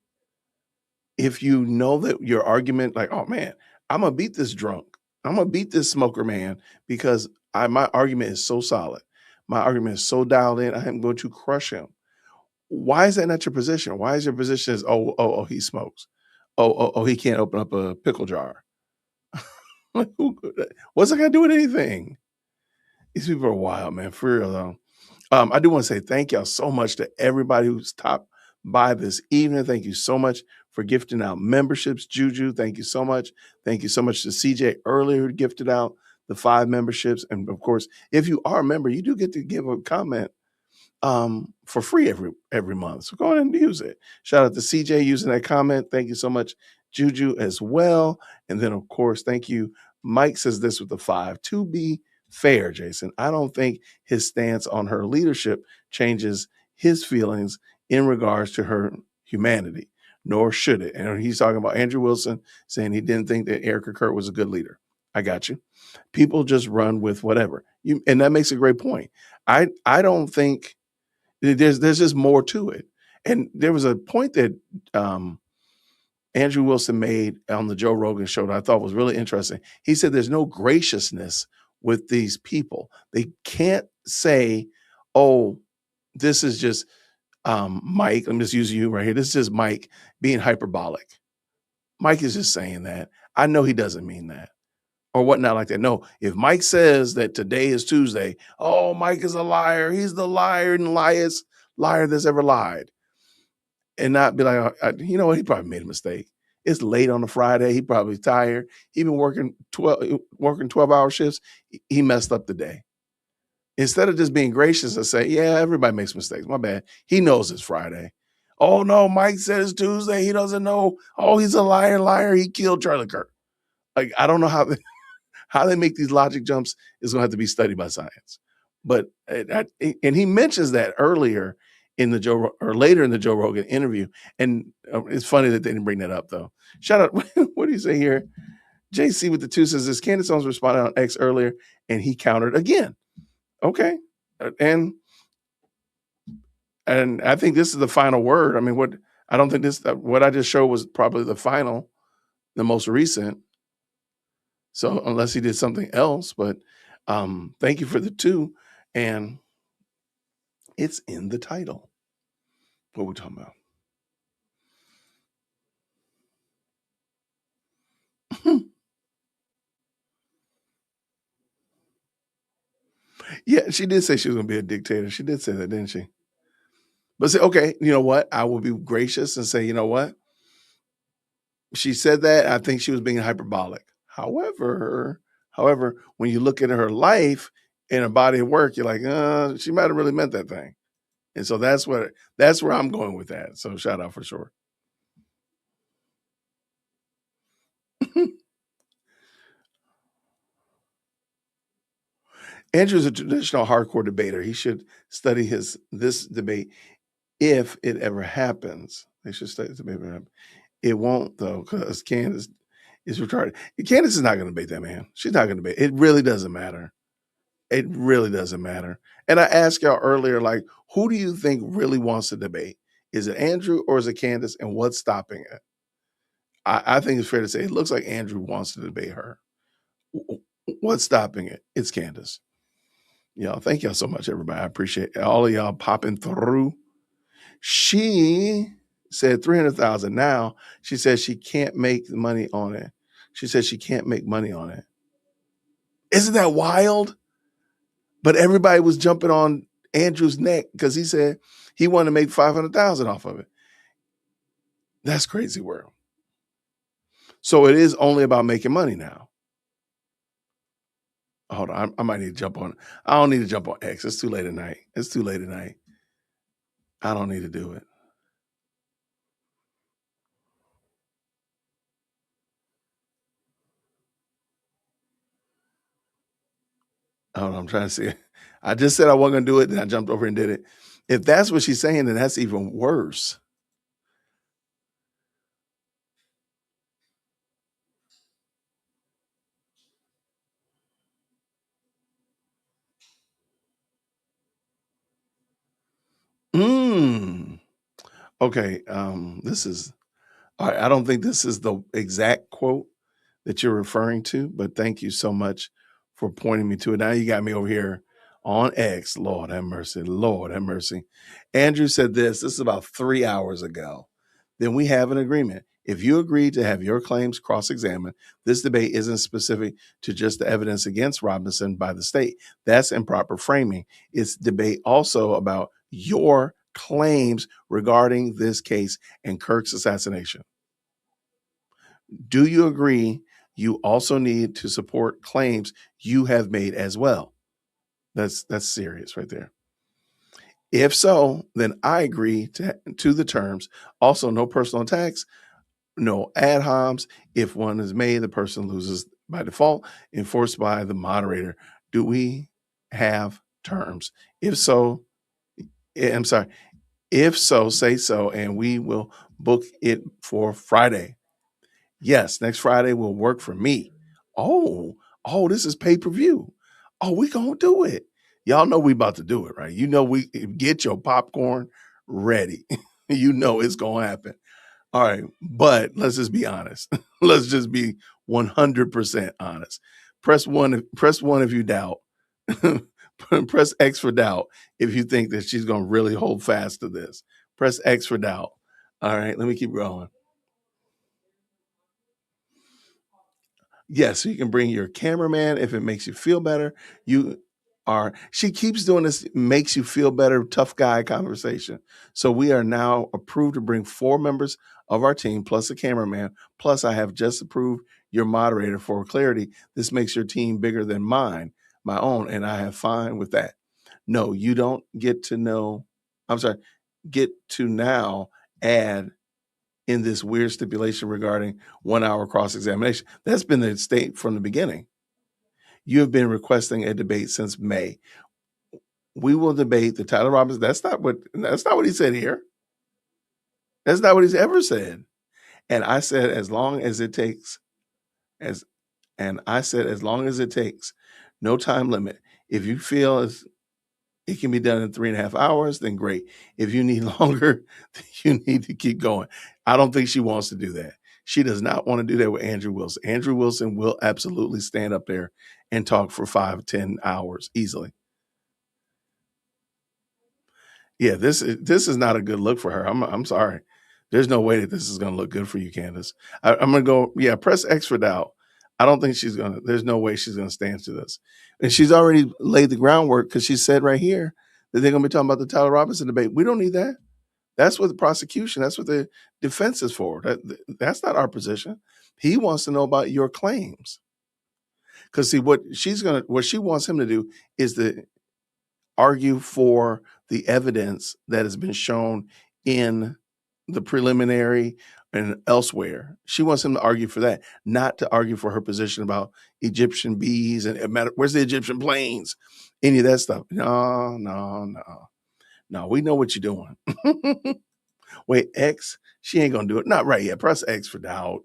If you know that your argument, like, oh man, I'm going to beat this drunk. I'm going to beat this smoker man because my argument is so solid. My argument is so dialed in, I am going to crush him. Why is that not your position? Why is your position is, oh, he smokes. Oh, he can't open up a pickle jar. What's that got to do with anything? These people are wild, man, for real though. I do want to say thank y'all so much to everybody who's stopped by this evening. Thank you so much for gifting out memberships. Juju, thank you so much. Thank you so much to CJ earlier who gifted out the 5 memberships. And of course, if you are a member, you do get to give a comment for free every month. So go ahead and use it. Shout out to CJ using that comment. Thank you so much, Juju, as well. And then, of course, thank you. Mike says this with the 5. To be fair, Jason, I don't think his stance on her leadership changes his feelings in regards to her humanity, nor should it. And he's talking about Andrew Wilson saying he didn't think that Erica Kurt was a good leader. I got you. People just run with whatever. And that makes a great point. I don't think there's just more to it. And there was a point that Andrew Wilson made on the Joe Rogan show that I thought was really interesting. He said there's no graciousness with these people. They can't say, oh, this is just Mike. I'm just using you right here. This is just Mike being hyperbolic. Mike is just saying that. I know he doesn't mean that. Or whatnot like that. No, if Mike says that today is Tuesday, oh, Mike is a liar. He's the liar and liar that's ever lied. And not be like, you know what? He probably made a mistake. It's late on a Friday. He probably tired. He been working 12-hour shifts. He messed up the day. Instead of just being gracious and say, yeah, everybody makes mistakes. My bad. He knows it's Friday. Oh no, Mike said it's Tuesday. He doesn't know. Oh, he's a liar. He killed Charlie Kirk. Like, I don't know how they make these logic jumps is going to have to be studied by science. But and he mentions that earlier in the later in the Joe Rogan interview. And it's funny that they didn't bring that up though. Shout out. What do you say here? JC with the 2 says this. Candace Owens responded on X earlier, and he countered again. Okay, and I think this is the final word. I mean, what I just showed was probably the most recent. So unless he did something else, but thank you for the 2, and it's in the title. What are we talking about? Yeah, she did say she was going to be a dictator. She did say that, didn't she? But say, okay, you know what? I will be gracious and say, you know what? She said that. I think she was being hyperbolic. However, when you look at her life and her body of work, you're like, she might have really meant that thing. And so that's where I'm going with that. So shout out for sure. Andrew's a traditional hardcore debater. He should study this debate if it ever happens. They should study the debate. It won't though, because Candace is retarded. Candace is not going to debate that man. She's not going to debate. It really doesn't matter. It really doesn't matter. And I asked y'all earlier, like, who do you think really wants to debate? Is it Andrew or is it Candace? And what's stopping it? I think it's fair to say it looks like Andrew wants to debate her. What's stopping it? It's Candace. Y'all, thank y'all so much, everybody. I appreciate all of y'all popping through. She said 300,000. Now she says she can't make money on it. She says she can't make money on it. Isn't that wild? But everybody was jumping on Andrew's neck because he said he wanted to make 500,000 off of it. That's crazy world. So it is only about making money now. Hold on, I might need to jump on. I don't need to jump on X. It's too late at night. I don't need to do it. Hold on, I'm trying to see. I just said I wasn't going to do it, then I jumped over and did it. If that's what she's saying, then that's even worse. Okay, this is, I don't think this is the exact quote that you're referring to, but thank you so much for pointing me to it. Now you got me over here on X. Lord have mercy. Lord have mercy. Andrew said this is about 3 hours ago. Then we have an agreement. If you agree to have your claims cross-examined, this debate isn't specific to just the evidence against Robinson by the state. That's improper framing. It's debate also about your claims regarding this case and Kirk's assassination. Do you agree you also need to support claims you have made as well? That's serious right there. If so, then I agree to the terms. Also, no personal attacks, no ad homs. If one is made, the person loses by default, enforced by the moderator. Do we have terms? If so, I'm sorry. If so, say so, and we will book it for Friday. Yes, next Friday will work for me. Oh, this is pay-per-view. Oh, we gonna do it. Y'all know we about to do it, right? You know, we get your popcorn ready. You know it's gonna happen. All right, but let's just be honest. Let's just be 100% honest. Press one if you doubt. Press X for doubt if you think that she's gonna really hold fast to this. Press X for doubt. All right, let me keep going. Yes, so you can bring your cameraman if it makes you feel better. are, she keeps doing this, makes you feel better, tough guy conversation. So we are now approved to bring 4 members of our team, plus a cameraman, plus I have just approved your moderator for clarity. This makes your team bigger than my own, and I have fine with that. No, you don't get to know, get to now add in this weird stipulation regarding 1 hour cross-examination. That's been the state from the beginning. You have been requesting a debate since May. We will debate the Tyler Robinson. That's not what he said here. That's not what he's ever said. And I said, as long as it takes, as long as it takes, no time limit. If you feel it can be done in 3.5 hours, then great. If you need longer, then you need to keep going. I don't think she wants to do that. She does not want to do that with Andrew Wilson. Andrew Wilson will absolutely stand up there and talk for 5-10 hours easily. Yeah, this is not a good look for her. I'm sorry. There's no way that this is going to look good for you, Candace. I'm going to go, press X for doubt. I don't think there's no way she's going to stand to this. And she's already laid the groundwork because she said right here that they're going to be talking about the Tyler Robinson debate. We don't need that. That's what the prosecution, that's what the defense is for. That's not our position. He wants to know about your claims. Because see, what she wants him to do is to argue for the evidence that has been shown in the preliminary and elsewhere. She wants him to argue for that, not to argue for her position about Egyptian bees and where's the Egyptian planes, any of that stuff. No, we know what you're doing. Wait, X? She ain't gonna do it. Not right yet. Press X for doubt.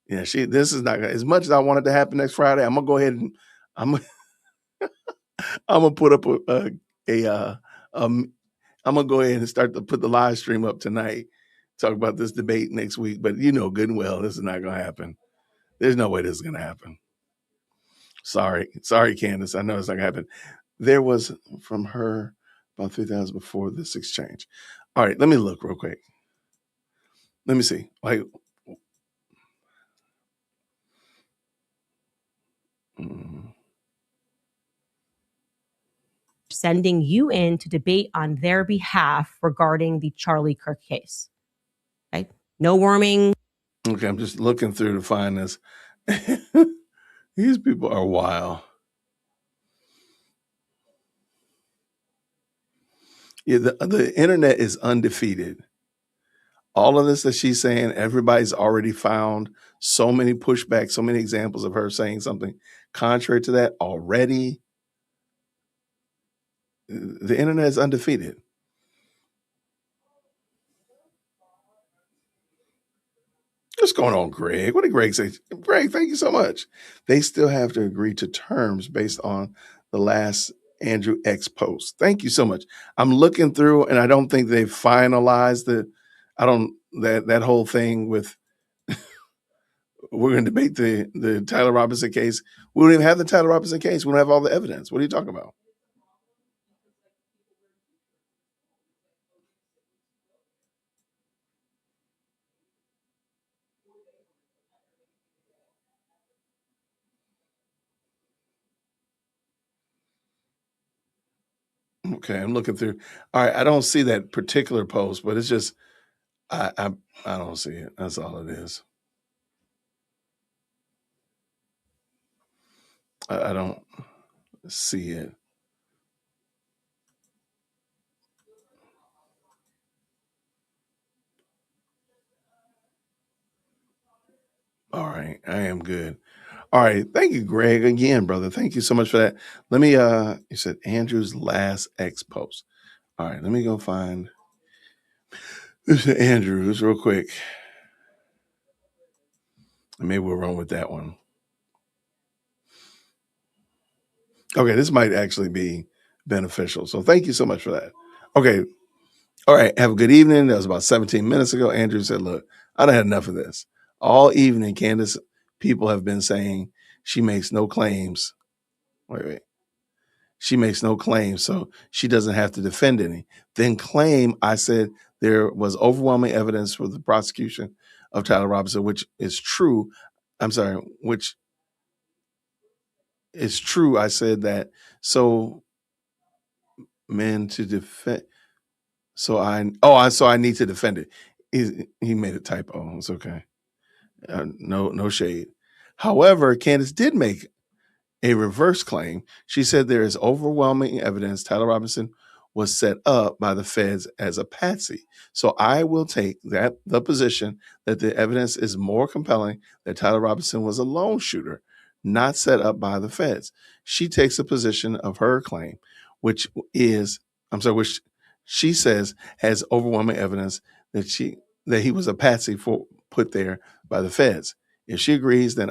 Yeah, this is not gonna, as much as I want it to happen next Friday, I'm gonna go ahead and I'm gonna put up I'm gonna go ahead and start to put the live stream up tonight. Talk about this debate next week, but you know good and well this is not gonna happen. There's no way this is gonna happen. Sorry, Candace. I know it's not gonna happen. There was from her about 3,000 before this exchange. All right, let me look real quick. Let me see. Sending you in to debate on their behalf regarding the Charlie Kirk case. Okay. No warming. Okay, I'm just looking through to find this. These people are wild. Yeah, the internet is undefeated. All of this that she's saying, everybody's already found so many pushbacks, so many examples of her saying something contrary to that already. The internet is undefeated. What's going on, Greg? What did Greg say? Greg, thank you so much. They still have to agree to terms based on the last Andrew X post. Thank you so much. I'm looking through and I don't think they've finalized that whole thing with we're going to debate the Tyler Robinson case. We don't even have the Tyler Robinson case. We don't have all the evidence. What are you talking about? Okay, I'm looking through. All right, I don't see that particular post, but it's just I don't see it. That's all it is. I don't see it. All right, I am good. All right, thank you, Greg, again, brother. Thank you so much for that. Let me you said Andrew's last X post. All right, let me go find this is Andrew's real quick. Maybe we'll run with that one. Okay, this might actually be beneficial. So thank you so much for that. Okay. All right. Have a good evening. That was about 17 minutes ago. Andrew said, look, I done had enough of this. All evening, Candace, people have been saying she makes no claims. Wait. She makes no claims, so she doesn't have to defend any. Then claim, I said there was overwhelming evidence for the prosecution of Tyler Robinson, which is true. Which is true. I said that. So men to defend. So I need to defend it. He made a typo. It's okay. No shade. However, Candace did make a reverse claim. She said there is overwhelming evidence Tyler Robinson was set up by the feds as a patsy. So I will take the position that the evidence is more compelling that Tyler Robinson was a lone shooter, not set up by the feds. She takes a position of her claim, which she says has overwhelming evidence that he was a patsy put there by the feds. If she agrees, then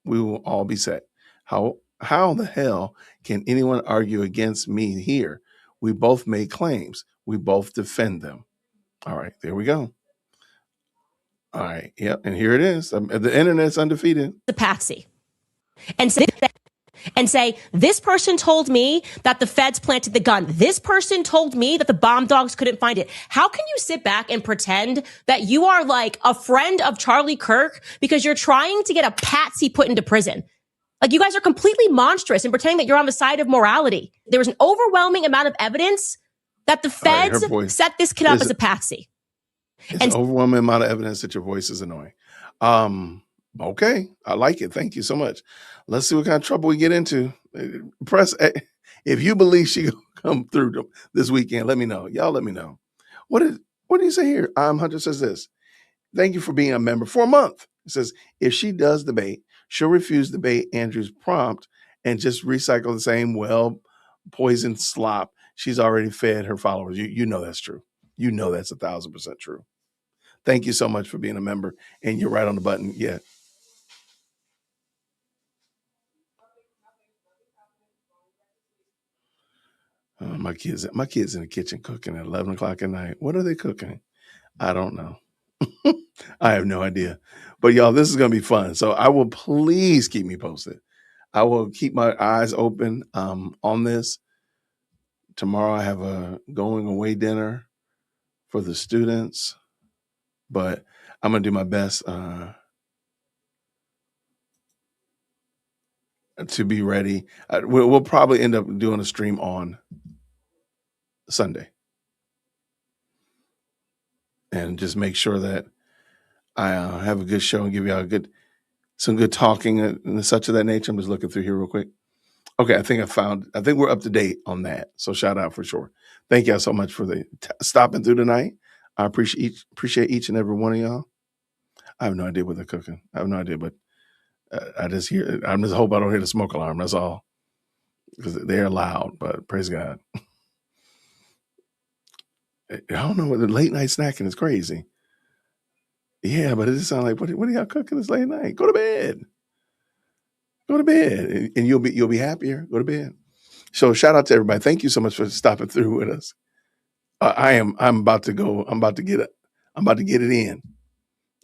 we will all be set. How the hell can anyone argue against me here? We both make claims. We both defend them. All right, there we go. All right, yep, and here it is. The internet's undefeated. The patsy. And say, this person told me that the feds planted the gun. This person told me that the bomb dogs couldn't find it. How can you sit back and pretend that you are like a friend of Charlie Kirk because you're trying to get a patsy put into prison? Like, you guys are completely monstrous in pretending that you're on the side of morality. There was an overwhelming amount of evidence that the feds set this kid up as a patsy. It's an overwhelming amount of evidence that your voice is annoying. Okay, I like it. Thank you so much. Let's see what kind of trouble we get into. Press A. If you believe she gonna come through this weekend, let me know. Y'all let me know. What do you say here? Hunter says this. Thank you for being a member for a month. It says, if she does debate, she'll refuse to debate Andrew's prompt and just recycle the same poisoned slop she's already fed her followers. You know that's true. You know that's 1,000% true. Thank you so much for being a member. And you're right on the button. Yeah. My kids in the kitchen cooking at 11 o'clock at night. What are they cooking? I don't know. I have no idea. But y'all, this is going to be fun. So I will please keep me posted. I will keep my eyes open on this. Tomorrow I have a going away dinner for the students, but I'm going to do my best to be ready. We'll probably end up doing a stream on Sunday and just make sure that I have a good show and give y'all some good talking and such of that nature. I'm just looking through here real quick. Okay, I think we're up to date on that. So shout out for sure. Thank y'all so much for stopping through tonight. I appreciate each and every one of y'all. I have no idea what they're cooking. I have no idea, but I just hope I don't hear the smoke alarm. That's all, because they're loud. But praise God. I don't know what the late night snacking is crazy. Yeah, but it just sounds like what are y'all cooking this late night? Go to bed. Go to bed, and you'll be happier. Go to bed. So shout out to everybody. Thank you so much for stopping through with us. I'm about to go. I'm about to get it in.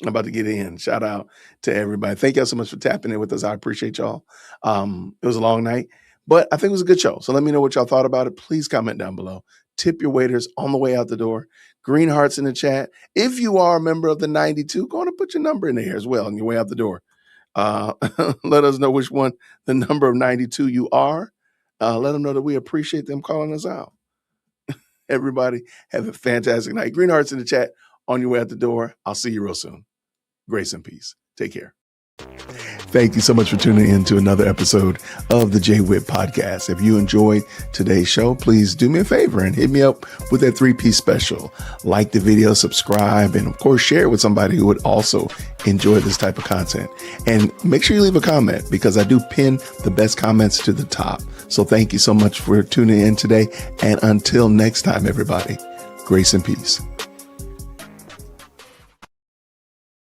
I'm about to get in. Shout out to everybody. Thank y'all so much for tapping in with us. I appreciate y'all. It was a long night, but I think it was a good show. So let me know what y'all thought about it. Please comment down below. Tip your waiters on the way out the door. Green hearts in the chat. If you are a member of the 92, go on and put your number in there as well on your way out the door. Let us know which one, the number of 92 you are. Let them know that we appreciate them calling us out. Everybody have a fantastic night. Green hearts in the chat on your way out the door. I'll see you real soon. Grace and peace. Take care. Thank you so much for tuning in to another episode of the Jay Whitt Podcast. If you enjoyed today's show, please do me a favor and hit me up with that 3-piece special. Like the video, subscribe, and of course, share it with somebody who would also enjoy this type of content. And make sure you leave a comment, because I do pin the best comments to the top. So thank you so much for tuning in today. And until next time, everybody, grace and peace.